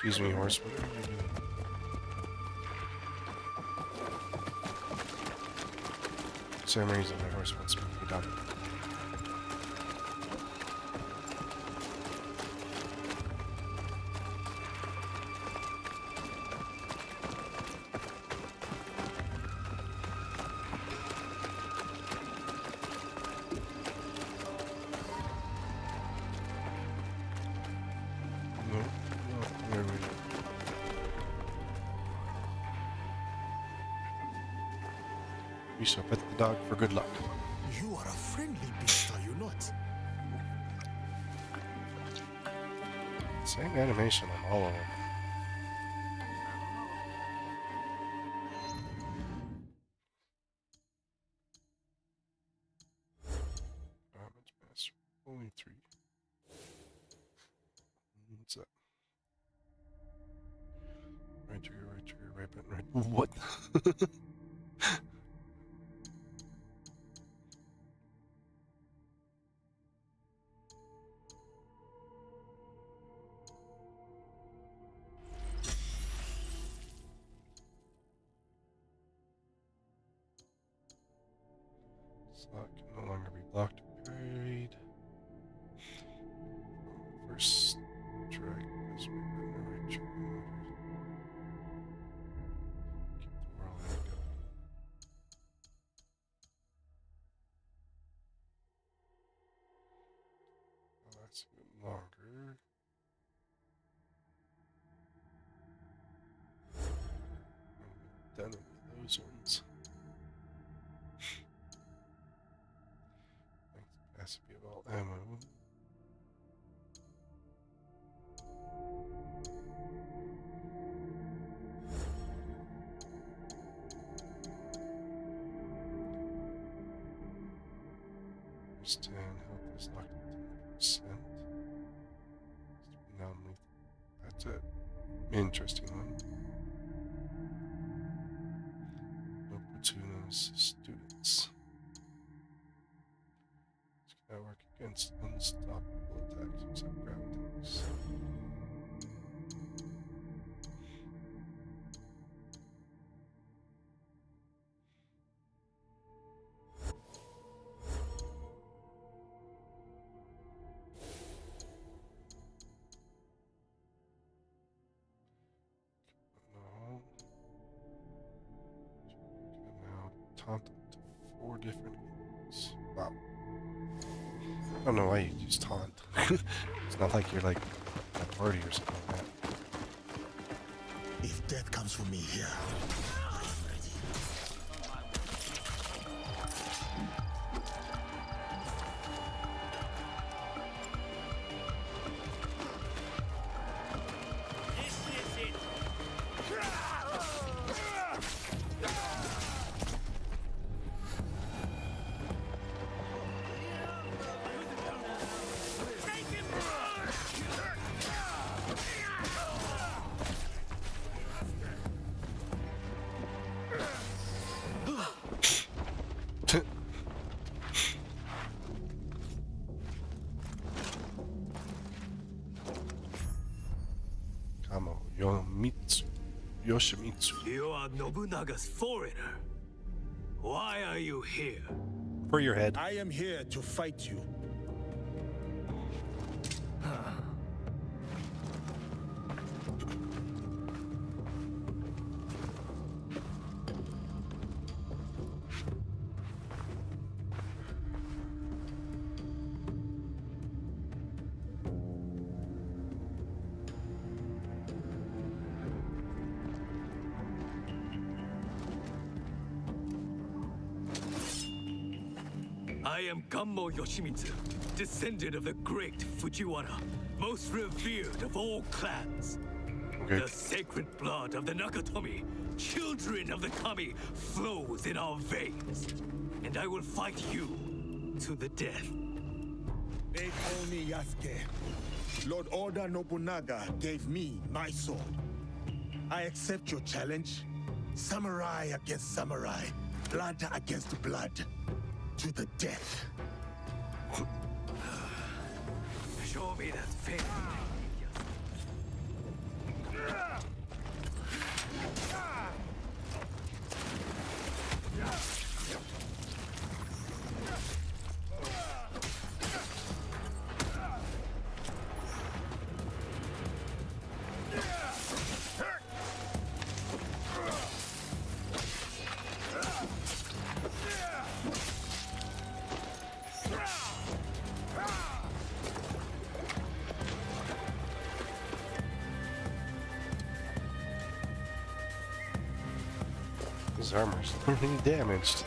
Excuse me, horse. What are you doing? For some reason, my horse wants me to be done. You shall pet the dog for good luck. You are a friendly beast, are you not? Same animation on all of them. Damage master. Only 3. What's that? Right trigger, right button, right. What? Slot can no longer be blocked or parried. First strike is right trigger. Keep the world in go. Oh, that's even longer. Done with those ones. Capacity of all ammo. Understand health is locked at 10%. Non-lethal. That's it. Interesting one. No platoon of students. I work against unstoppable attacks except ground attacks. No. Can now taunt up to 4 different enemies. Wow. I don't know why you use taunt. It's not like you're like a party or something like that. If death comes for me here, I am ready. Kamo Yoshimitsu. You are Nobunaga's foreigner. Why are you here? For your head. I am here to fight you. I am Gammo Yoshimitsu, descendant of the great Fujiwara, most revered of all clans. Okay. The sacred blood of the Nakatomi, children of the Kami, flows in our veins. And I will fight you to the death. They call me Yasuke. Lord Oda Nobunaga gave me my sword. I accept your challenge. Samurai against samurai. Blood against blood. To the death. Show me that fate. his armor's really damaged.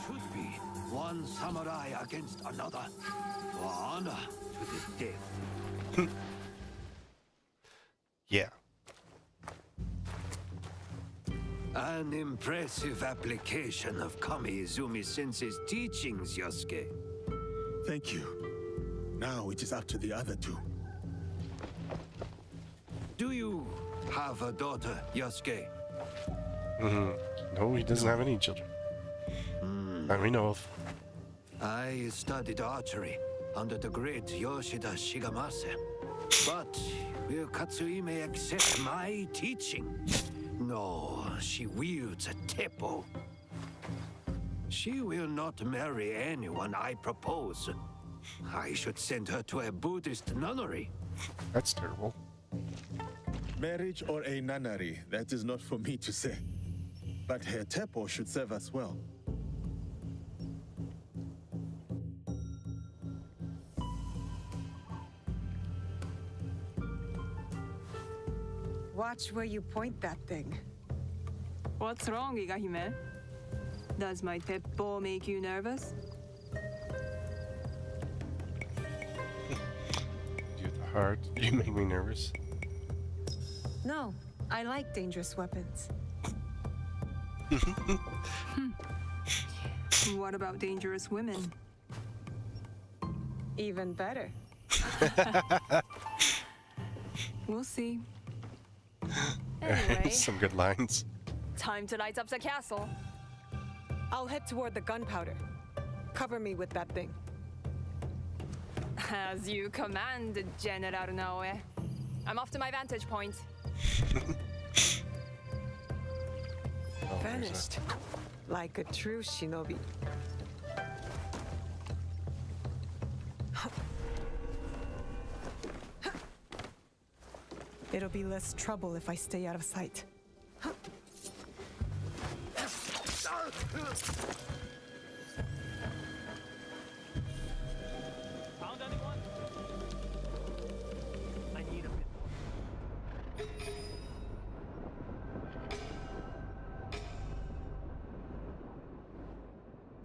Should be one samurai against another. For honor to the death. Yeah. An impressive application of Kami Izumi Sensei's teachings, Yosuke. Thank you. Now it is up to the other two. Do you have a daughter, Yosuke? No, he doesn't have any children. That we know of. I studied archery under the great Yoshida Shigemasa. But will Katsuhime accept my teaching? No, she wields a teppo. She will not marry anyone I propose. I should send her to a Buddhist nunnery. That's terrible. Marriage or a nunnery, that is not for me to say. But her teppo should serve us well. Watch where you point that thing. What's wrong, Igahime? Does my teppo make you nervous? You have the heart. You make me nervous. No, I like dangerous weapons. What about dangerous women? Even better. We'll see. Anyway, Some good lines. time to light up the castle. I'll head toward the gunpowder. Cover me with that thing. As you command, General Naoe. I'm off to my vantage point. Oh, there's Vanished. Like a true shinobi. It'll be less trouble if I stay out of sight.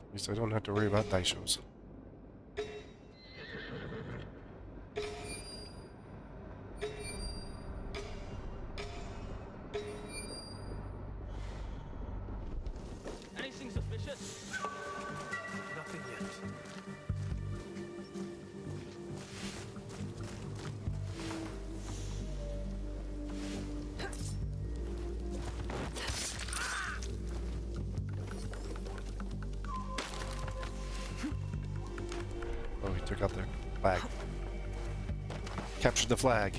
At least I don't have to worry about daishos. Anything suspicious? Nothing yet. Oh, he took out the flag. Captured the flag.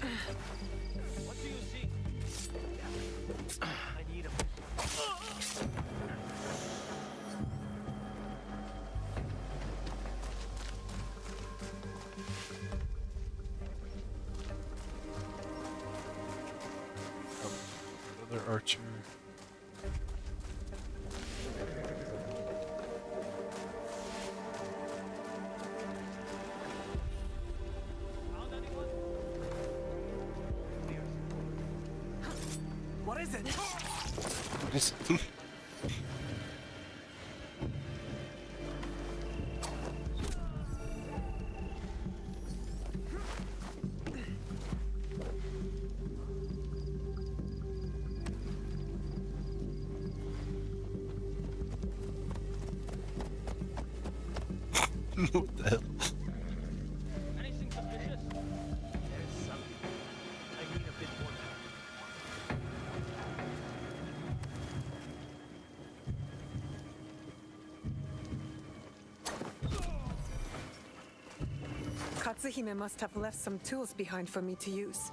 What do you see? I need a Another archer. What is it? What is it? What the hell? Anything suspicious? There's something. I need a bit more time. Katsuhime must have left some tools behind for me to use.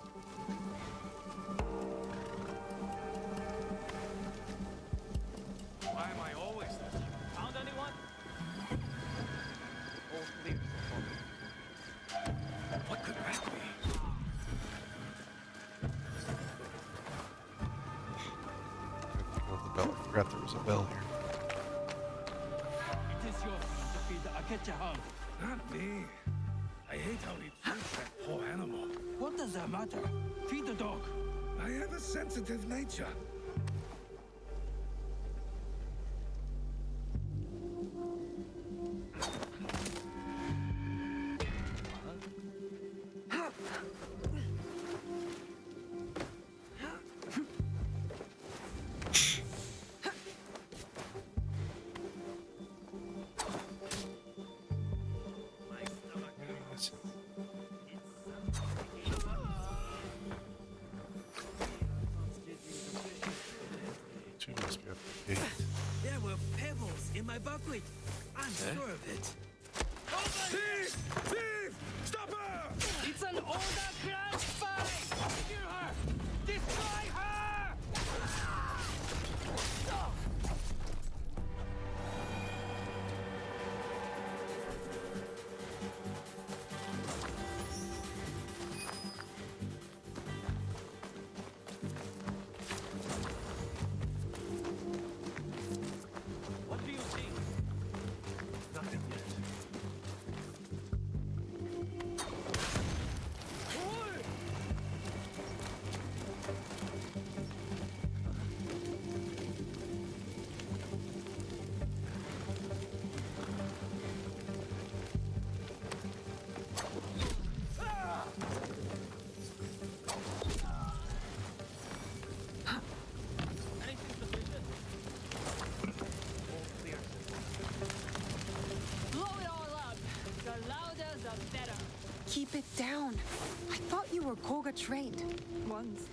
forgot there was a bell here. It is your turn to feed the Akechi hog. Not me. I hate how he treats that poor animal. What does that matter? Feed the dog. I have a sensitive nature. Two must be up the gate. There were pebbles in my buckwheat. I'm sure of it. Thief! Thief! Stop her! It's an Oda Grand fight! Kill her! Destroy her! What do you see? Nothing yet. Blow it all up. The louder, the better. Keep it down. I thought you were Koga trained. Once.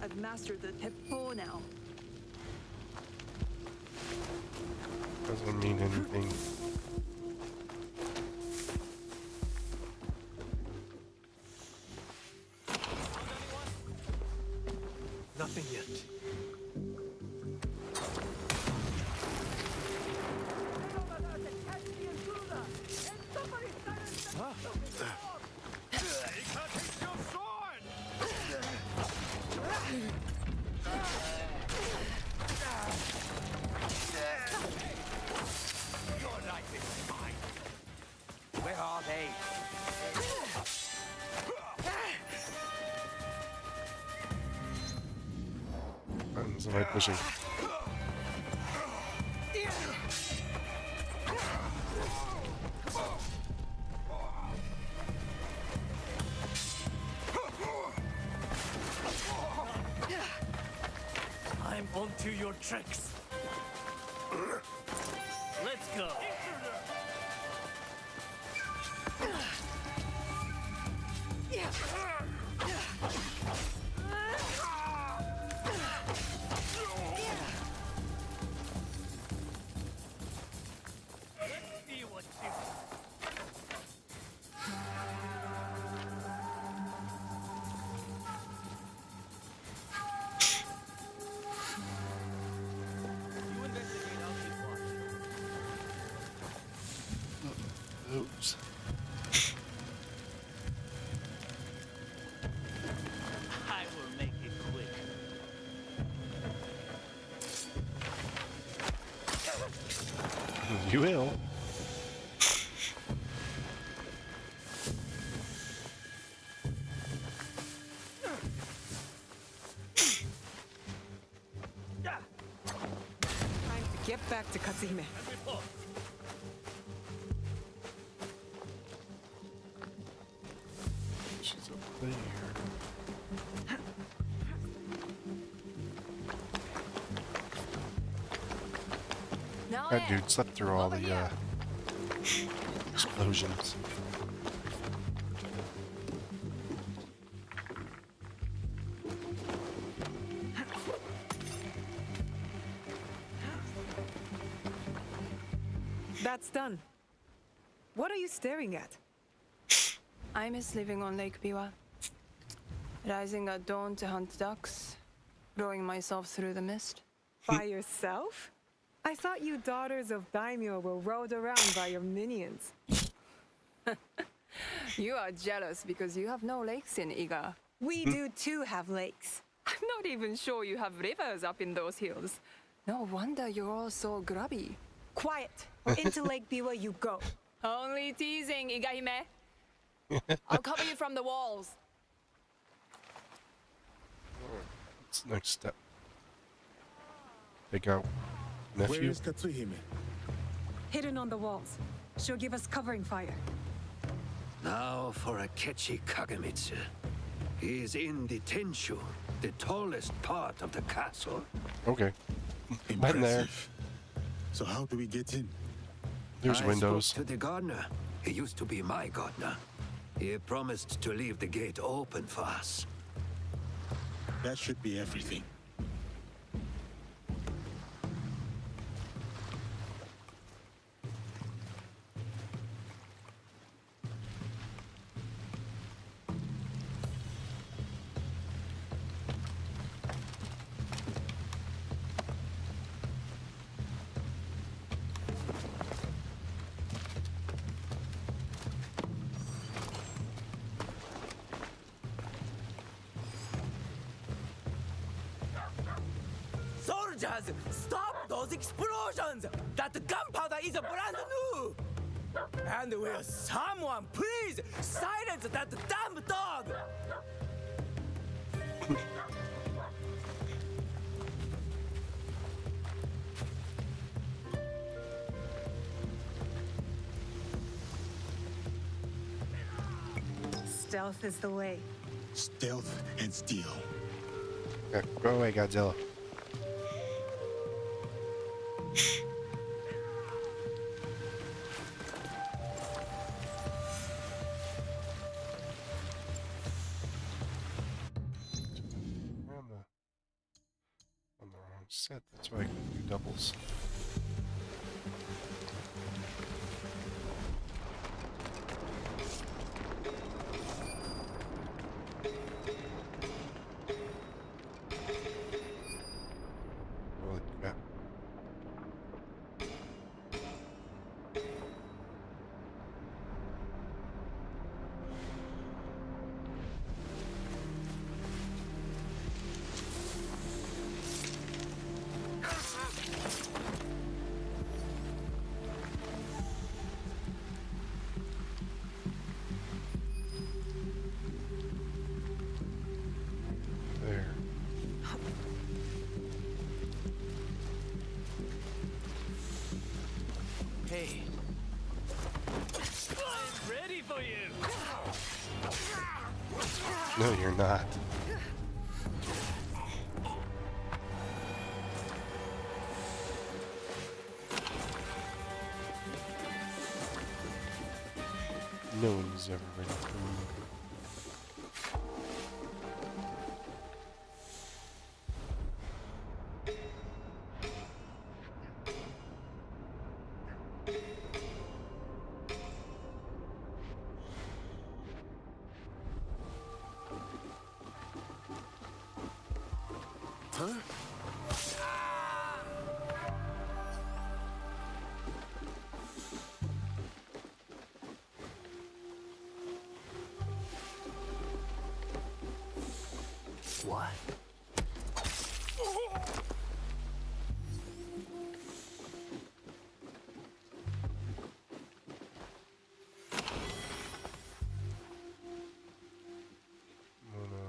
I've mastered the teppo now. Doesn't mean anything. Nothing yet. Your life is mine. Where are they? Buttons am I pushing? I'm onto your tricks. Let's go. Let's see what you investigate, I'll keep watch. Oops. I will make it quick. You will. Time to get back to Katsuhime. She's up there. Now That dude slept through all the explosions. That's done. What are you staring at? I miss living on Lake Biwa. Rising at dawn to hunt ducks, rowing myself through the mist. By yourself? I thought you daughters of daimyo were rowed around by your minions. You are jealous because you have no lakes in Iga. We do too have lakes. I'm not even sure you have rivers up in those hills. No wonder you're all so grubby. Quiet, or into Lake Biwa you go. Only teasing, Igahime. I'll cover you from the walls. What's the next step? Take out Where nephew. is Katsuhime? Hidden on the walls. She'll give us covering fire. Now for Akechi Kagemitsu. He is in the Tenshu, the tallest part of the castle. Okay. Been there. Impressive. So how do we get in? There's I windows. spoke to the gardener. He used to be my gardener. He promised to leave the gate open for us. That should be everything. Soldiers, stop those explosions! That gunpowder is brand new! And will someone please silence that damn dog? Stealth is the way. Stealth and steel. Yeah, go away, Godzilla. On the wrong set. That's why I can do doubles. Holy crap. There. Hey. I'm ready for you! No, you're not. No one's ever ready for me. What? Oh no.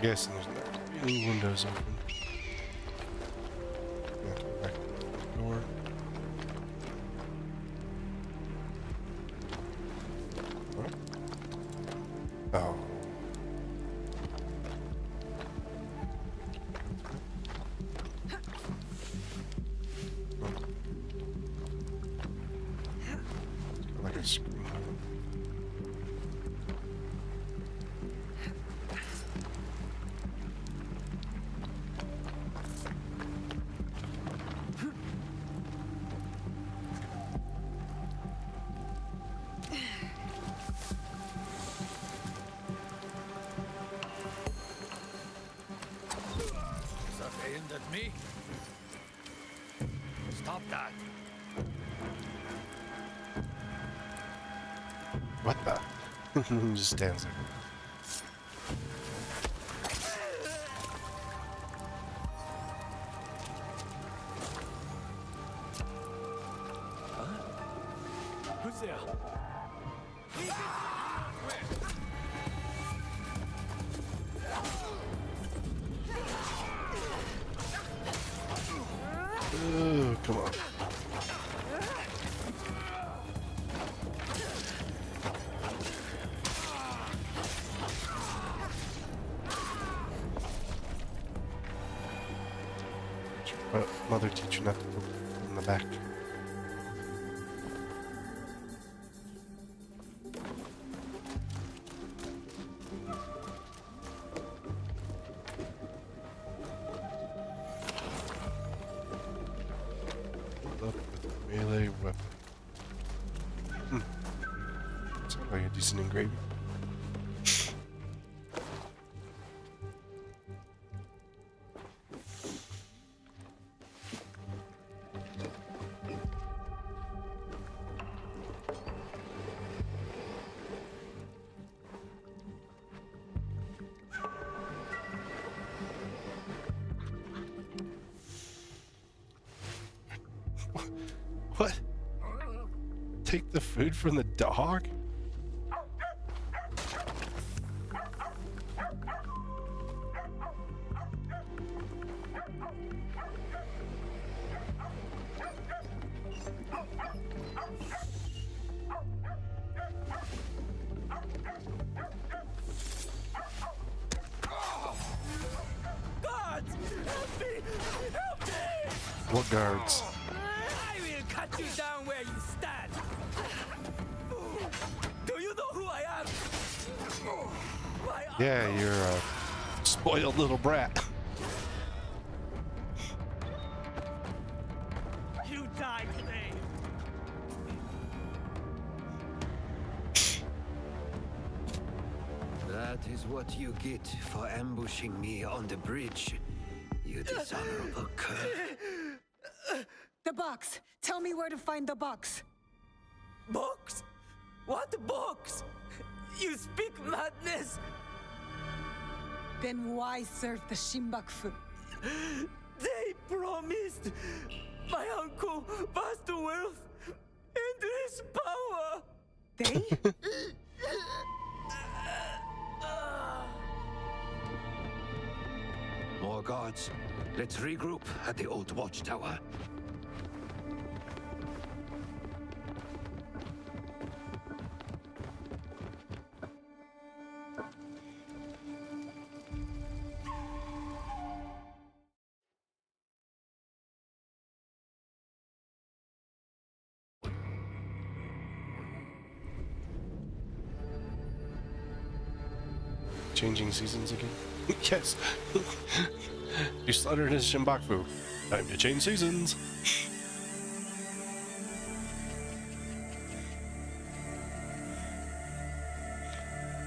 Yes, and there's not any windows open. Yeah, go back to the door. What? Oh. Like a screen. Is that aimed at me? Stop that. What the? He just stands there. Who's there? Oh, come on. Mother teach you not to look in the back. Up with a melee weapon. Sounds like a decent engraving. What? Take the food from the dog? Guards! Help me! Help me! What guards? I will cut you down where you stand! Do you know who I am? My Yeah, you're a spoiled little brat. You die today! That is what you get for ambushing me on the bridge, you dishonorable cur. The box! Tell me where to find the box! Box? What box? You speak madness! Then why serve the Shinbakufu? They promised my uncle vast wealth and his power! They? More guards. Let's regroup at the old watchtower. Changing seasons again? Yes. You slaughtered his Shinbakufu. Time to change seasons.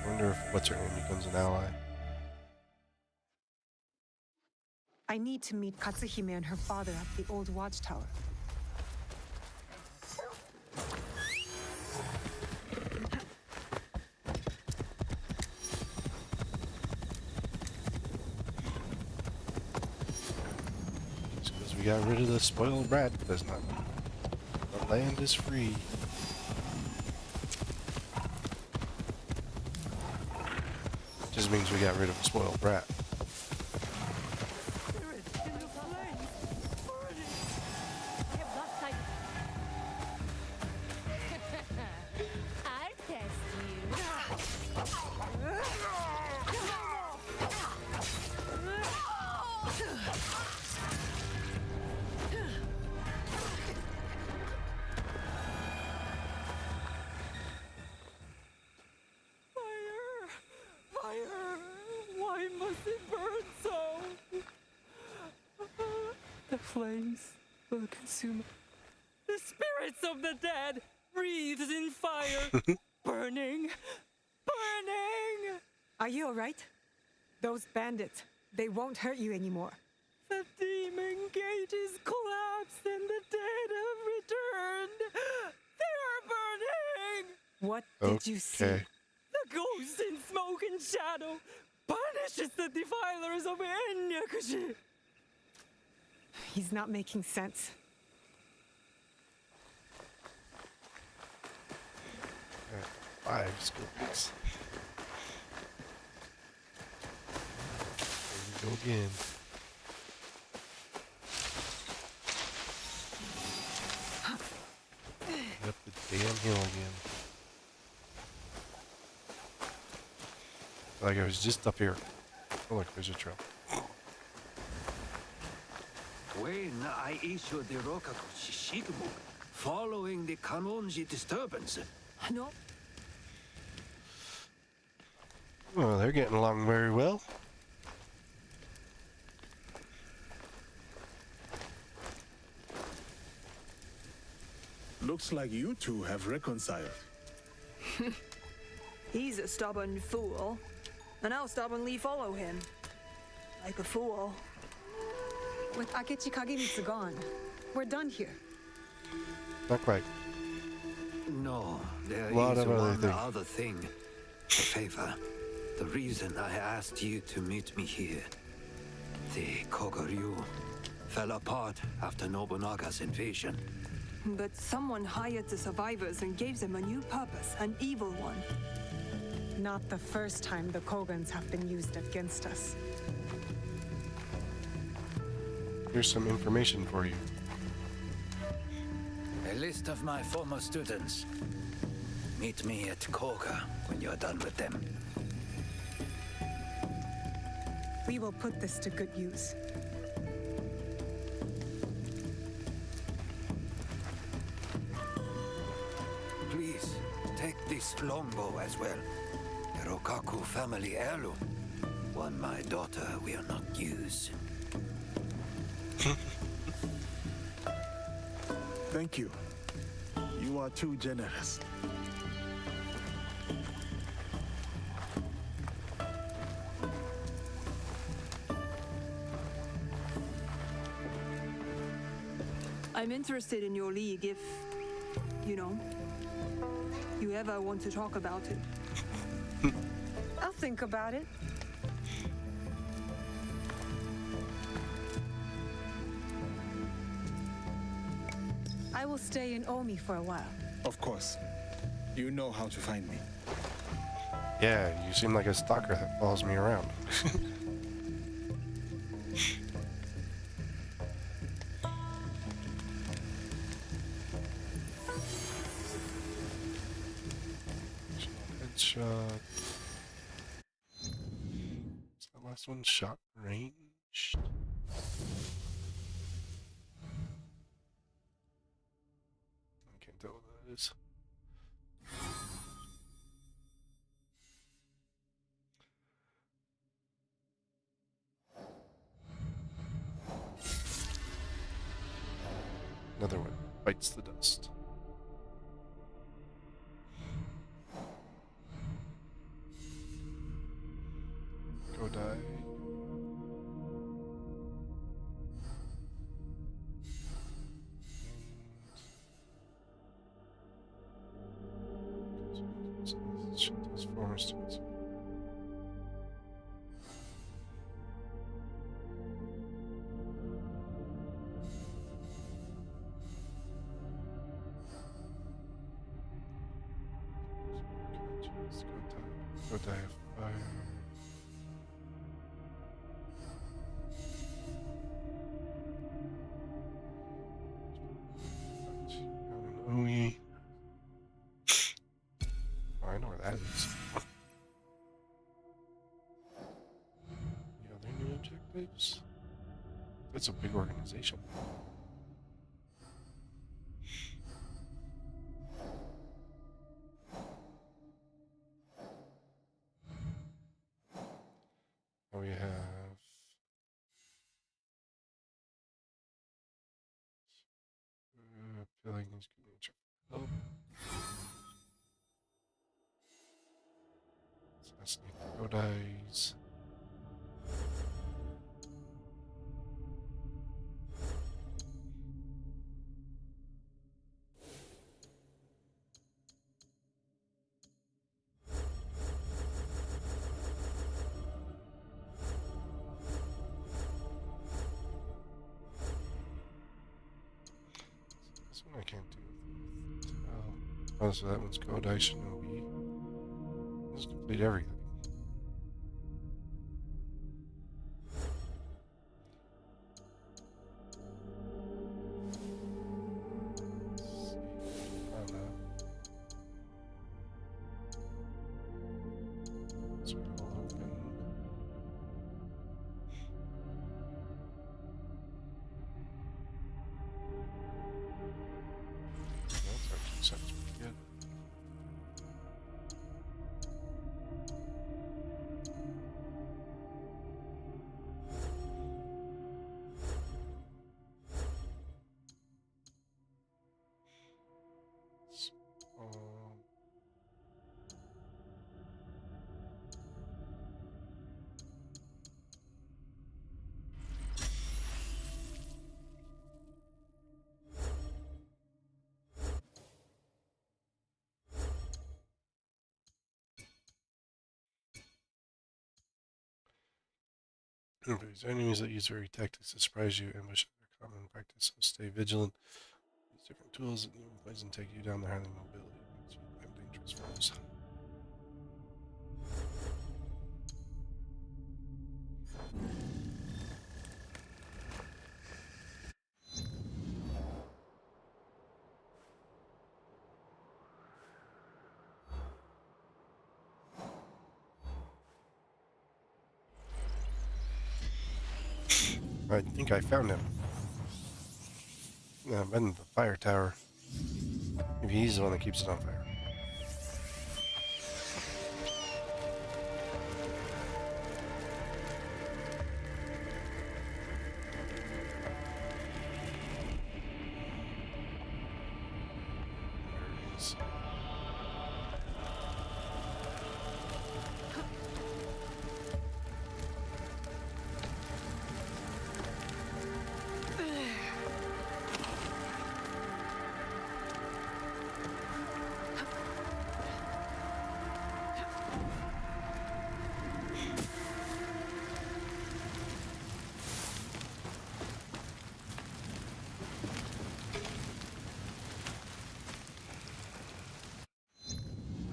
Wonder if what's her name becomes an ally. I need to meet Katsuhime and her father at the old watchtower. Because we got rid of the spoiled brat, does not mean the land is free. Just means we got rid of the spoiled brat. flames will consume. The spirits of the dead breathes in fire, burning, burning. Are you alright? Those bandits, they won't hurt you anymore. The demon gate is collapsed and the dead have returned. They are burning. What did you see? Okay. The ghost in smoke and shadow punishes the defilers of Enyakushi. He's not making sense. Alright, 5 scorpions. There we go again. Up the damn hill again. Like I was just up here. Oh look, there's a trail. When I issued the Rokaku Shishikibu, following the Kanonji disturbance, No, Well, they're getting along very well. Looks like you two have reconciled. he's a stubborn fool, and I'll stubbornly follow him. Like a fool. With Akechi Kagemitsu gone, we're done here. Not quite. no, there is Lot of other one things. other thing. A favor. The reason I asked you to meet me here. The Kogoryu fell apart after Nobunaga's invasion. But someone hired the survivors and gave them a new purpose, an evil one. Not the first time the Kogans have been used against us. Here's some information for you. A list of my former students. Meet me at Koga when you're done with them. We will put this to good use. Please, take this longbow as well. A Rokaku family heirloom. One my daughter will not use. Thank you. You are too generous. I'm interested in your league if, you know, you ever want to talk about it. I'll think about it. I will stay in Omi for a while. Of course. You know how to find me. Yeah, you seem like a stalker that follows me around. Headshot. Is that last one shot ranged? I can't tell what that is. Another one bites the dust. Go die. Shut those forest students. Go die of fire. Omi. Oh, I know where that is. The other new objectives? That's a big organization. We have Feeling is good. Oh. Assassinate the Godais. This one I can't do. Oh, so that one's Godai Shinobi. Let's complete everything. Sounds pretty good. There's enemies that use very tactics to surprise you, ambush are common practice, so stay vigilant. Use different tools that new poison take you down the highly mobility. I'm dangerous foes. I think I found him. Yeah, I'm in the fire tower. Maybe he's the one that keeps it on fire. There he is.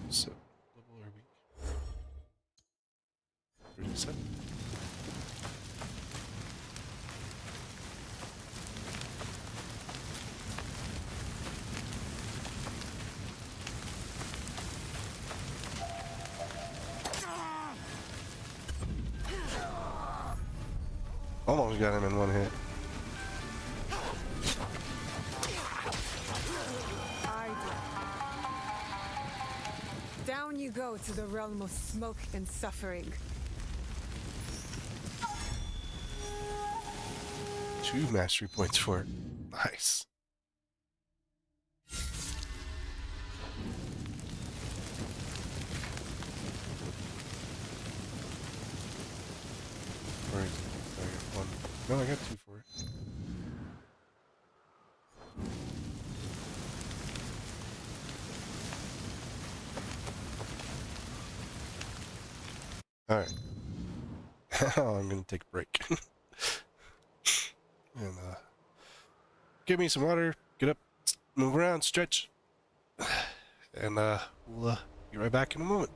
So, level are we? 37. Almost got him in one hit. Down you go to the realm of smoke and suffering. 2 mastery points for it. Nice. Where is it? I got 1. No, I got 2 for it. Alright. I'm gonna take a break. And give me some water, get up, move around, stretch. And we'll be right back in a moment.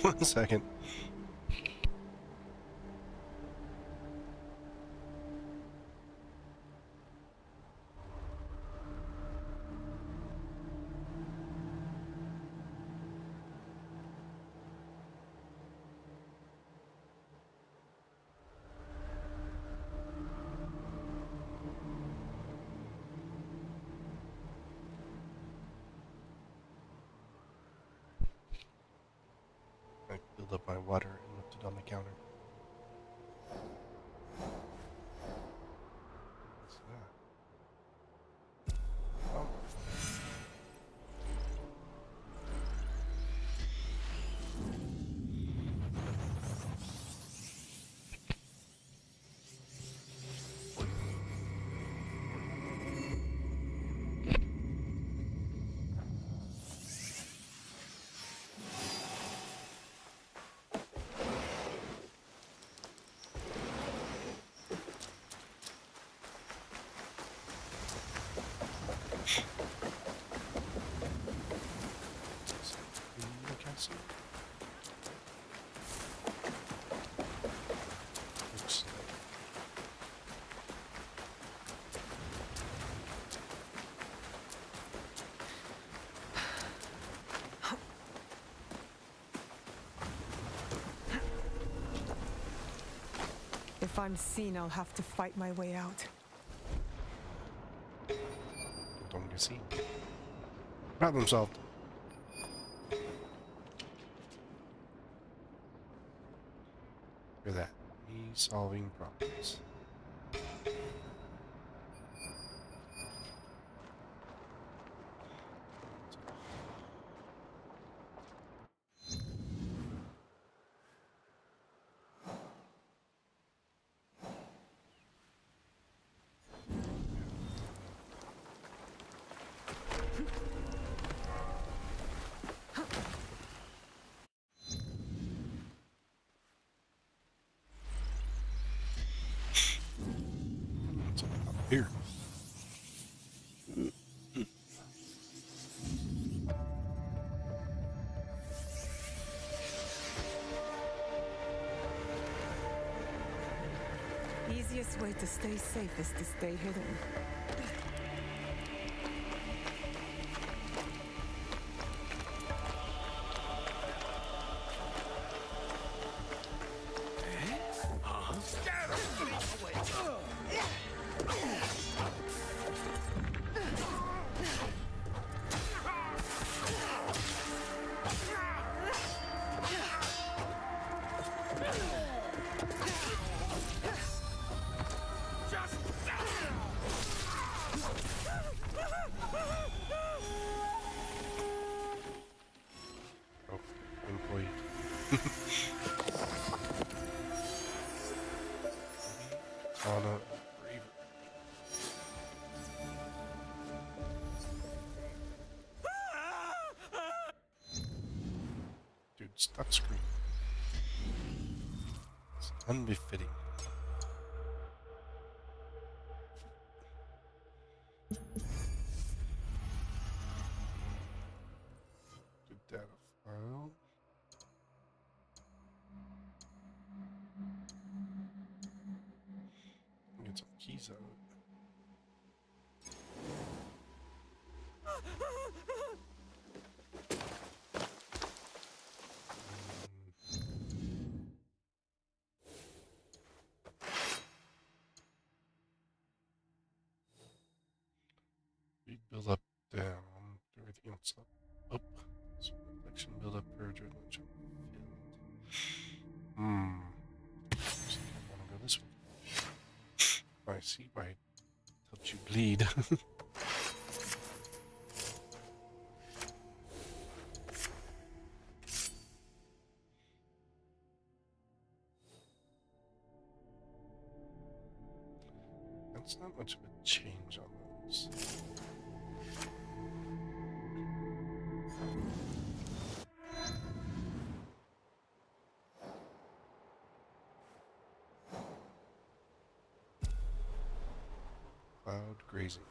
1 second. I filled up my water and left it on the counter. What's that? Oh. I can't see. Looks like If I'm seen, I'll have to fight my way out. don't get seen. Problem solved. Look at that. Me solving problems. What's up here? Easiest way to stay safe is to stay hidden. Oh, employee. Anna Braver. Dude, stop screaming. It's unbefitting. Good data file. Get some keys out of it. Speed build up down. Do everything else up. Up. So reflection build up per adrenaline jump filled. So I wanna go this way. I see why it helped you bleed. That's not much of a change on those. Cloud grazing.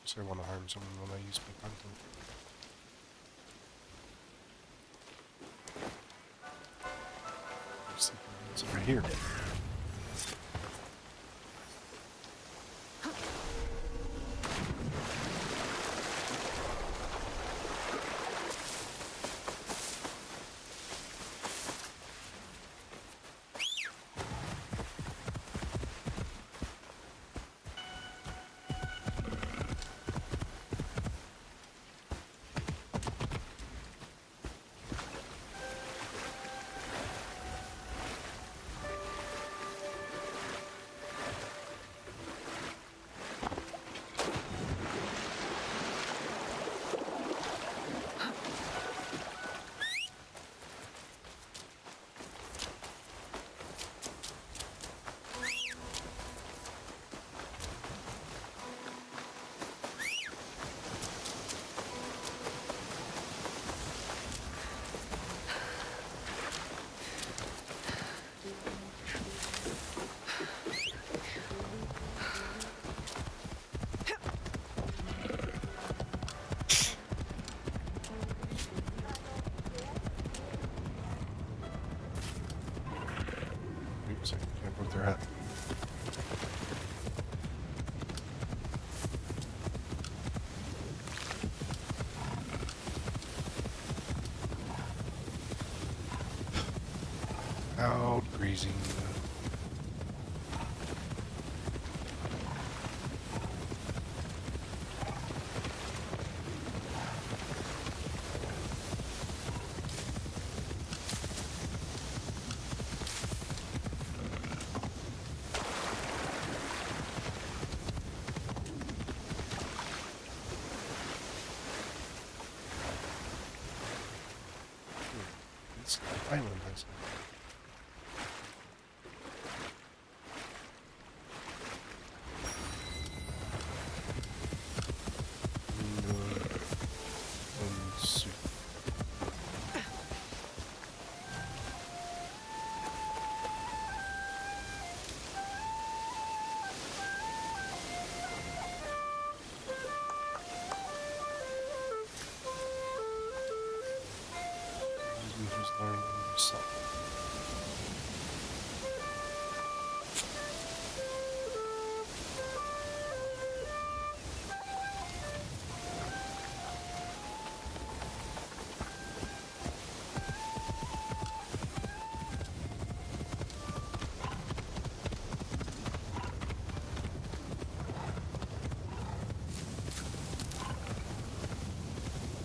So I want to harm someone when I use my panto. It's over here. Oops, I can't put their hat. Out grazing. This island has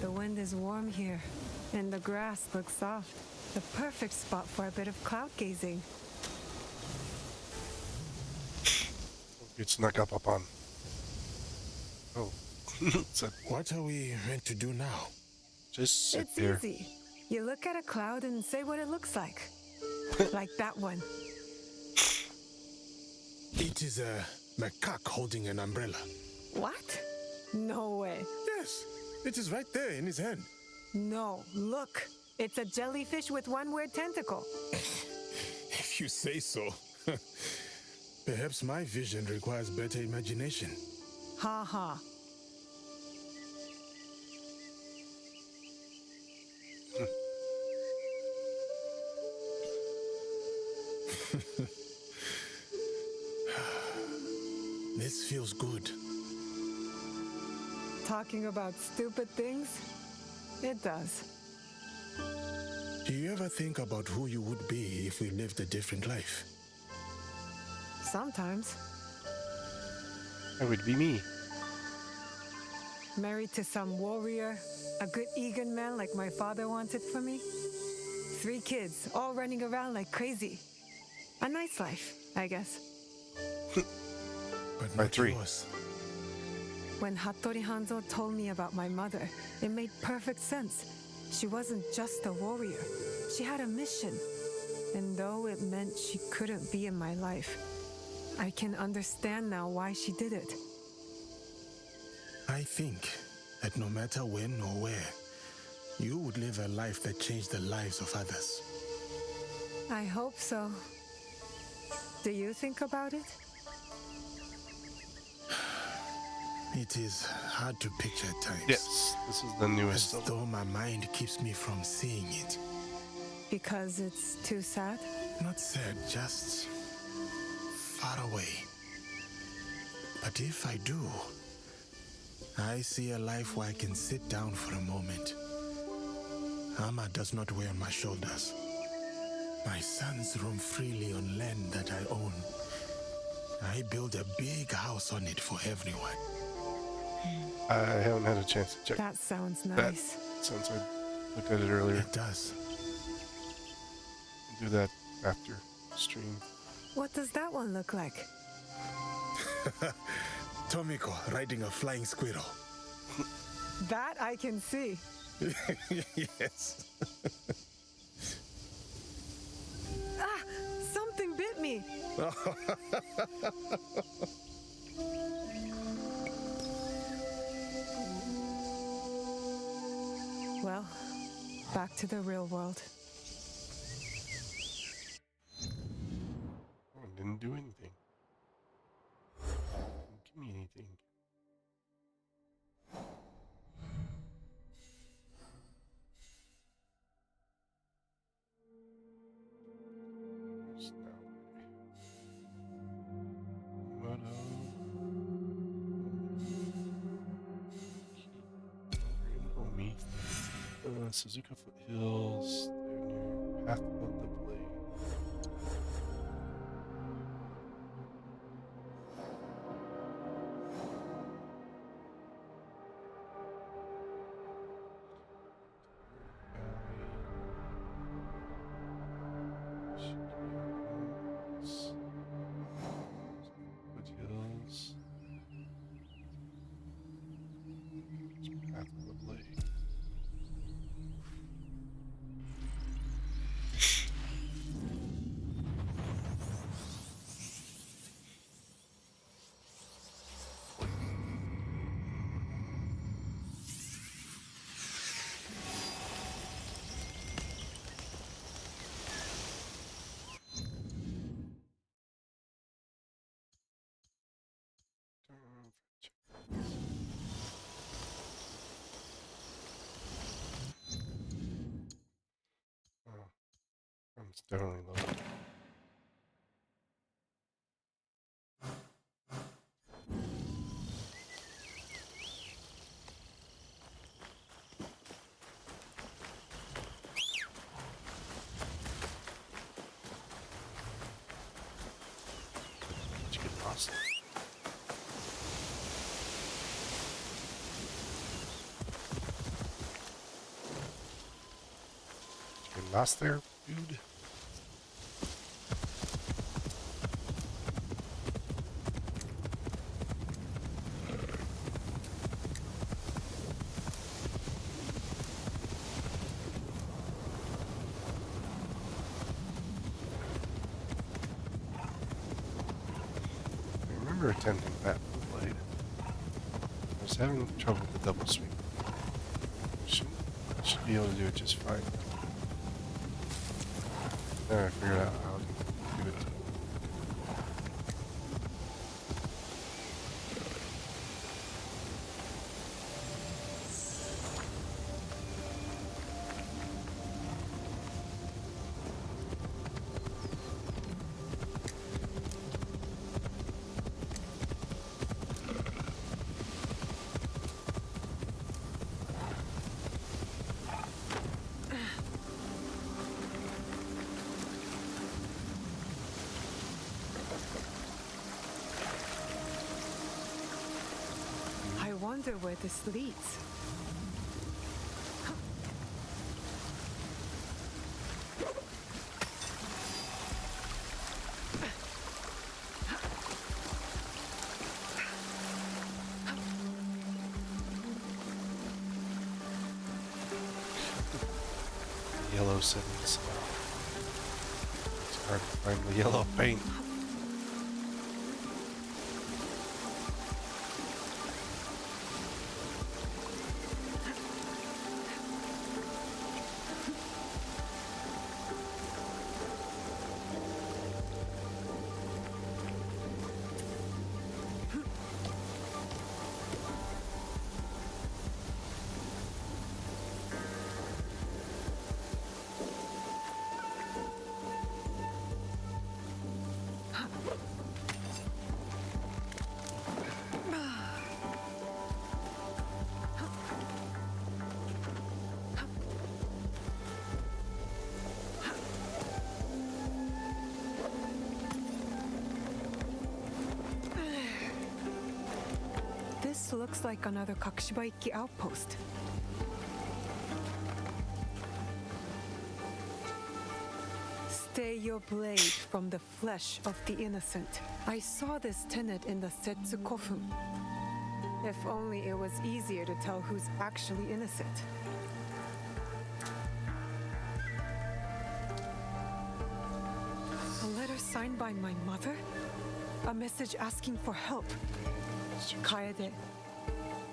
The wind is warm here, and the grass looks soft. The perfect spot for a bit of cloud gazing. Get snuck up upon. Oh. What are we meant to do now? Just sit It's there. easy. You look at a cloud and say what it looks like. Like that one. It is a macaque holding an umbrella. What? No way. Yes, it is right there in his hand. No, look. It's a jellyfish with one weird tentacle. If you say so. Perhaps my vision requires better imagination. Ha ha. This feels good. Talking about stupid things? It does. Do you ever think about who you would be if we lived a different life? Sometimes. That would be me. Married to some warrior, a good Egan man like my father wanted for me. 3 kids, all running around like crazy. A nice life, I guess. But By not 3. yours. When Hattori Hanzo told me about my mother, it made perfect sense. She wasn't just a warrior. She had a mission. And though it meant she couldn't be in my life, I can understand now why she did it. I think that no matter when or where, you would live a life that changed the lives of others. I hope so. Do you think about it? It is hard to picture at times. Yes, this is the newest. As though my mind keeps me from seeing it. Because it's too sad? Not sad, just far away. But if I do, I see a life where I can sit down for a moment. Armor does not weigh on my shoulders. My sons roam freely on land that I own. I build a big house on it for everyone. I haven't had a chance to check. That sounds nice. Since I looked at it earlier. It does. I'll do that after stream. What does that one look like? Tomiko riding a flying squirrel. That I can see. Yes. Ah! Something bit me! Well, back to the real world. Oh, it didn't do anything. Didn't give me anything. Suzuka Foothills, they're near Path of the Blade. Foothills. Path of the Blade. It's definitely low. Did you get lost? Did you get lost there, dude? Attempting that blade. I was having trouble with the double sweep. Should be able to do it just fine. Now I figured out how to do it. I wonder where this leads. Yellow settings. It's hard to find the yellow paint. looks like another Kakushibaiki outpost. Stay your blade from the flesh of the innocent. I saw this tenet in the Setsu Kofun. If only it was easier to tell who's actually innocent. A letter signed by my mother? A message asking for help. Kaede,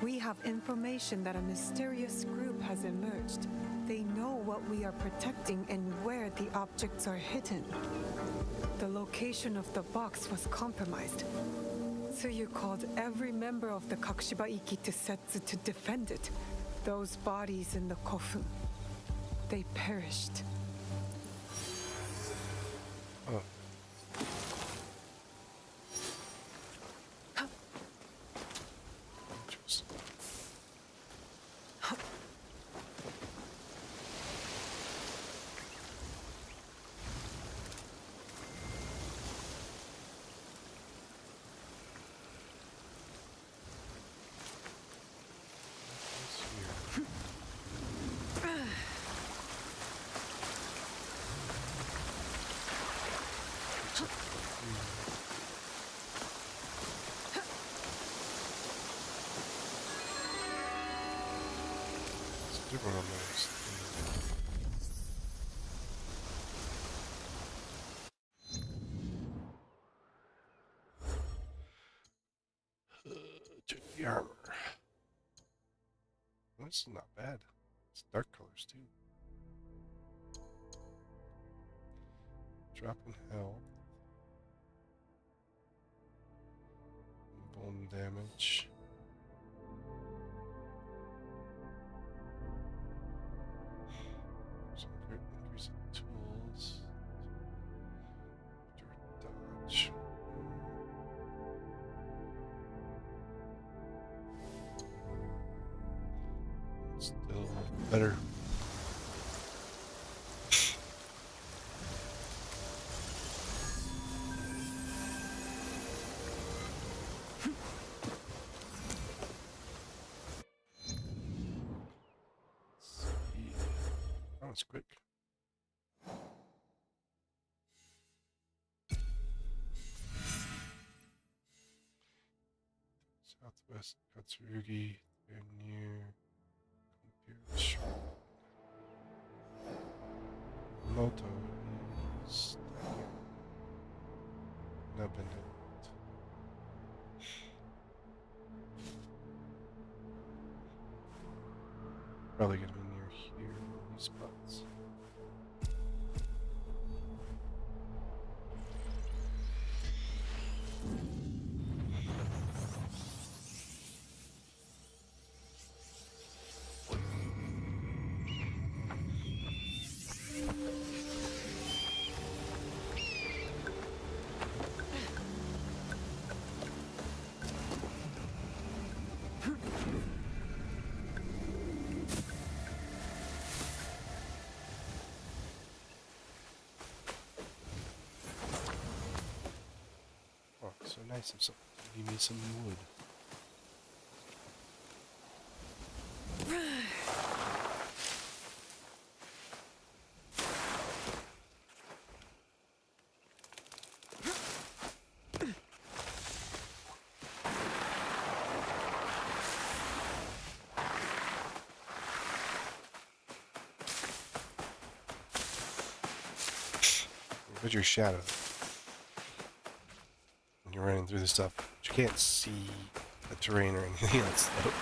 we have information that a mysterious group has emerged. They know what we are protecting and where the objects are hidden. The location of the box was compromised. So you called every member of the Kakushibaiki to Setsu to defend it. Those bodies in the Kofun. They perished. Oh. Interesting. Different on those. Check the armor. This is not bad. It's dark colors too. Drop in health. Bone damage. Increase in tools. Dodge. Still better. Oh, it's quick. Southwest Katsurugi, they're near Computer Shrine. Moto is Nebinate. Probably gonna be near here, these spots. Oh, so nice of something. You need some wood. Where's your shadow? When you're running through this stuff, but you can't see the terrain or anything else though.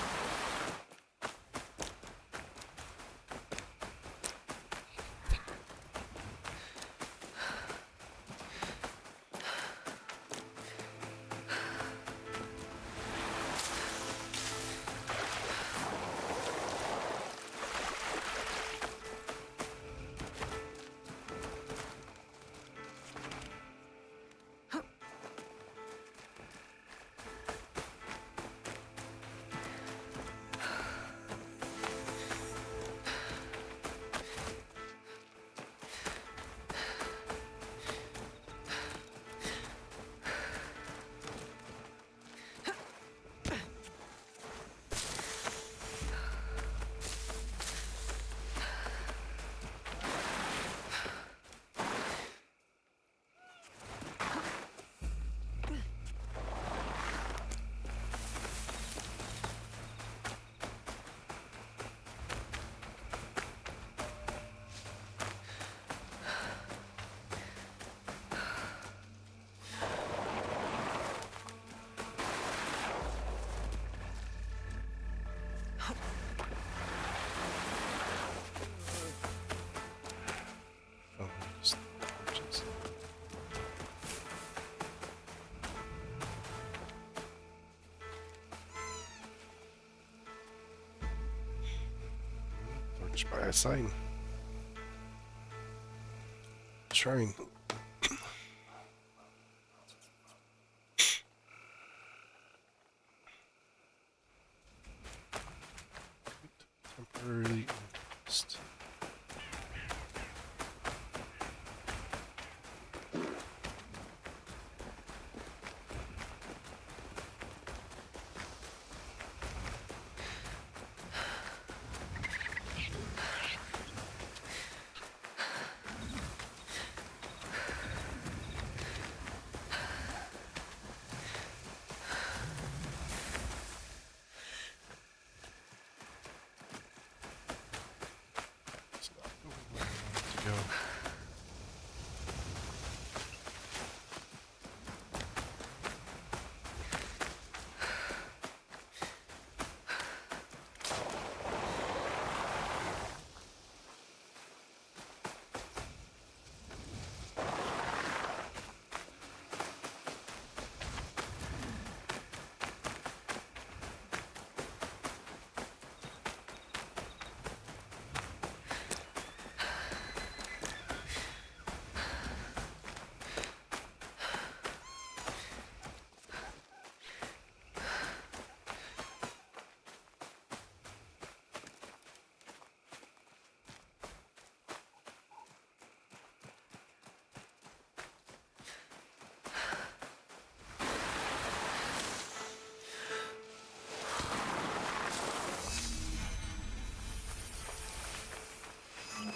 Just buy a sign. Shrine. Temporarily increased. It's not going where I want it to go.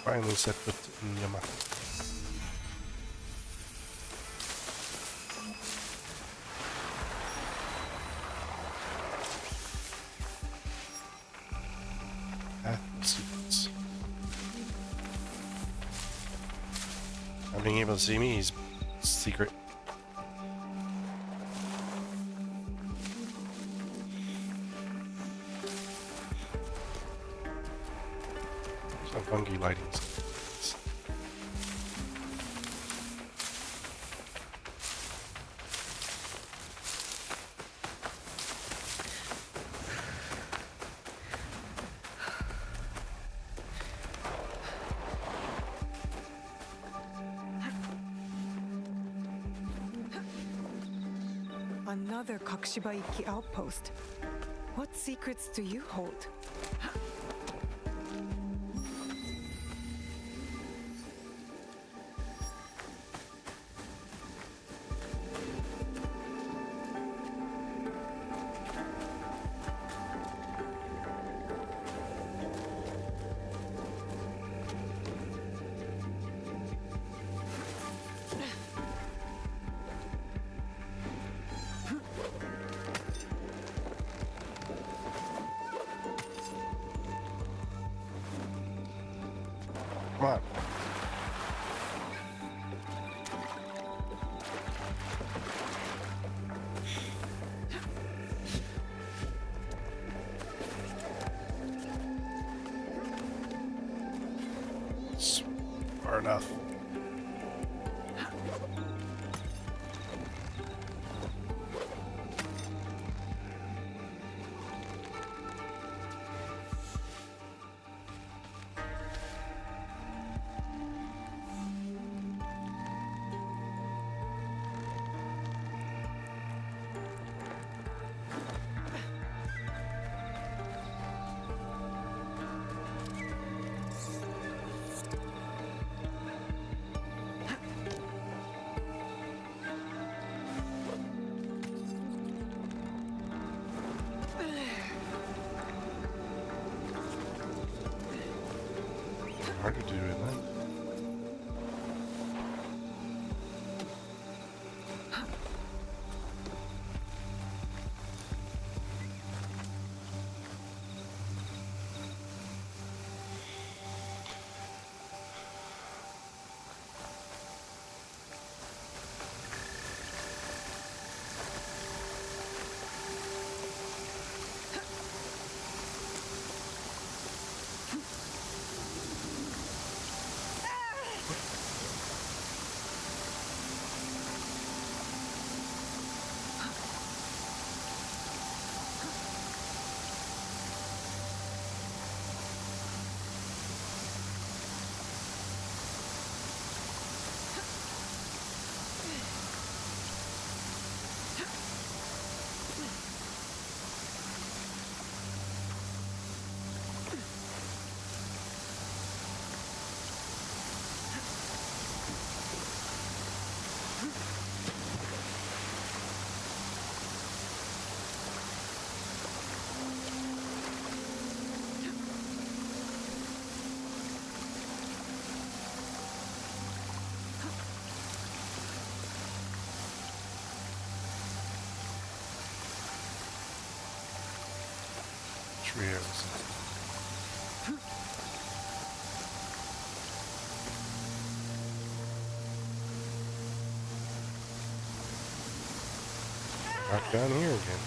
Finally set foot in Yamato. Path of Secrets. Not being able to see me is secret. Some funky lighting. Another Kakushibaiki outpost. What secrets do you hold? Come on. It's far enough. Hard to do, isn't it? tree I was in. Back down here again.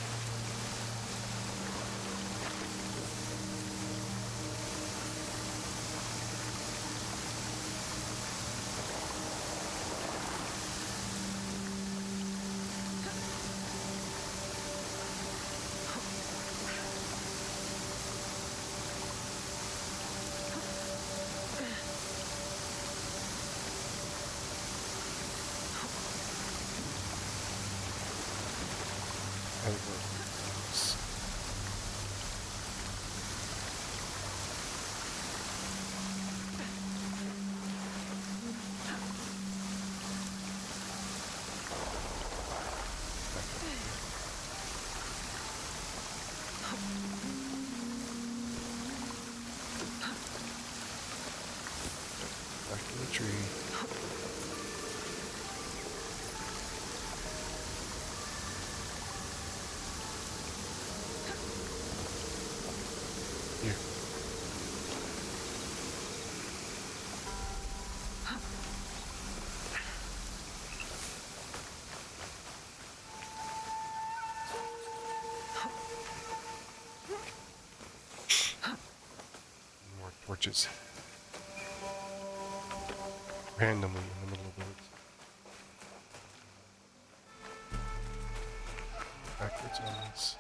Back to the tree. Here. More torches. Randomly in the middle of the woods. Backwards on this.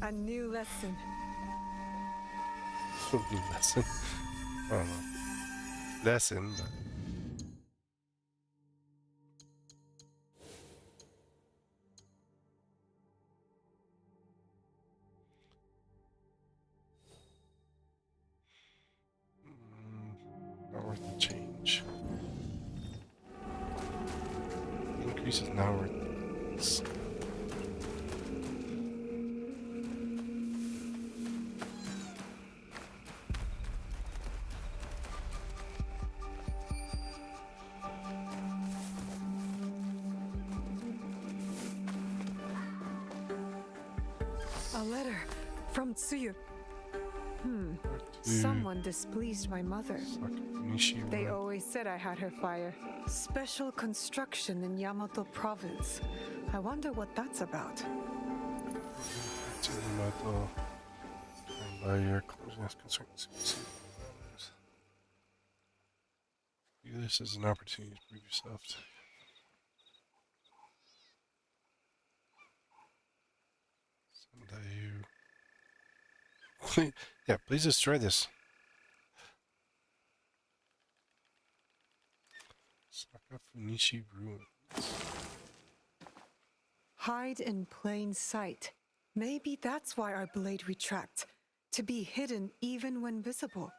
A new lesson. Lesson. I don't know. Lesson, but. Not worth the change. The increase is not worth this. A letter from Tsuyu. Someone displeased my mother. They always said I had her fire. Special construction in Yamato province. I wonder what that's about. By your closeness concerns. View this as an opportunity to prove yourself. Yeah, please destroy this. Sakafunishi ruins. Hide in plain sight. Maybe that's why our blade retracts. To be hidden even when visible.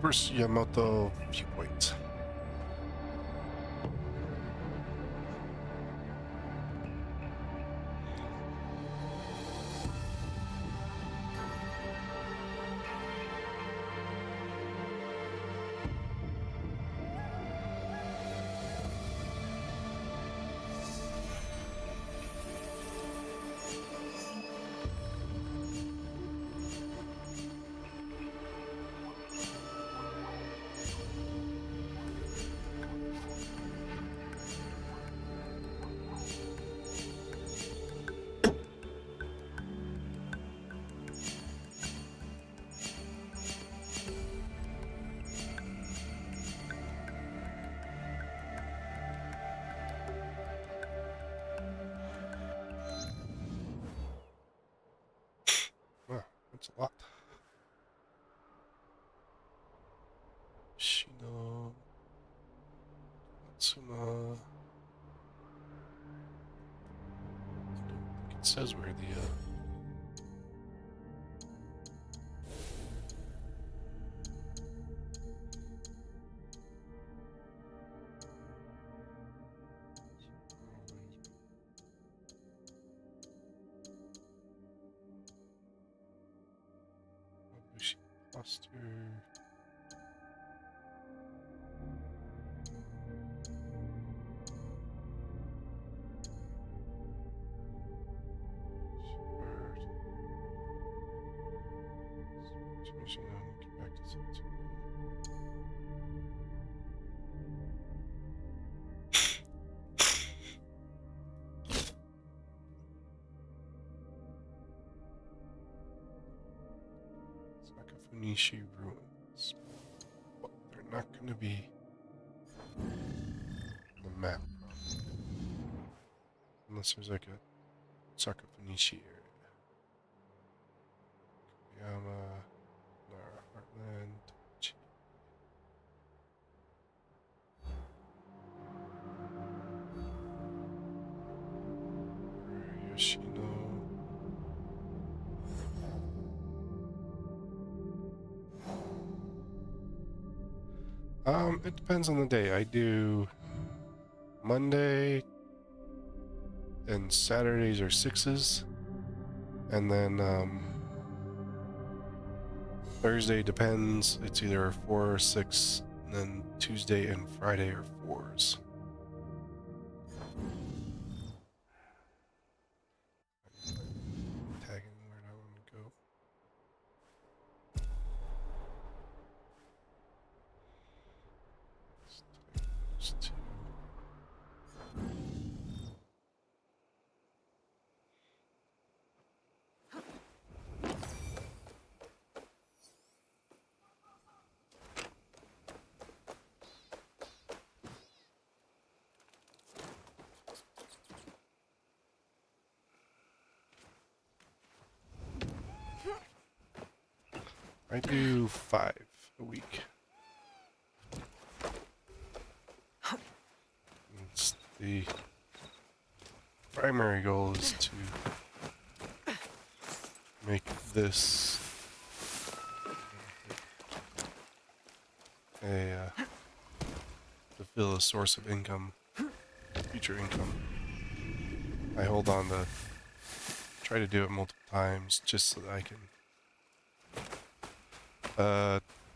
First Yamato viewpoint. That's a lot. Shino. Matsuma. I don't think it says where the Foster. Sakafunishi ruins, but they're not going to be on the map, unless there's like a Sakafunishi area. Koyama, Nara, Heartland, Tochi. Yoshino. It depends on the day. I do Monday and Saturdays are 6s, and then Thursday depends. It's either 4 or 6, and then Tuesday and Friday are 4s. Tagging where I want to go. I do 5 a week. It's the primary goal is to make this to fill a source of income, future income. I hold on to try to do it multiple times just so that I can.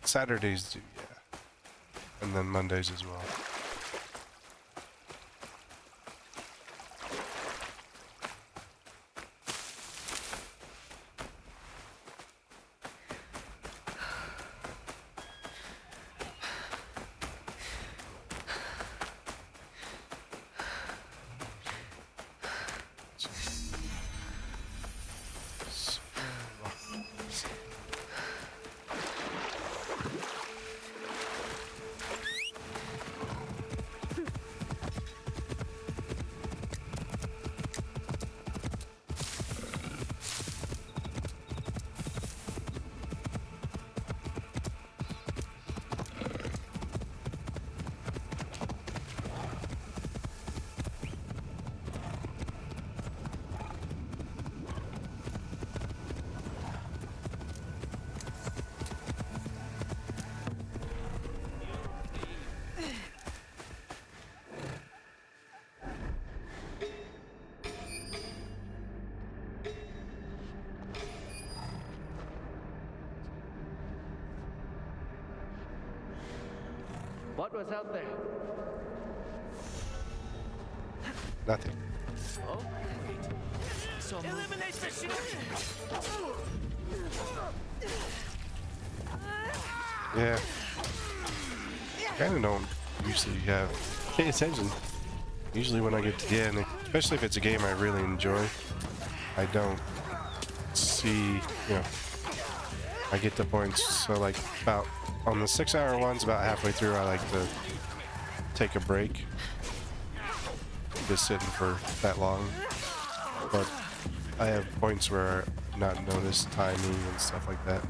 Saturdays do, yeah. And then Mondays as well. What was out there? Nothing. Oh, wait. So eliminate the shinobi! Yeah. Kind of don't usually pay attention. Usually when I get to the end, especially if it's a game I really enjoy, I don't see, I get the points. So like about on the 6-hour ones, about halfway through, I like to take a break. Just sitting for that long. But I have points where not notice timing and stuff like that.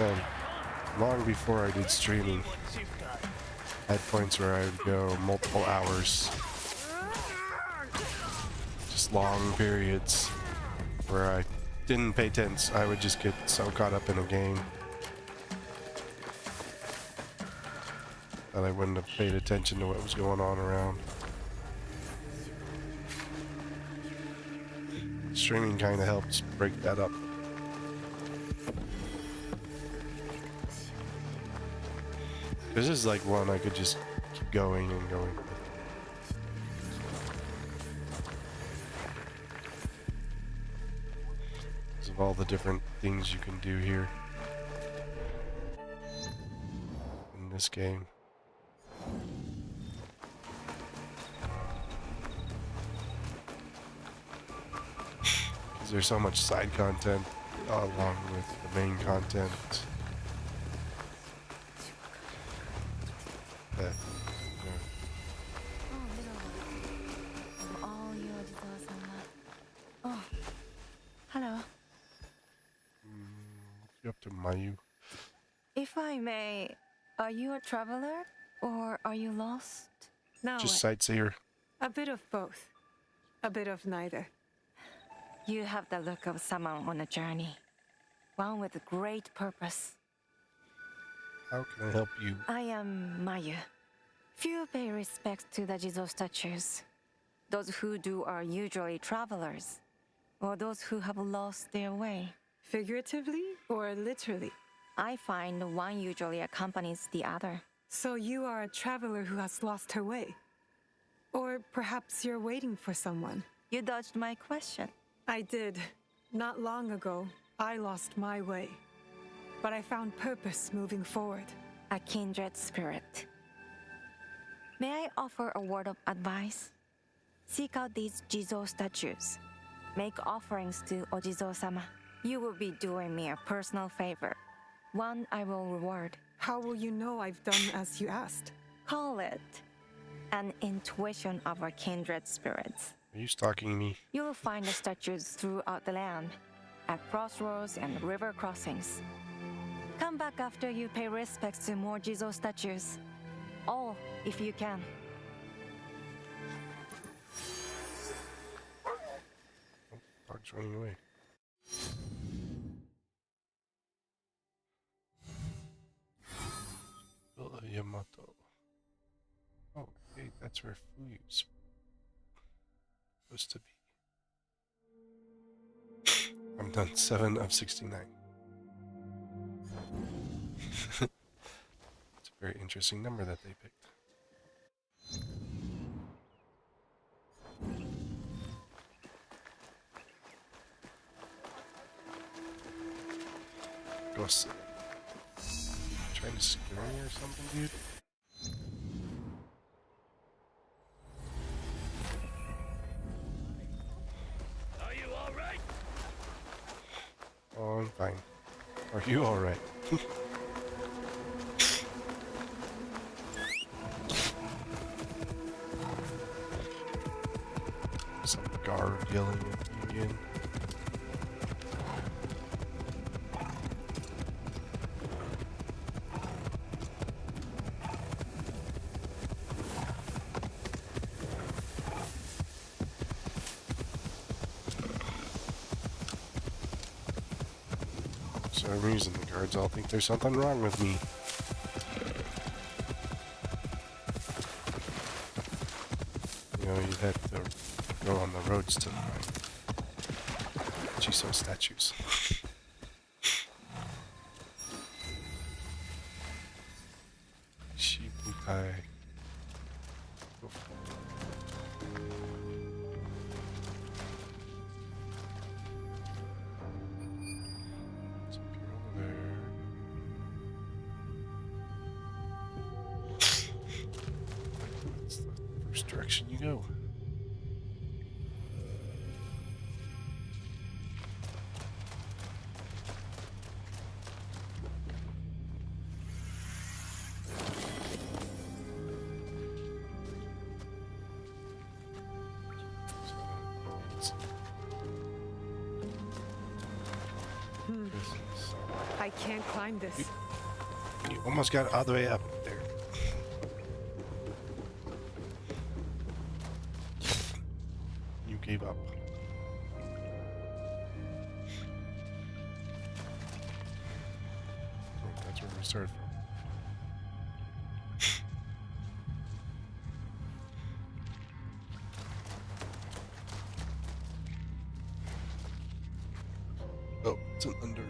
And long before I did streaming, I had points where I would go multiple hours, just long periods where I didn't pay attention. I would just get so caught up in a game that I wouldn't have paid attention to what was going on around. Streaming kind of helps break that up. This is like one I could just keep going and going with. Because of all the different things you can do here in this game. Because there's so much side content along with the main content. That, Oh, hello. you up to Mayu? If I may, are you a traveler or are you lost? No, Just sightseer. a bit of both. A bit of neither. You have the look of someone on a journey, one with a great purpose. How can I help you? I am Mayu. Few pay respect to the Jizo statues. Those who do are usually travelers, or those who have lost their way. Figuratively or literally? I find one usually accompanies the other. So you are a traveler who has lost her way? Or perhaps you're waiting for someone? You dodged my question. I did. Not long ago, I lost my way. But I found purpose moving forward. A kindred spirit. May I offer a word of advice? Seek out these Jizo statues. Make offerings to Ojizo-sama. You will be doing me a personal favor. One I will reward. How will you know I've done as you asked? Call it an intuition of our kindred spirits. Are you stalking me? You will find the statues throughout the land, at crossroads and river crossings. Come back after you pay respects to more Jizo statues. All, if you can. Dog's running away. Yamato. Oh, okay, that's where Fuyu's supposed to be. I'm done. 7 of 69. It's a very interesting number that they picked. Gossip. Trying to scare me or something, dude? Are you alright? Oh, I'm fine. Are you alright? Some guard yelling at you again. For some reason, the guards all think there's something wrong with me. You know, you'd have to go on the roads to find Jizo statues. Shibutai. direction you go. I can't climb this. You almost got all the way up there. You gave up. Oh, that's where we started from. Oh, it's an under.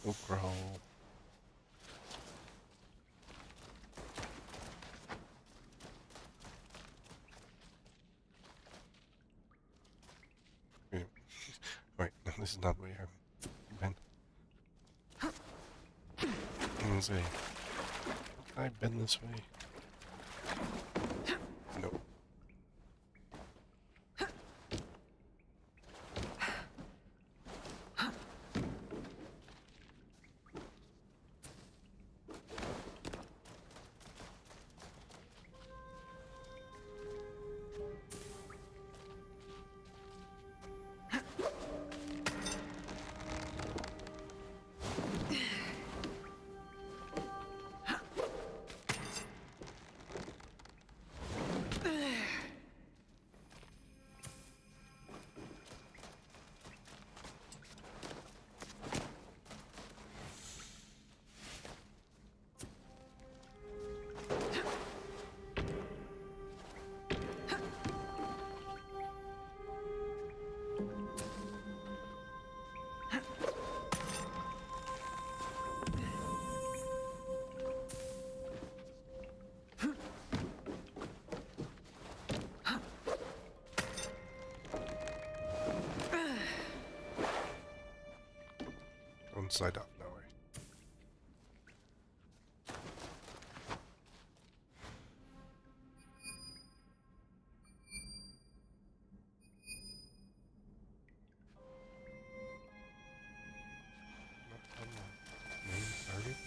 Okra hole. Wait, wait, no, this is not the way I've been. Let's see. Can I bend this way? No. Side up that way. Not on the main target.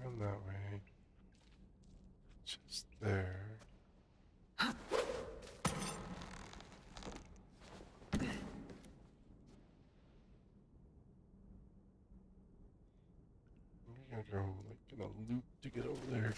Around that way. Just there. We gotta go like in a loop to get over there.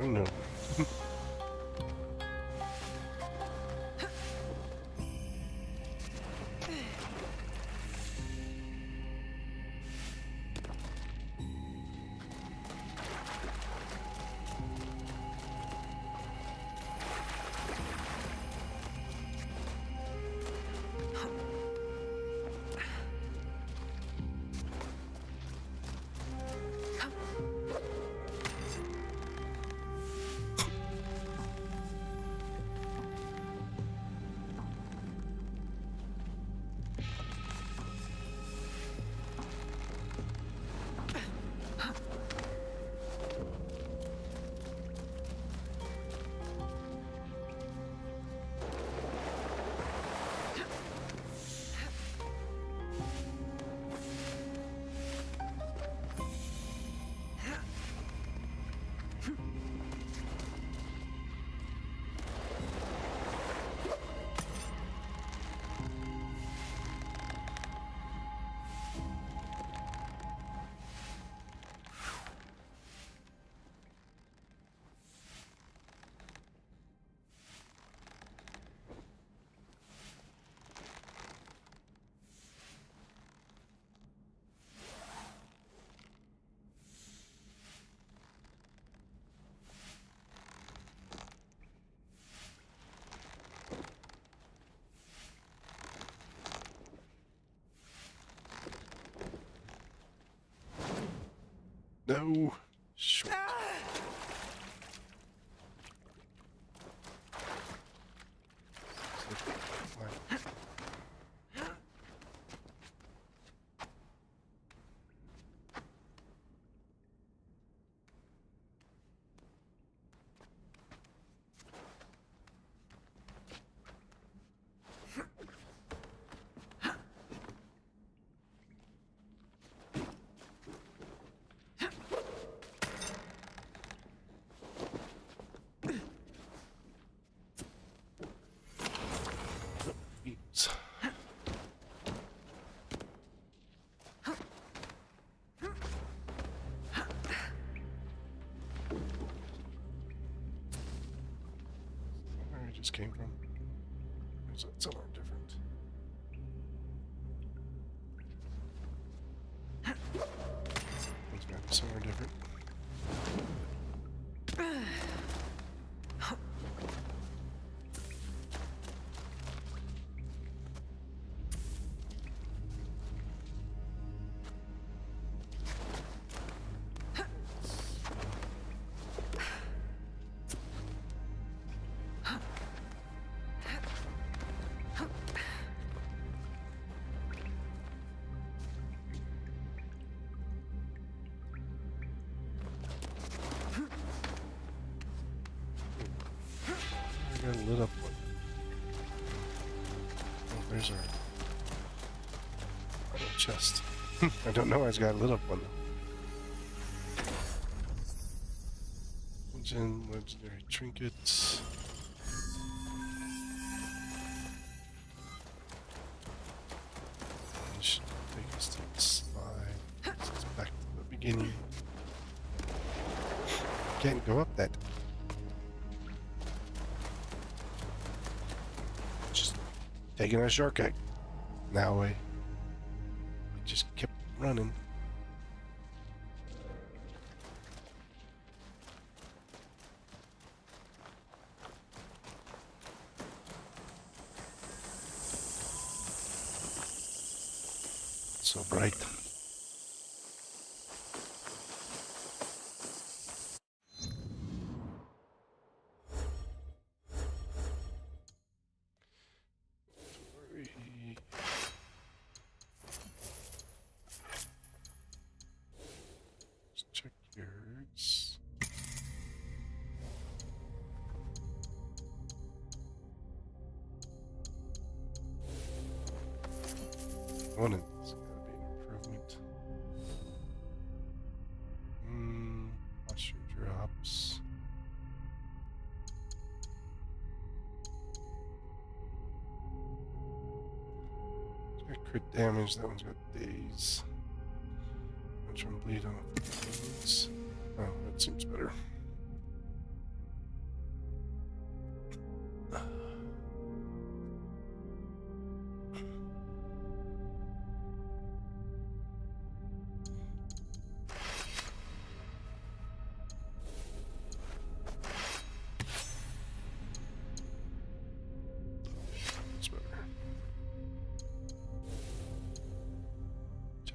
Oh no. No. Short. Where it just came from? Is it somewhere different? It's gotta be somewhere different. I got a lit up one. Oh, there's our chest. I don't know, I just got a lit up one though. Legendary trinkets. This should take us to the slide. This is back to the beginning. Can't go up that. Just taking a shortcut. Now we just kept running. So bright. Let's check yours. One of these gotta be an improvement. Posture drops. It's got crit damage, that one's got daze. Which one bleed on? Oh, that seems better.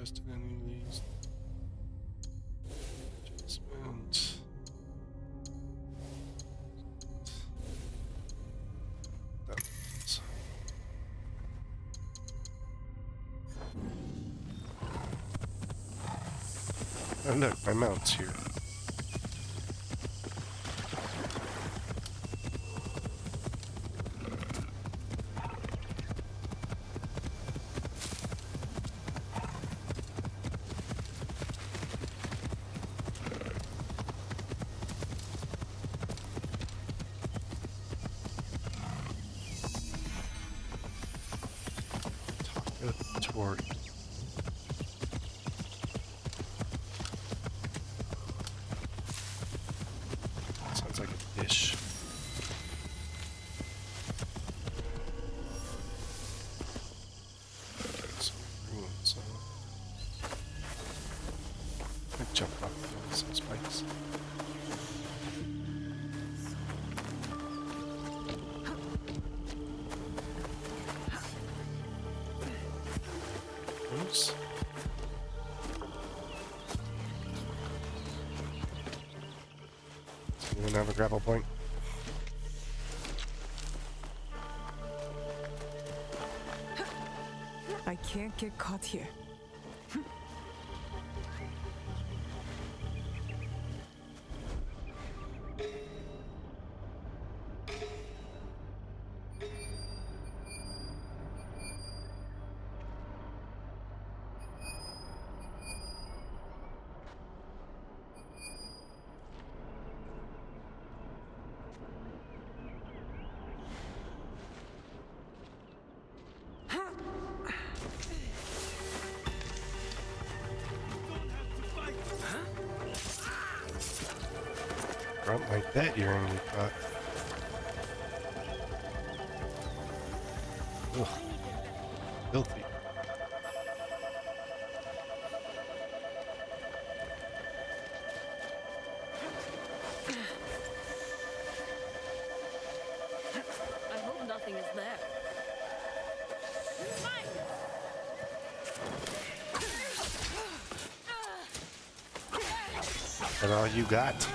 Adjusted enemies. Adjustment. That one's- Oh look, my mount's here. Tori. Sounds like a dish. Some ruins. I jump off some spikes. Oops. Does anyone have a grapple point? I can't get caught here. Grunt like that, you're gonna get caught. Ugh. Filthy. I hope nothing is there. That's all you got.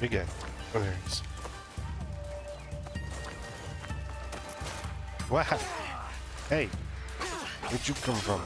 Big guy. Oh, there he is. Wow. Hey. Where'd you come from?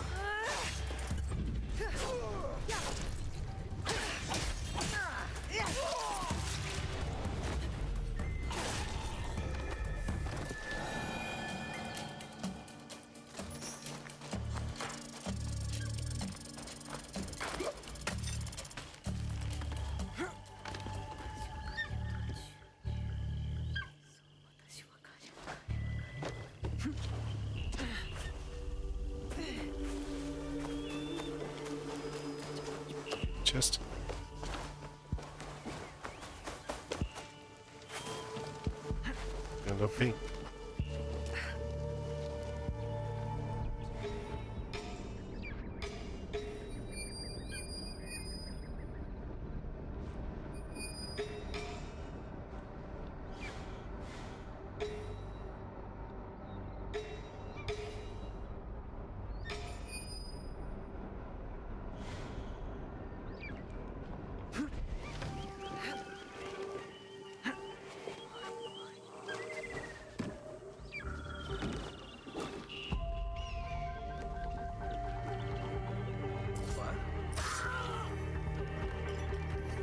Just Penelope.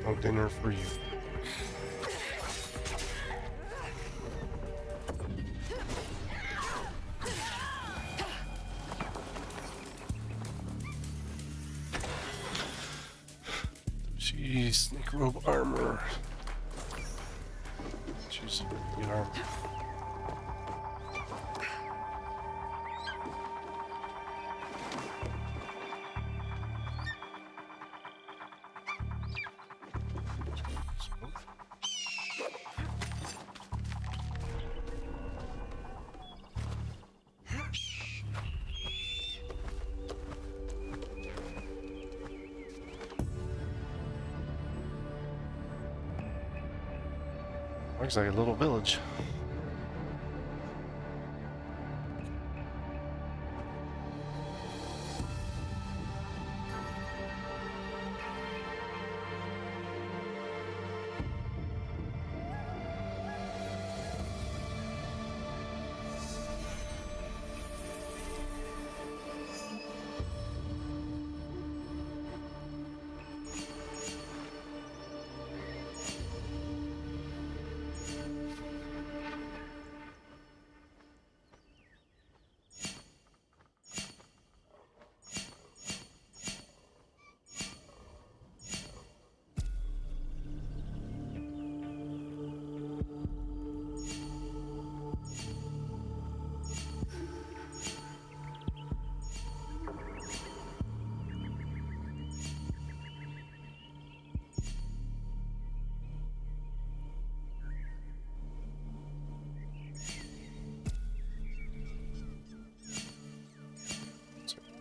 No dinner for you. Jeez, snake robe armor. Jeez, good armor. Looks like a little village.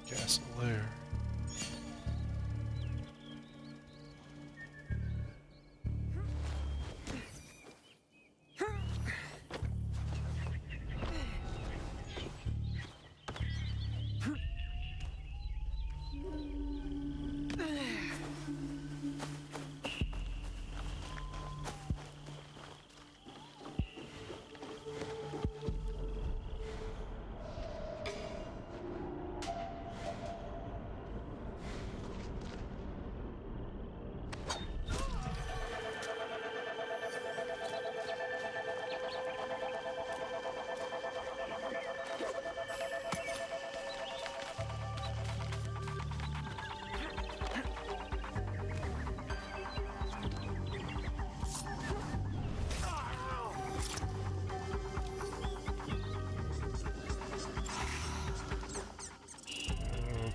Castle there.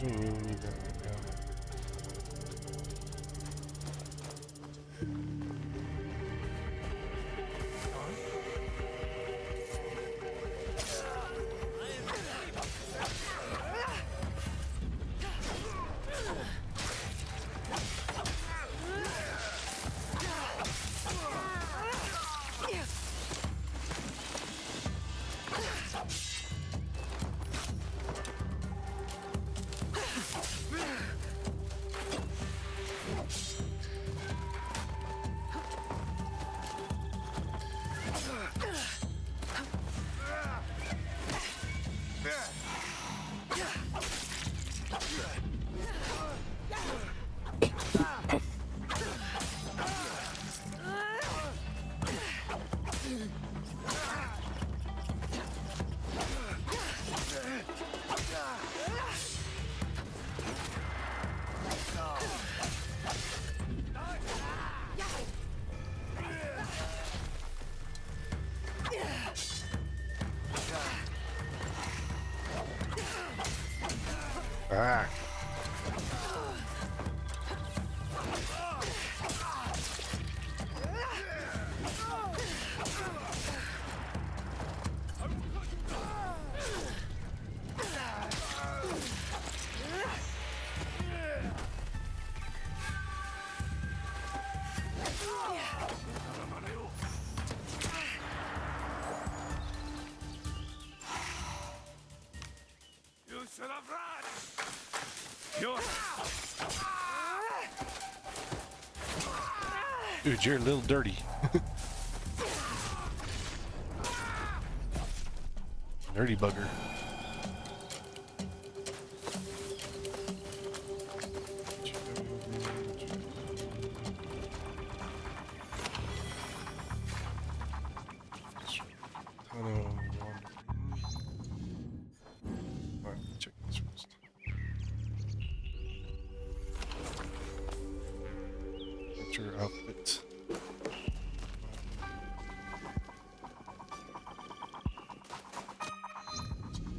I don't really need that right now. Ah. Dude, you're a little dirty. Dirty bugger. Alright, check this first. Get your outfit.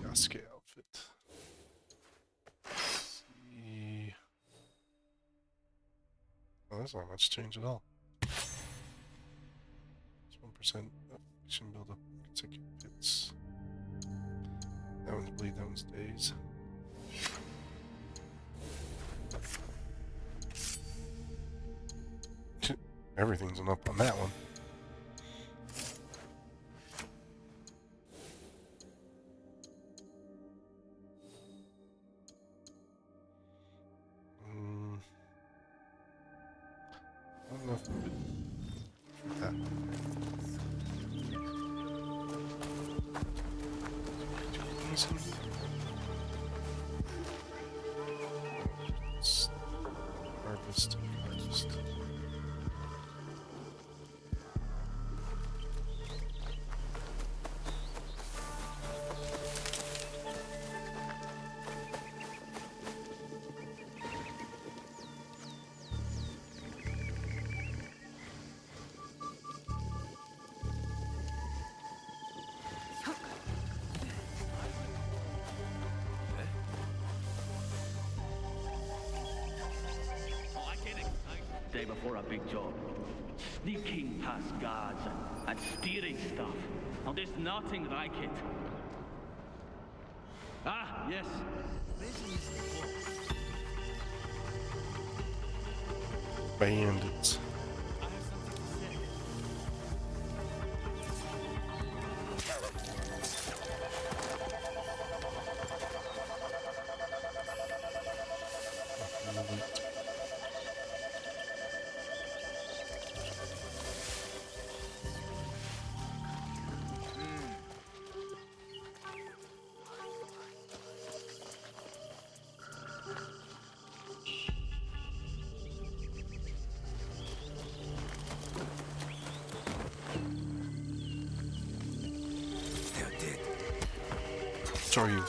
Yasuke outfit. Let's see. Oh, that's not much change at all. It's 1% action build up consecutive hits. That one's bleed, that one's days. Everything's an up on that one. Not enough for that. Harvest. Day before a big job. Sneaking past guards and stealing stuff. Now there's nothing like it. Ah, yes. Bandits. So are you.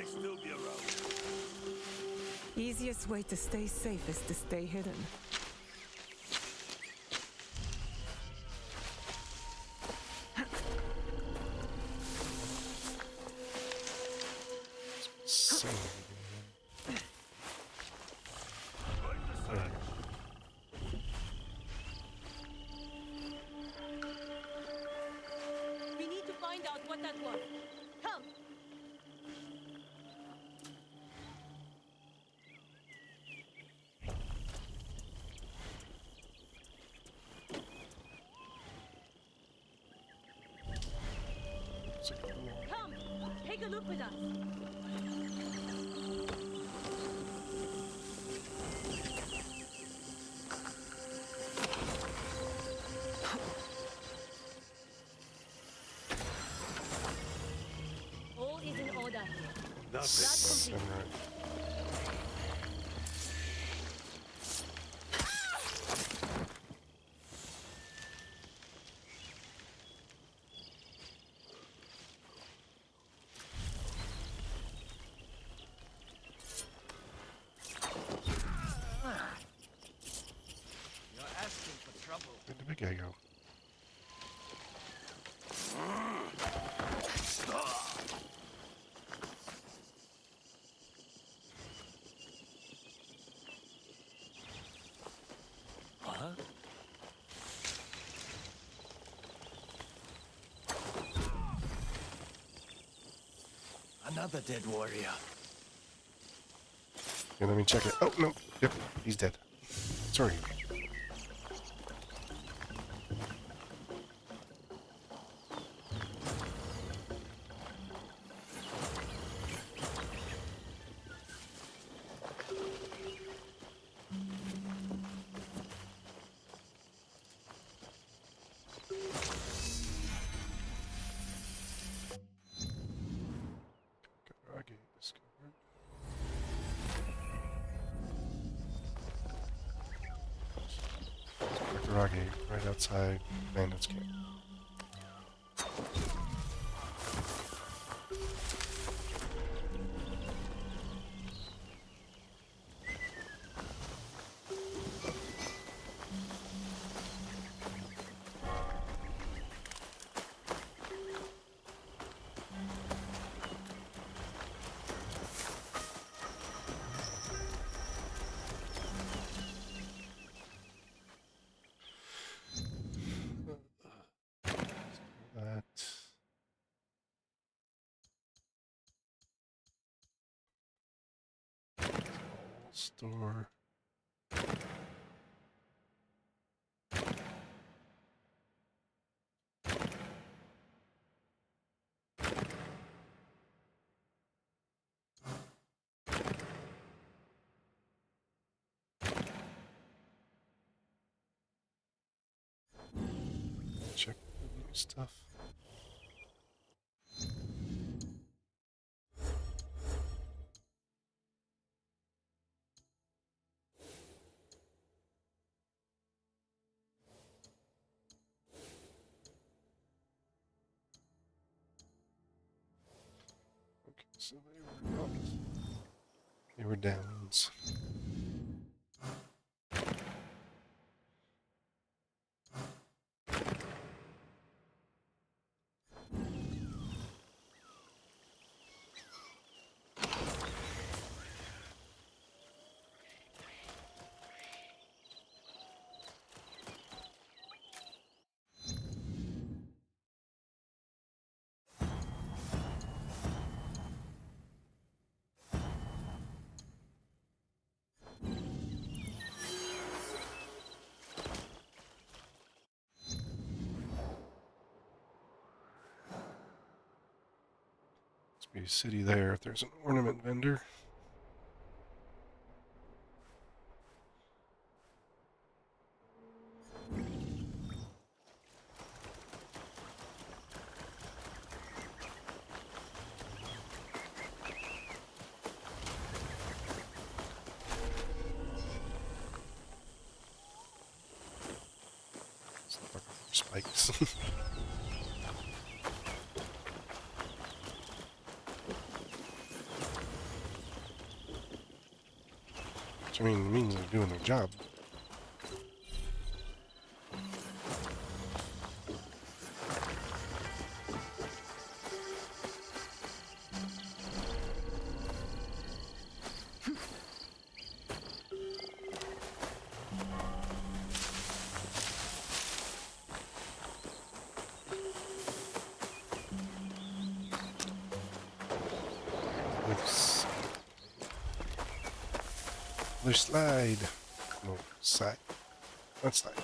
Still be around. Easiest way to stay safe is to stay hidden. a look with us. All is in order here. That's complete. Alright. You're asking for trouble. Where'd the big guy go? Huh? Another dead warrior. Yeah, let me check it. Oh, no. Yep, he's dead. Sorry. Karage discovered. Karage, right outside Bandit's camp. That. Store. Check the new stuff. Okay, so they were up. They were downs. Must be a city there if there's an ornament vendor. Spikes. Which I mean means they're doing their job. Other slide. No, side. One slide.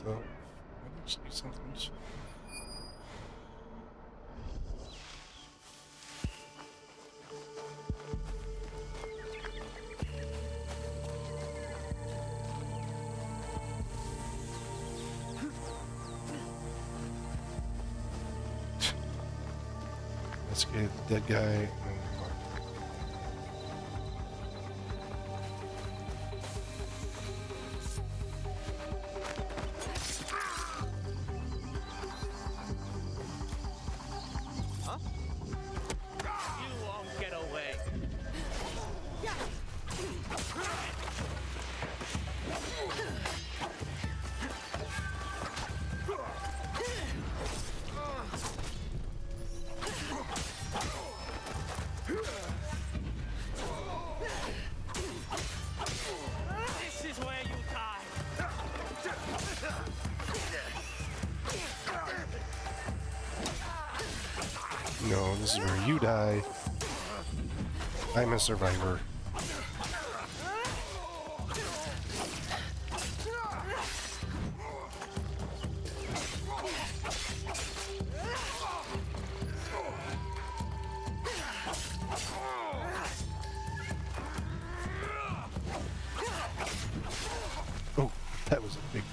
So, let's do something useful. Let's get the dead guy and then the car. You won't get away. This is where you die. No, this is where you die. I'm a survivor. Oh, that was a big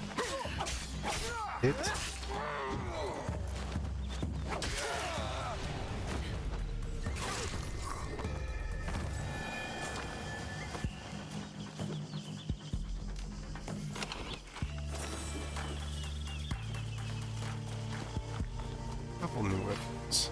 hit. Couple new weapons.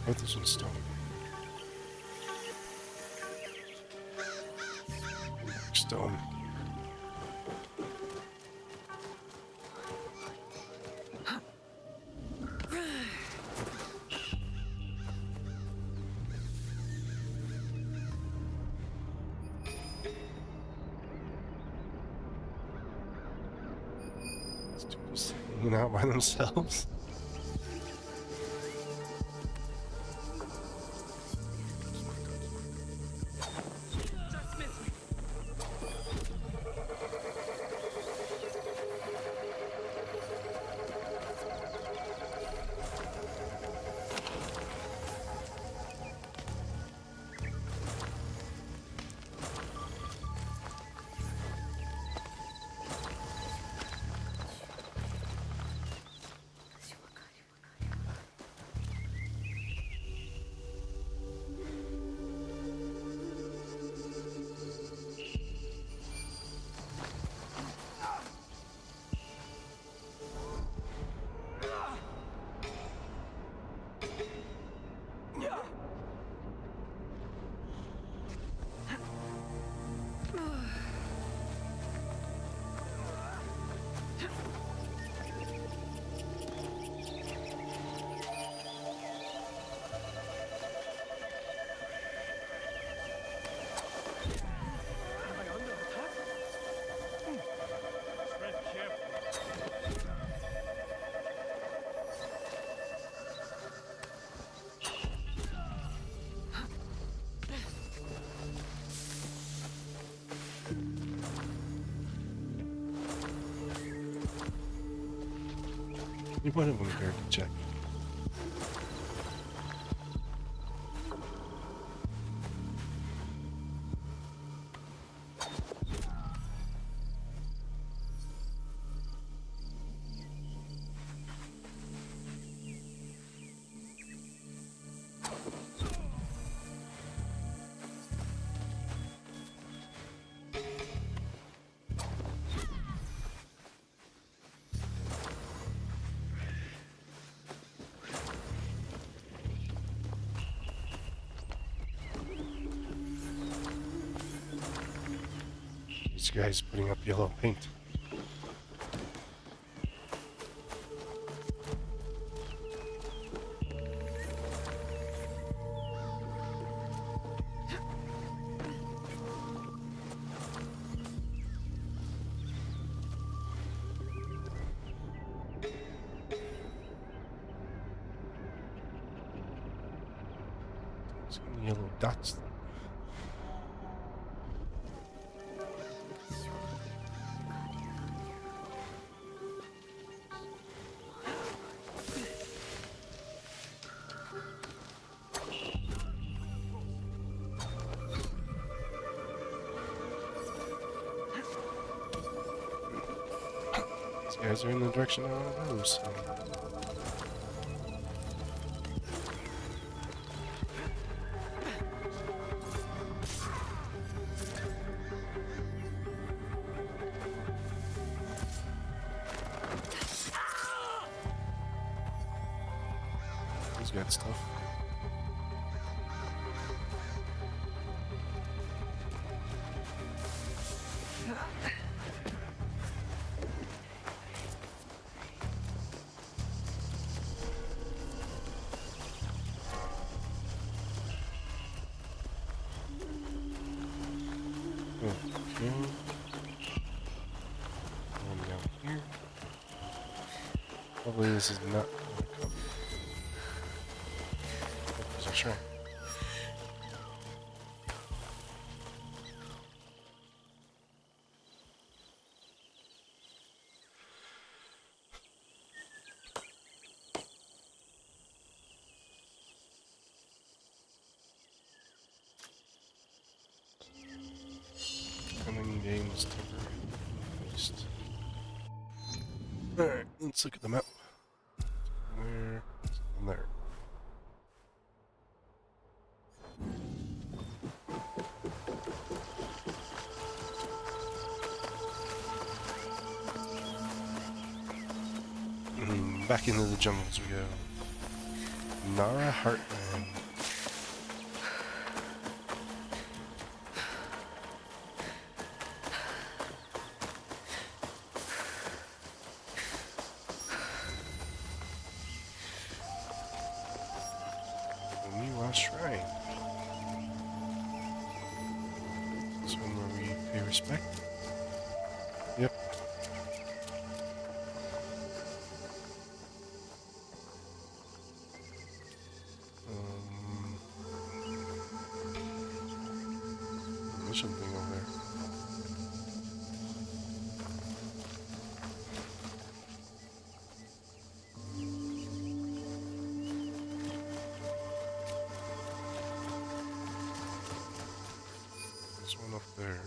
This one's stone. Stone. Just hanging out by themselves. You would have been here to check. This guy's putting up yellow paint. dots. These guys are in the direction I want to go, so. He's got stuff. Okay. Going down here. Hopefully this is not gonna come. Oh, there's a shrine. Coming games temporary. Waste. Alright, let's look at the map. Where? And there. Back into the jungles we go. Nara Heartland. Omiwa Shrine. This one where we pay respect. Yep. There's something over there. There's one up there.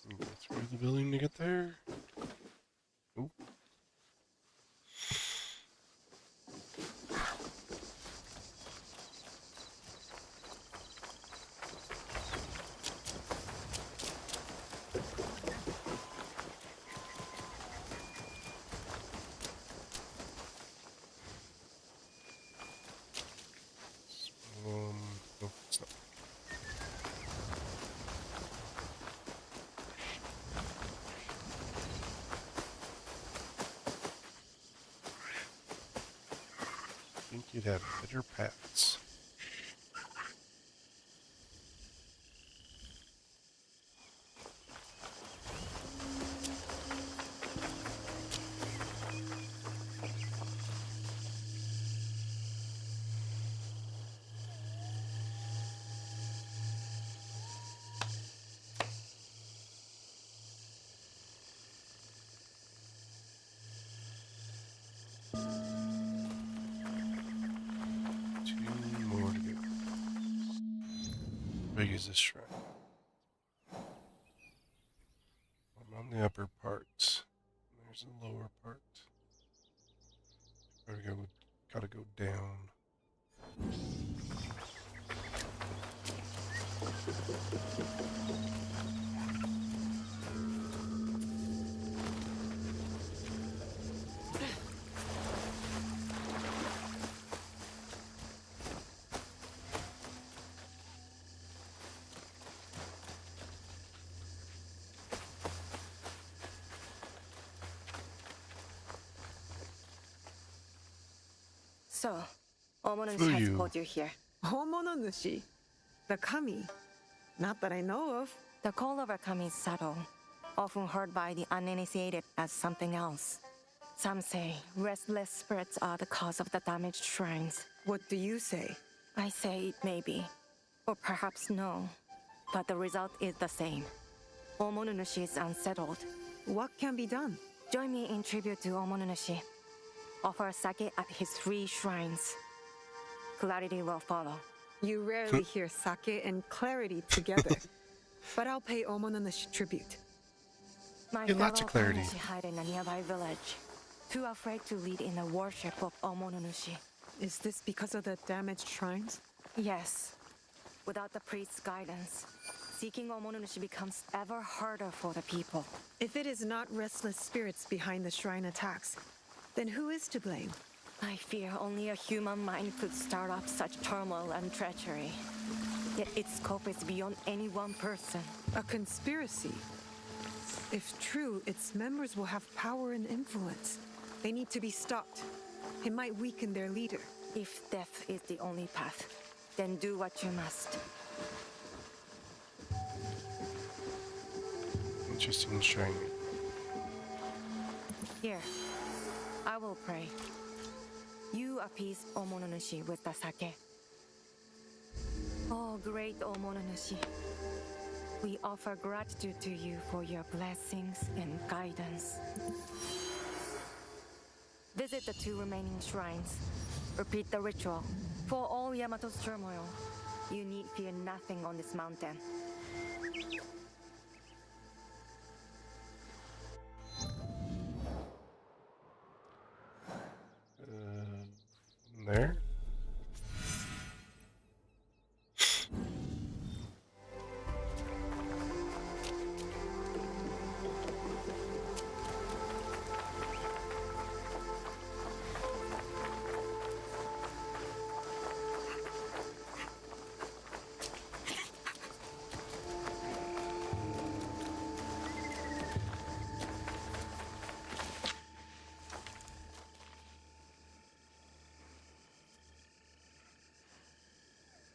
Go through the building to get there. Oop. No, it's not. I think you'd have better paths. Two more to go. How big is this shrine? I'm on the upper part. There's the lower part. Gotta go down. So, Omonushi For has you. called you here. 大物主 The kami? Not that I know of. The call of a kami is subtle, often heard by the uninitiated as something else. Some say restless spirits are the cause of the damaged shrines. What do you say? I say it may be, or perhaps no, but the result is the same. Omonunushi is unsettled. What can be done? Join me in tribute to Omonunushi. Offer sake at his 3 shrines. Clarity will follow. You rarely hear sake and clarity together. But I'll pay Omonunushi tribute. My Get lots of fellow clarity. Omonunushi hide in a nearby village, too afraid to lead in the worship of Omonunushi. Is this because of the damaged shrines? Yes. Without the priest's guidance, seeking Omonunushi becomes ever harder for the people. If it is not restless spirits behind the shrine attacks, then who is to blame? I fear only a human mind could start up such turmoil and treachery. Yet its scope is beyond any one person. A conspiracy? If true, its members will have power and influence. They need to be stopped. It might weaken their leader. If death is the only path, then do what you must. Interesting shrine. Here, I will pray. You appease Omonunushi with the sake. Oh, great Omonunushi. We offer gratitude to you for your blessings and guidance. Visit the 2 remaining shrines. Repeat the ritual. For all Yamato's turmoil, you need fear nothing on this mountain. There.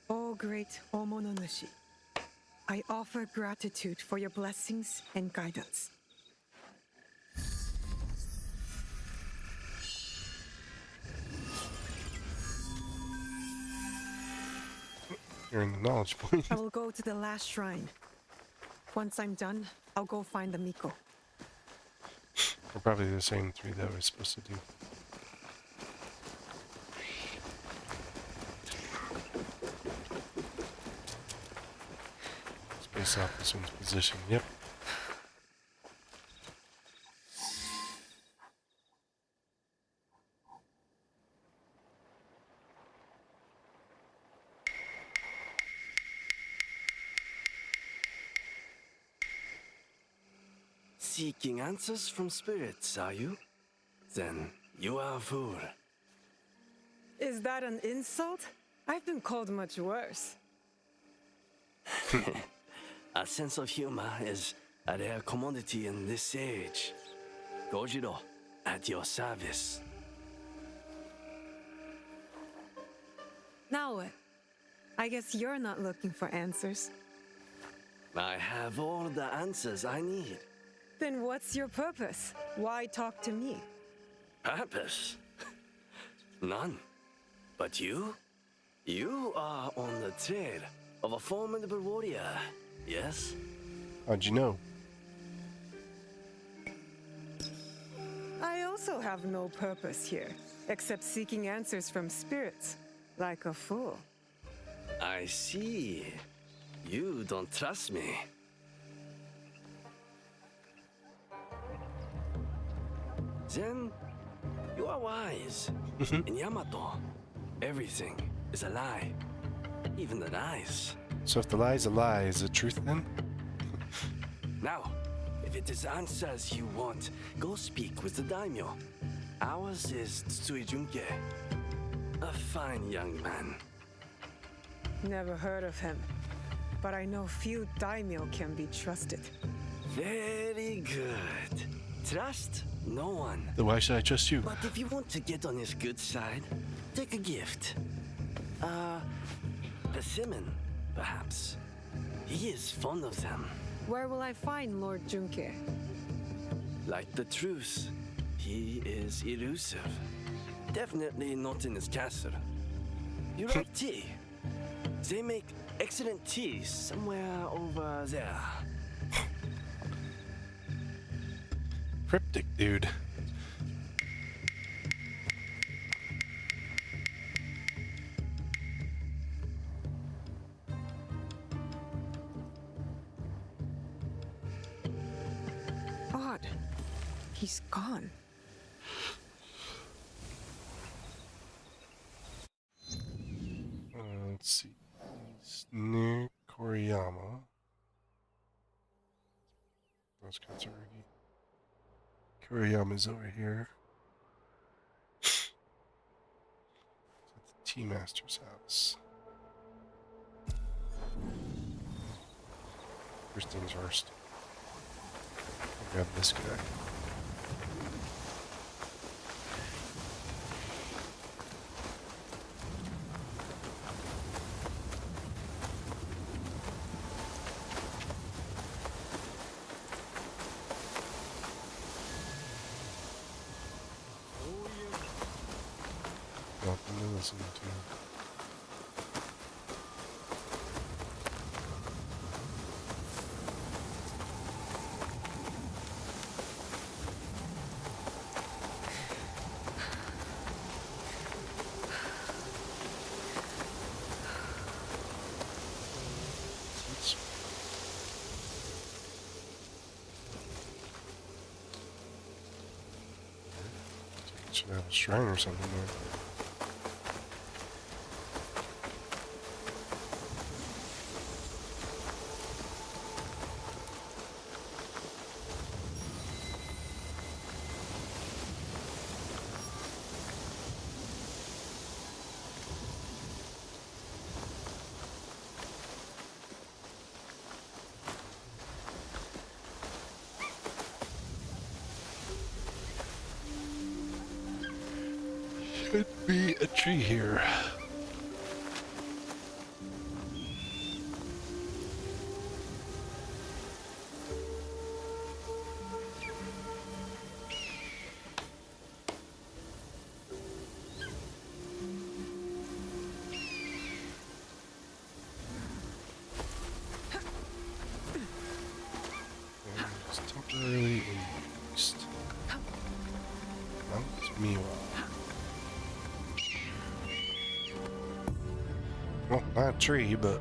O great Omonunushi, I offer gratitude for your blessings and guidance. You're in the knowledge point. I will go to the last shrine. Once I'm done, I'll go find the Miko. We're probably the same 3 that we're supposed to do. It's based off this one's position. Yep. Seeking answers from spirits, are you? Then you are a fool. Is that an insult? I've been called much worse. A sense of humor is a rare commodity in this age. Gojiro, at your service. Now what? I guess you're not looking for answers. I have all the answers I need. Then what's your purpose? Why talk to me? Purpose? None. But you? You are on the trail of a formidable warrior, yes? How'd you know? I also have no purpose here, except seeking answers from spirits, like a fool. I see. You don't trust me. Then, you are wise. In Yamato, everything is a lie. Even the lies. So if the lie's a lie, is it truth then? Now, if it is answers you want, go speak with the daimyo. Ours is Tsui Junke. A fine young man. Never heard of him, but I know few daimyo can be trusted. Very good. Trust no one. Then why should I trust you? But if you want to get on his good side, take a gift. Persimmon perhaps. He is fond of them. Where will I find Lord Junke? Like the truth, he is elusive. Definitely not in his castle. You like tea? They make excellent tea somewhere over there. Cryptic, dude. Odd. He's gone. Let's see. He's near Koriyama. Those guys already. Koriyama's over here. It's at the Tea Master's house. First things first. I'll grab this guy. Nothing to listen to. Should have a shrine or something there. Should be a tree here. And it's temporarily east. Mount Miwa. Well, not a tree, but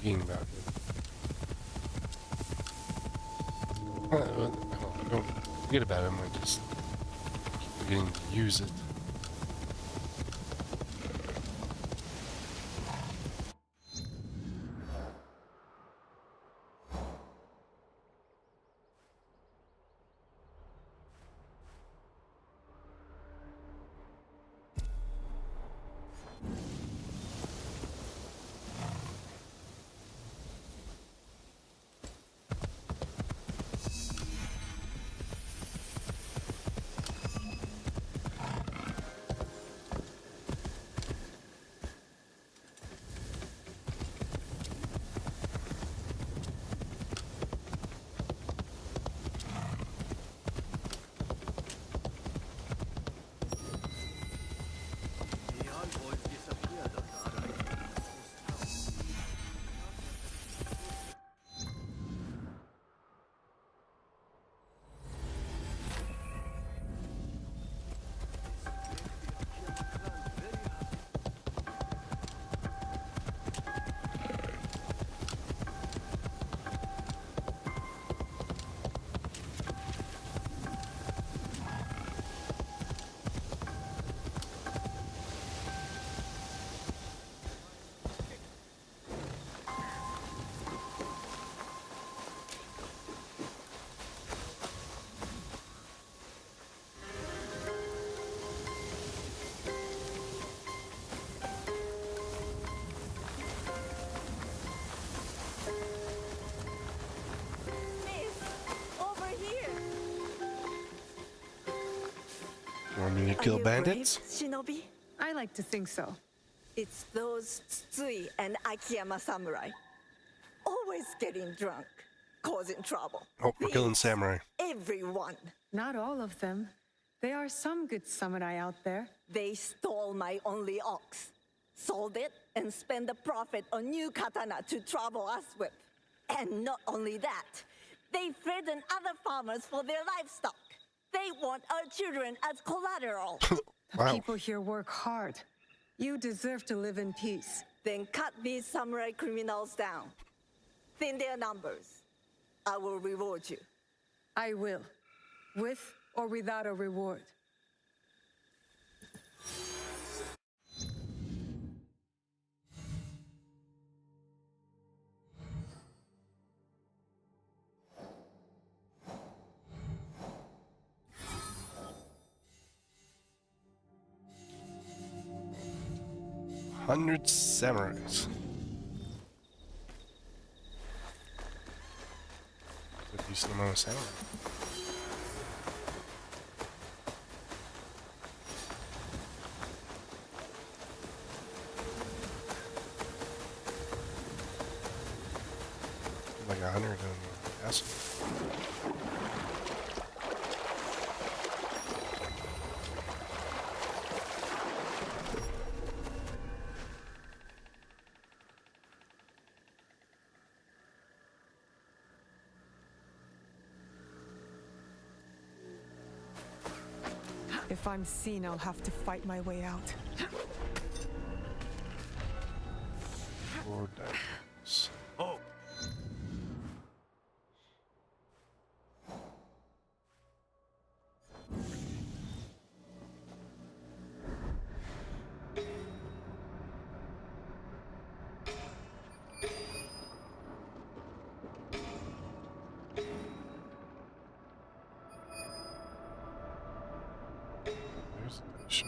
Forgetting about it. Don't forget about it, I might just keep forgetting to use it. Want me to kill bandits? Shinobi? I like to think so. It's those Tsui and Akiyama samurai. Always getting drunk, causing trouble. Oh, we're killing samurai. Everyone. Not all of them. There are some good samurai out there. They stole my only ox, sold it, and spent the profit on new katana to trouble us with. And not only that, they threaten other farmers for their livestock. They want our children as collateral. The people here work hard. You deserve to live in peace. Then cut these samurai criminals down. Thin their numbers. I will reward you. I will. With or without a reward. Hundred samurais. A decent amount of samurai. Like 100 in the castle. If I'm seen, I'll have to fight my way out. 4 diamonds. Oh! There's the show.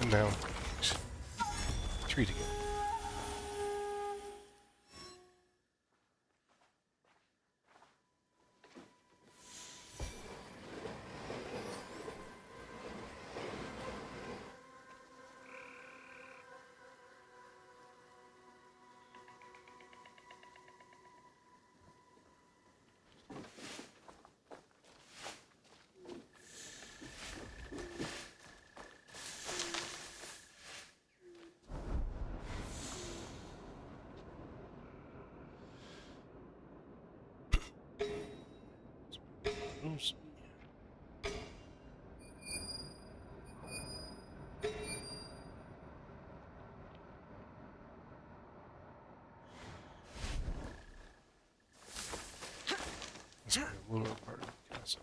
Calm down. Treat again. Oops. Let's go a little part of the castle.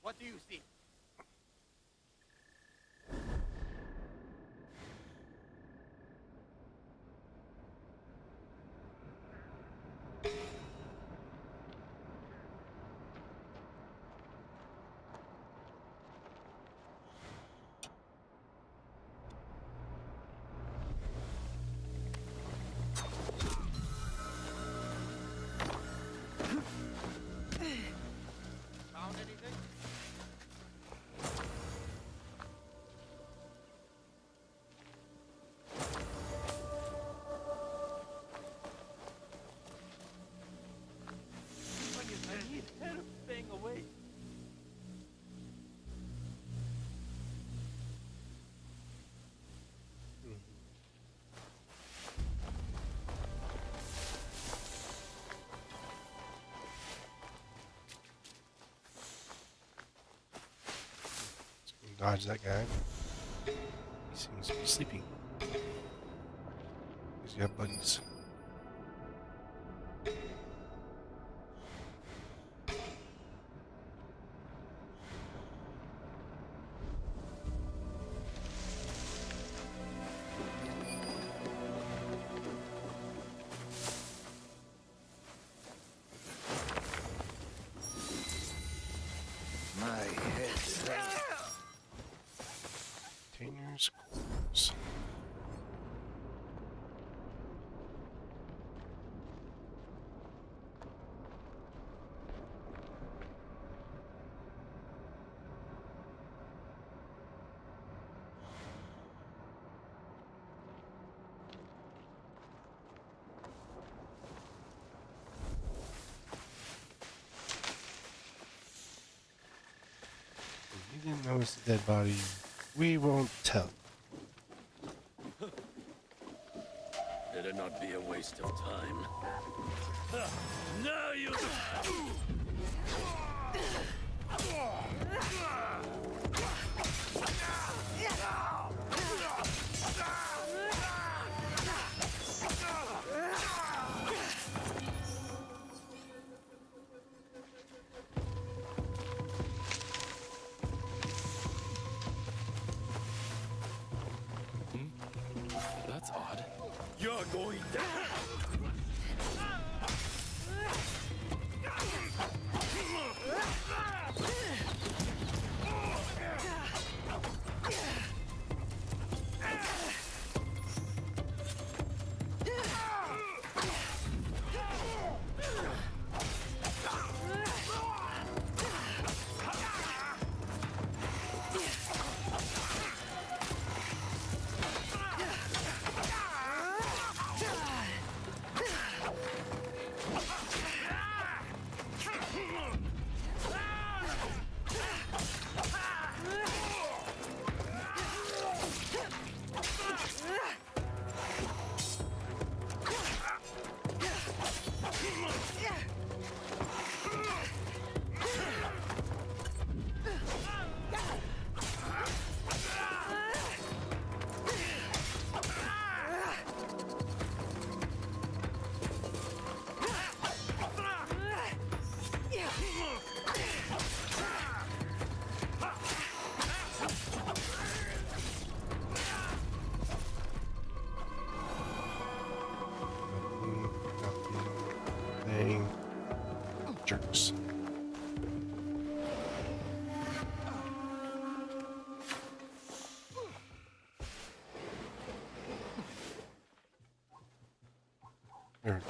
What do you see? Found anything? I need help staying away. Dodge that guy. He seems to be sleeping. He's got buddies. My head hurts. Containers, quarters. If you didn't notice the dead body, we won't tell. Better not be a waste of time. Now you That's odd. You're going down. There.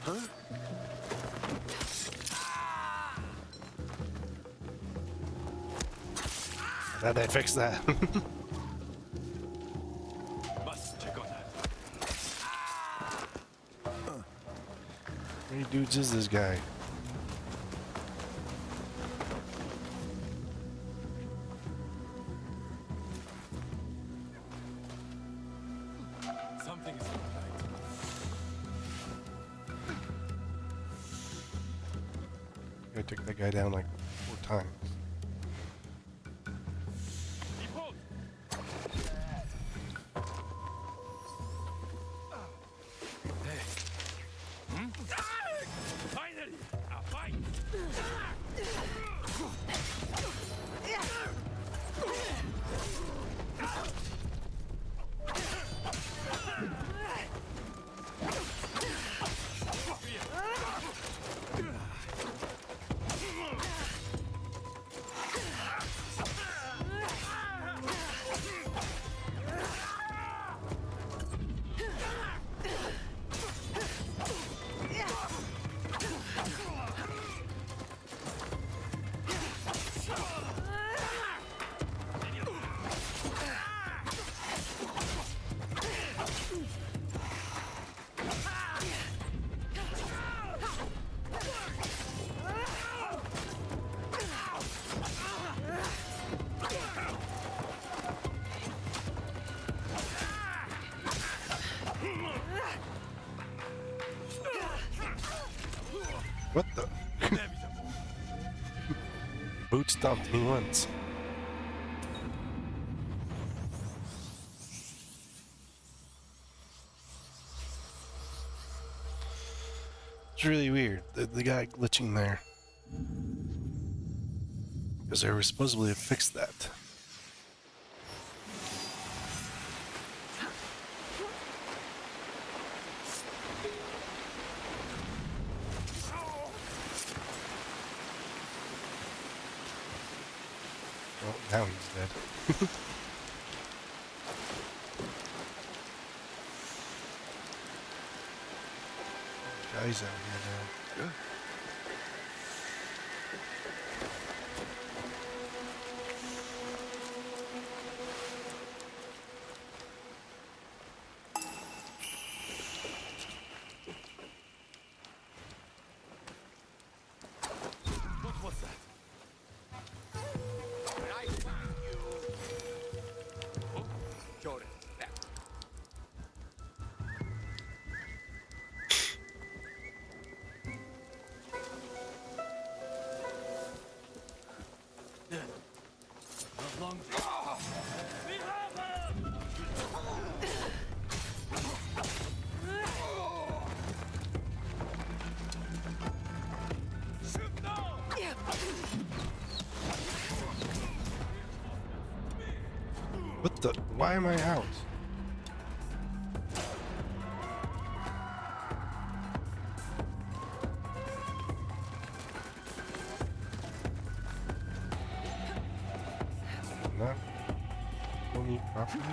Huh? Glad they fixed that. Must check on that. How many dudes is this guy? Something is not right. I took that guy down like 4 times. Finally, a fight. What the? Boot stomped me once. It's really weird, the guy glitching there. Because they were supposedly to fix that. Well, now he's dead. Guys out here now. What was that? Oh, Jordan. How long? We have him! Shoot now! What the? Why am I out? Not only properly?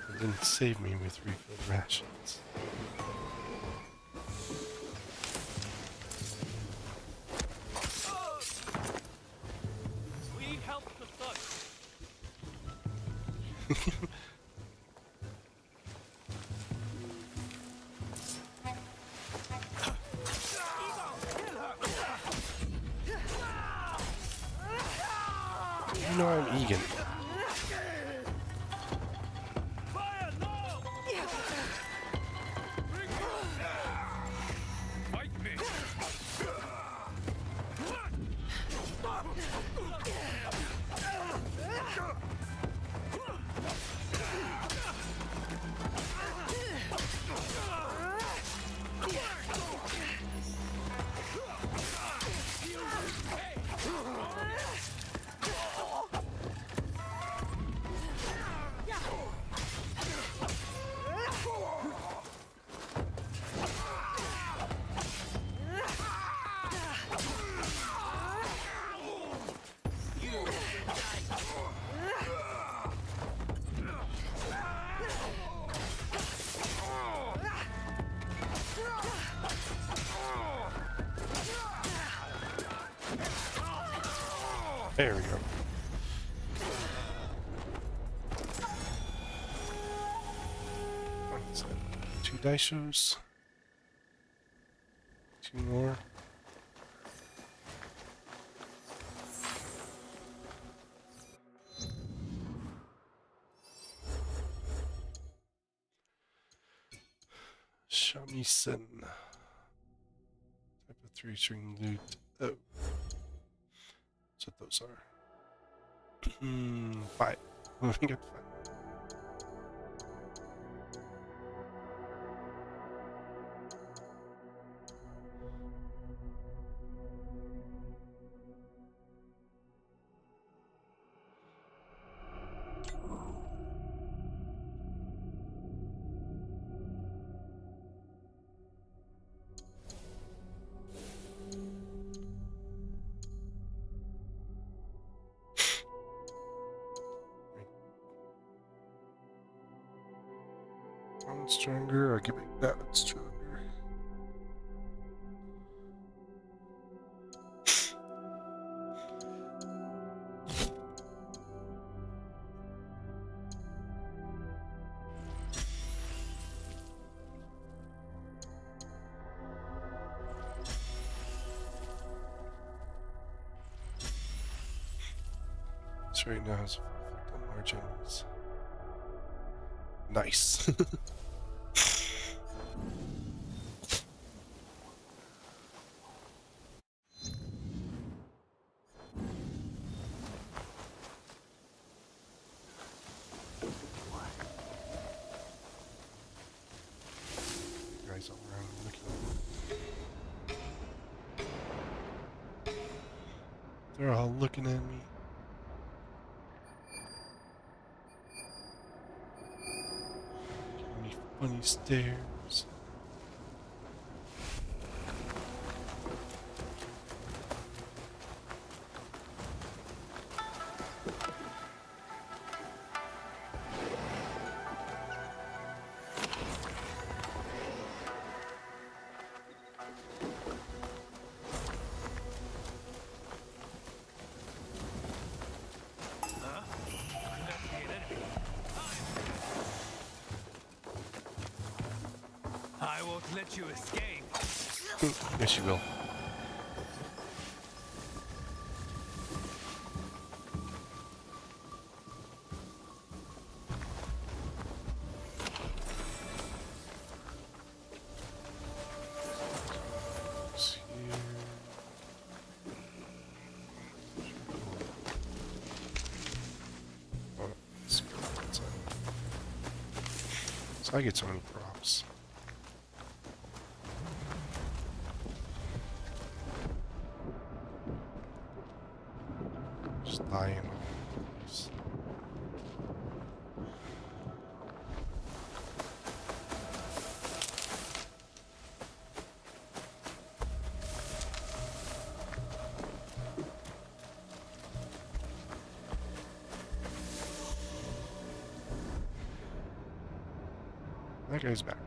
It didn't save me with refilled rations. We need help to start. You know I'm Egan. Fire now! There we go. What's that? 2 daishos. 2 more. Shamisen. Type of 3-string loot. Oh. That's what those are. 5. We got 5. One stronger, I can make that one stronger. This right now has a full effect on large enemies. Nice. Guys all around looking. They're all looking at me. Funny stares. I won't let you escape. Yes, you will. So I get so many props. Just lying all over the place. That guy's back.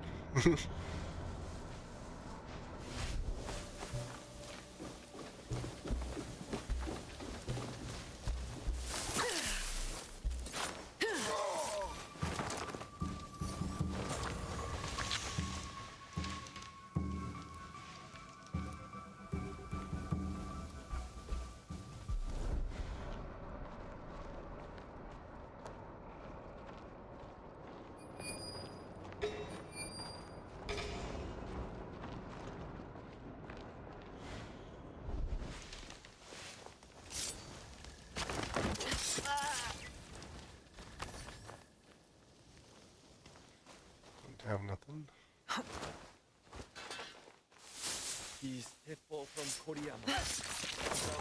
This Teppo from Koriyama. The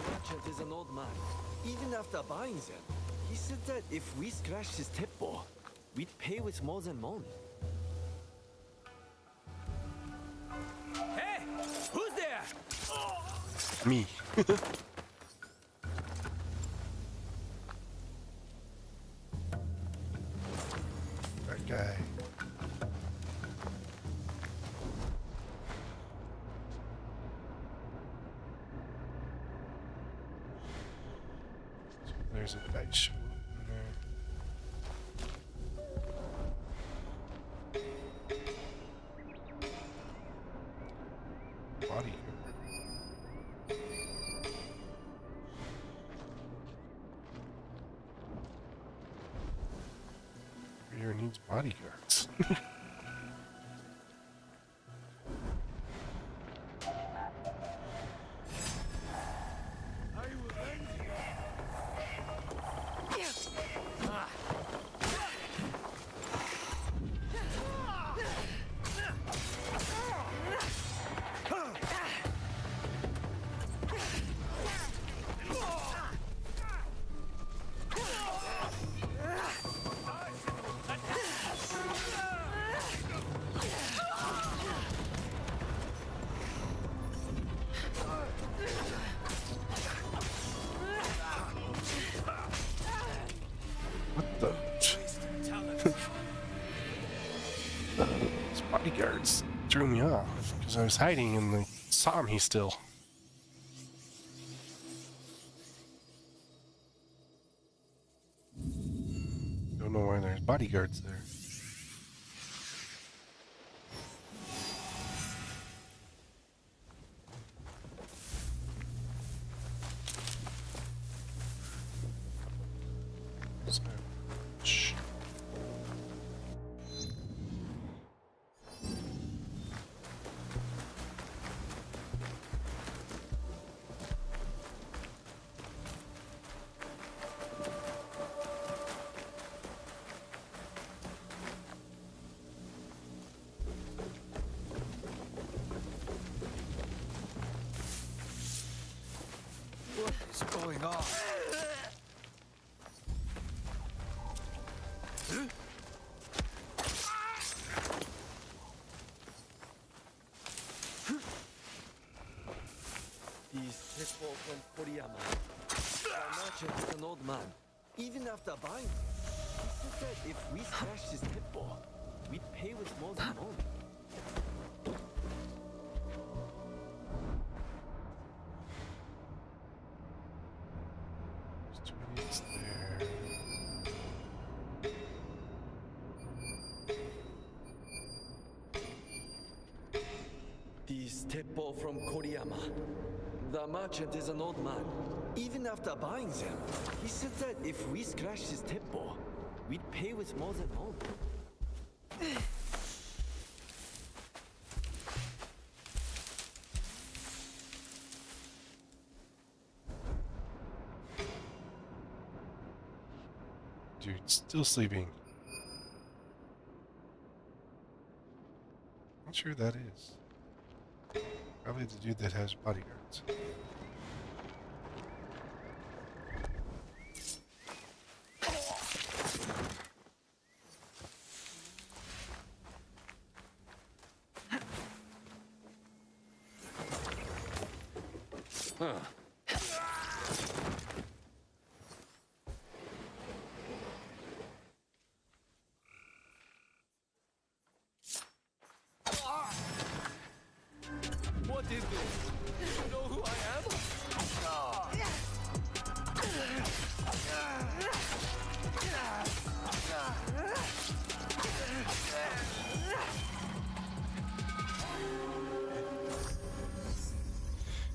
merchant is an old man. Even after buying them, he said that if we scratched his Teppo, we'd pay with more than money. Hey! Who's there? Me. That guy. So there's a dice show in there. Body. Here needs bodyguards. What the? These bodyguards threw me off because I was hiding and they saw me still. Don't know why there's bodyguards there. Shh. What is going on? This Teppo from Koriyama. The merchant is an old man. Even after buying him, he said that if we scratched his Teppo, we'd pay with more than money. There's 2 idiots there. This Teppo from Koriyama. The merchant is an old man. Even after buying them, he said that if we scratched his Teppo, we'd pay with more than money. Dude, still sleeping. Not sure who that is. Probably the dude that has bodyguards. Huh. What is this? Do you know who I am?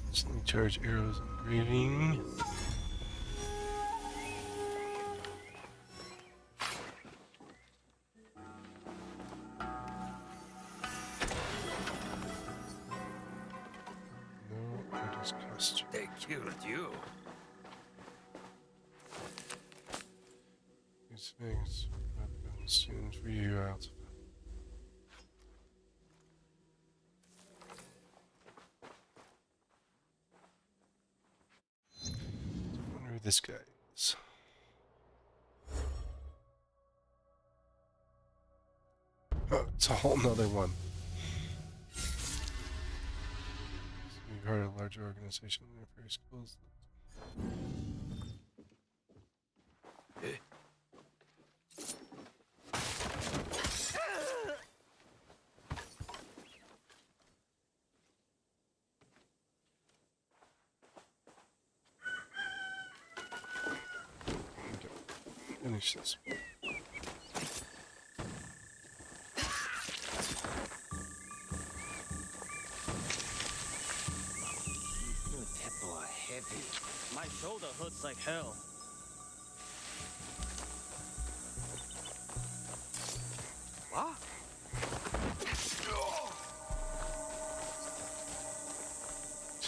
Instantly charge arrows engraving. No artist costume. They killed you. These things weapons soon for you out. Maybe this guy is. Oh, it's a whole nother one. You're part of a larger organization in your various schools. Finish this. Temple are heavy. My shoulder hurts like hell. What?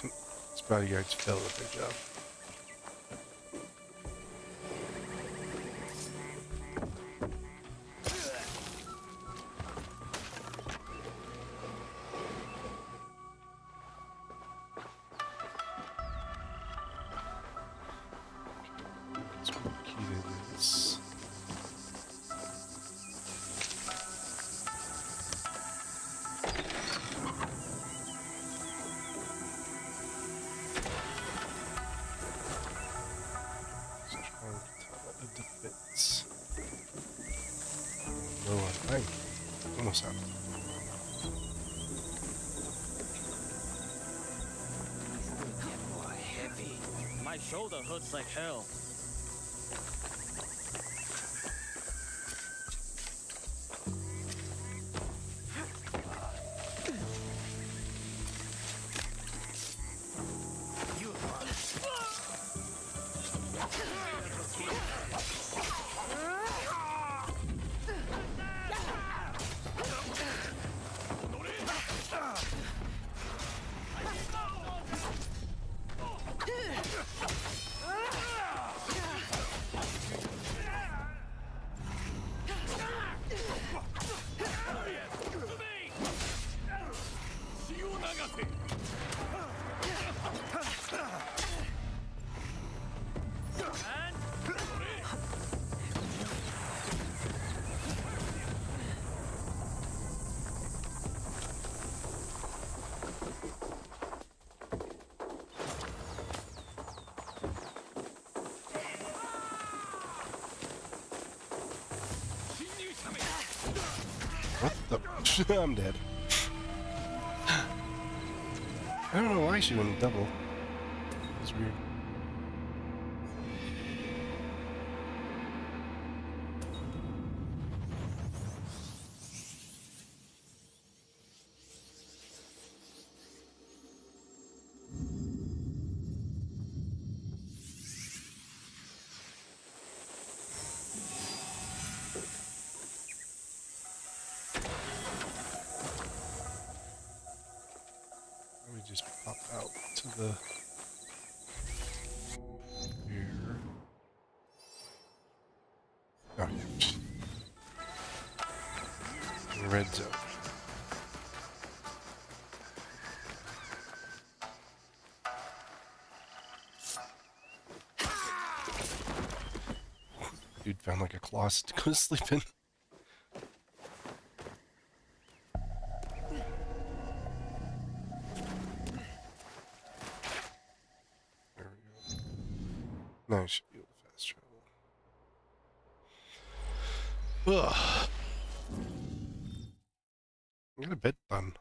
These bodyguards failed at their job. Almost out. Temple are heavy. My shoulder hurts like hell. What the? I'm dead. I don't know why she went double. It's weird. Just pop out to the here. Oh, yeah. Red zone. Dude found like a closet to go to sleep in. Now I should be able to fast travel. Ugh. Get a bit done.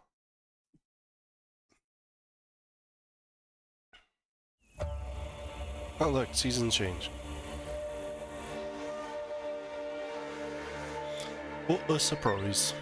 Oh look, season change. What a surprise.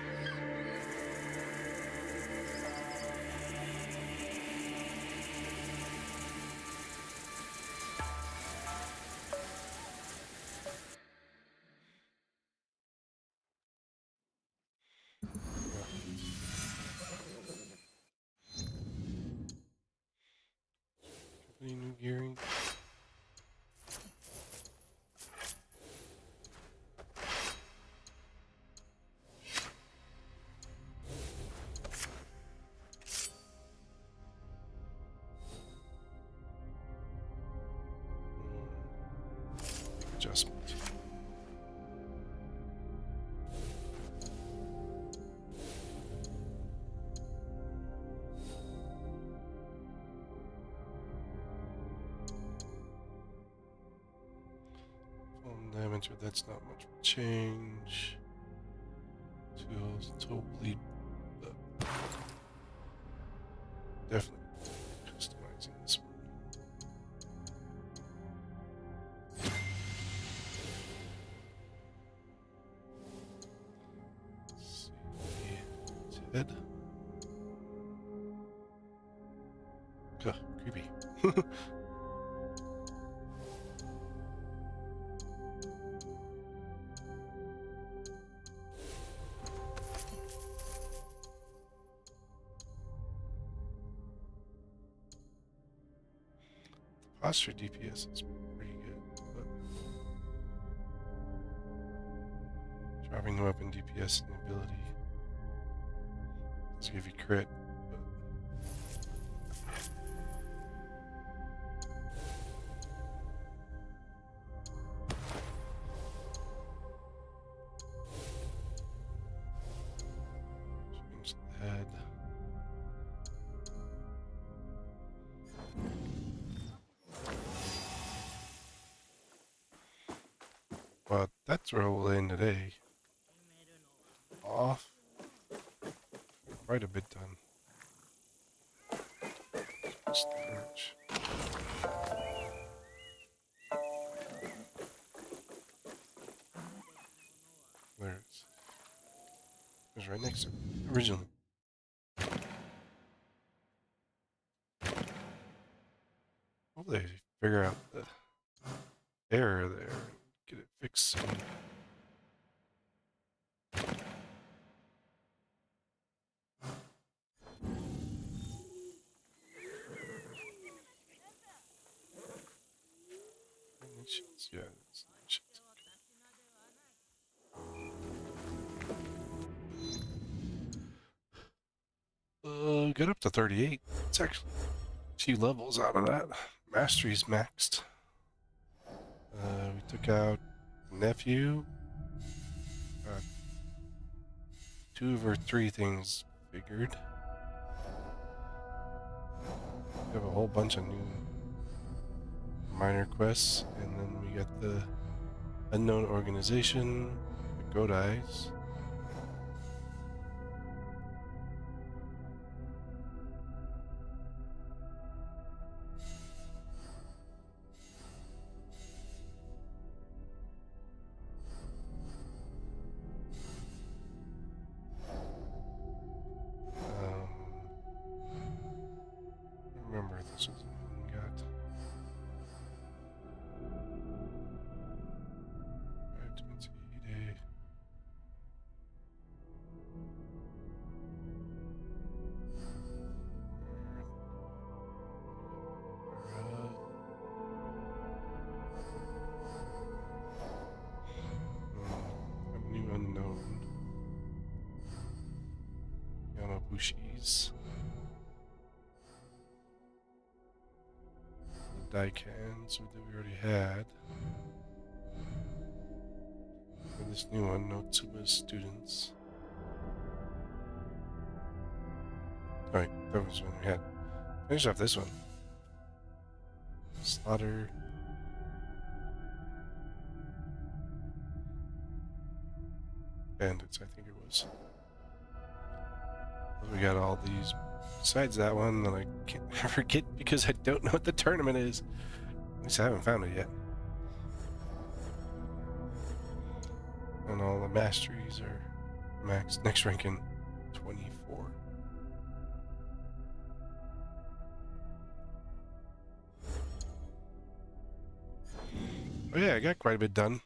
Any new gearing? adjustment. Full damage, but that's not much of a change. Tools, total bleed. Definitely customizing this one. Let's see. Ted. Ugh, creepy. Posture DPS is pretty good, but dropping the weapon DPS and ability does give you crit, but change the head. Well, that's where we'll end today. Off. Quite a bit done. Storage. There it is. It was right next to it originally. Hopefully they figure out the error there and get it fixed soon. Yeah, it's got up to 38. It's actually a few levels out of that. Mastery's maxed. We took out nephew. 2 of our 3 things figured. We have a whole bunch of new minor quests, and then we got the unknown organization, the Godais. Remember this was we got. New unknown. Yamabushis. The Daikans that we already had. And this new one, Notsuba's students. Alright, that was one we had. Finish off this one. Slaughter. Bandits, I think it was. We got all these. Besides that one that I can't forget because I don't know what the tournament is. At least I haven't found it yet. And all the masteries are max. Next ranking 24. Oh yeah, I got quite a bit done.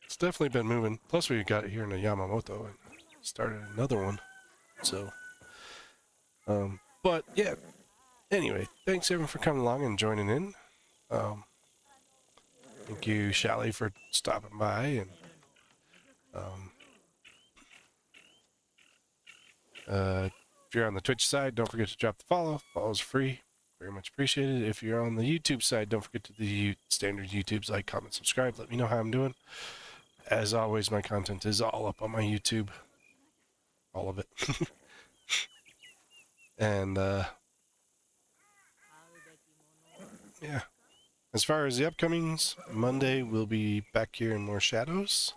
It's definitely been moving. Plus we got here in a Yamamoto and started another one. So, but yeah. Anyway, thanks everyone for coming along and joining in. Thank you, Shally, for stopping by, and if you're on the Twitch side, don't forget to drop the follow. Follow's free. Very much appreciated. If you're on the YouTube side, don't forget to the standard YouTubes, like, comment, subscribe. Let me know how I'm doing. As always, my content is all up on my YouTube. All of it. And, yeah. As far as the upcomings, Monday we'll be back here in more Shadows.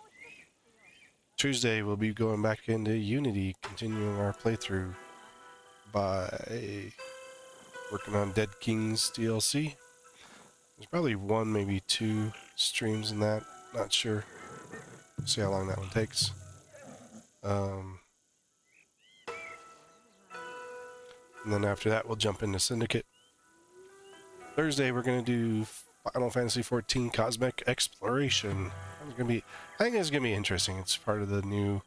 Tuesday we'll be going back into Unity, continuing our playthrough by working on Dead Kings DLC. There's probably 1, maybe 2 streams in that. Not sure. See how long that one takes. And then after that, we'll jump into Syndicate. Thursday, we're going to do Final Fantasy XIV Cosmic Exploration. I think it's going to be interesting. It's part of the new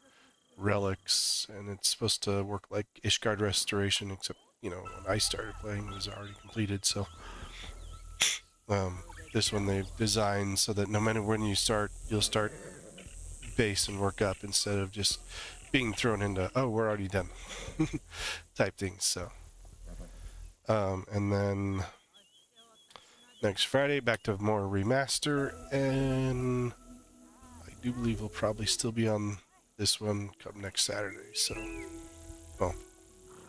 relics, and it's supposed to work like Ishgard Restoration, except, you know, when I started playing, it was already completed, so... this one they've designed so that no matter when you start, you'll start base and work up instead of just being thrown into, oh, we're already done, type things, so... and then... next Friday, back to more remaster, and I do believe we'll probably still be on this one come next Saturday, so, well,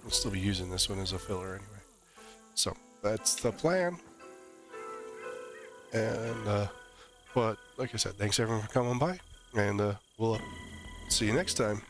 we'll still be using this one as a filler anyway. So, that's the plan. And, but, like I said, thanks everyone for coming by, and we'll see you next time.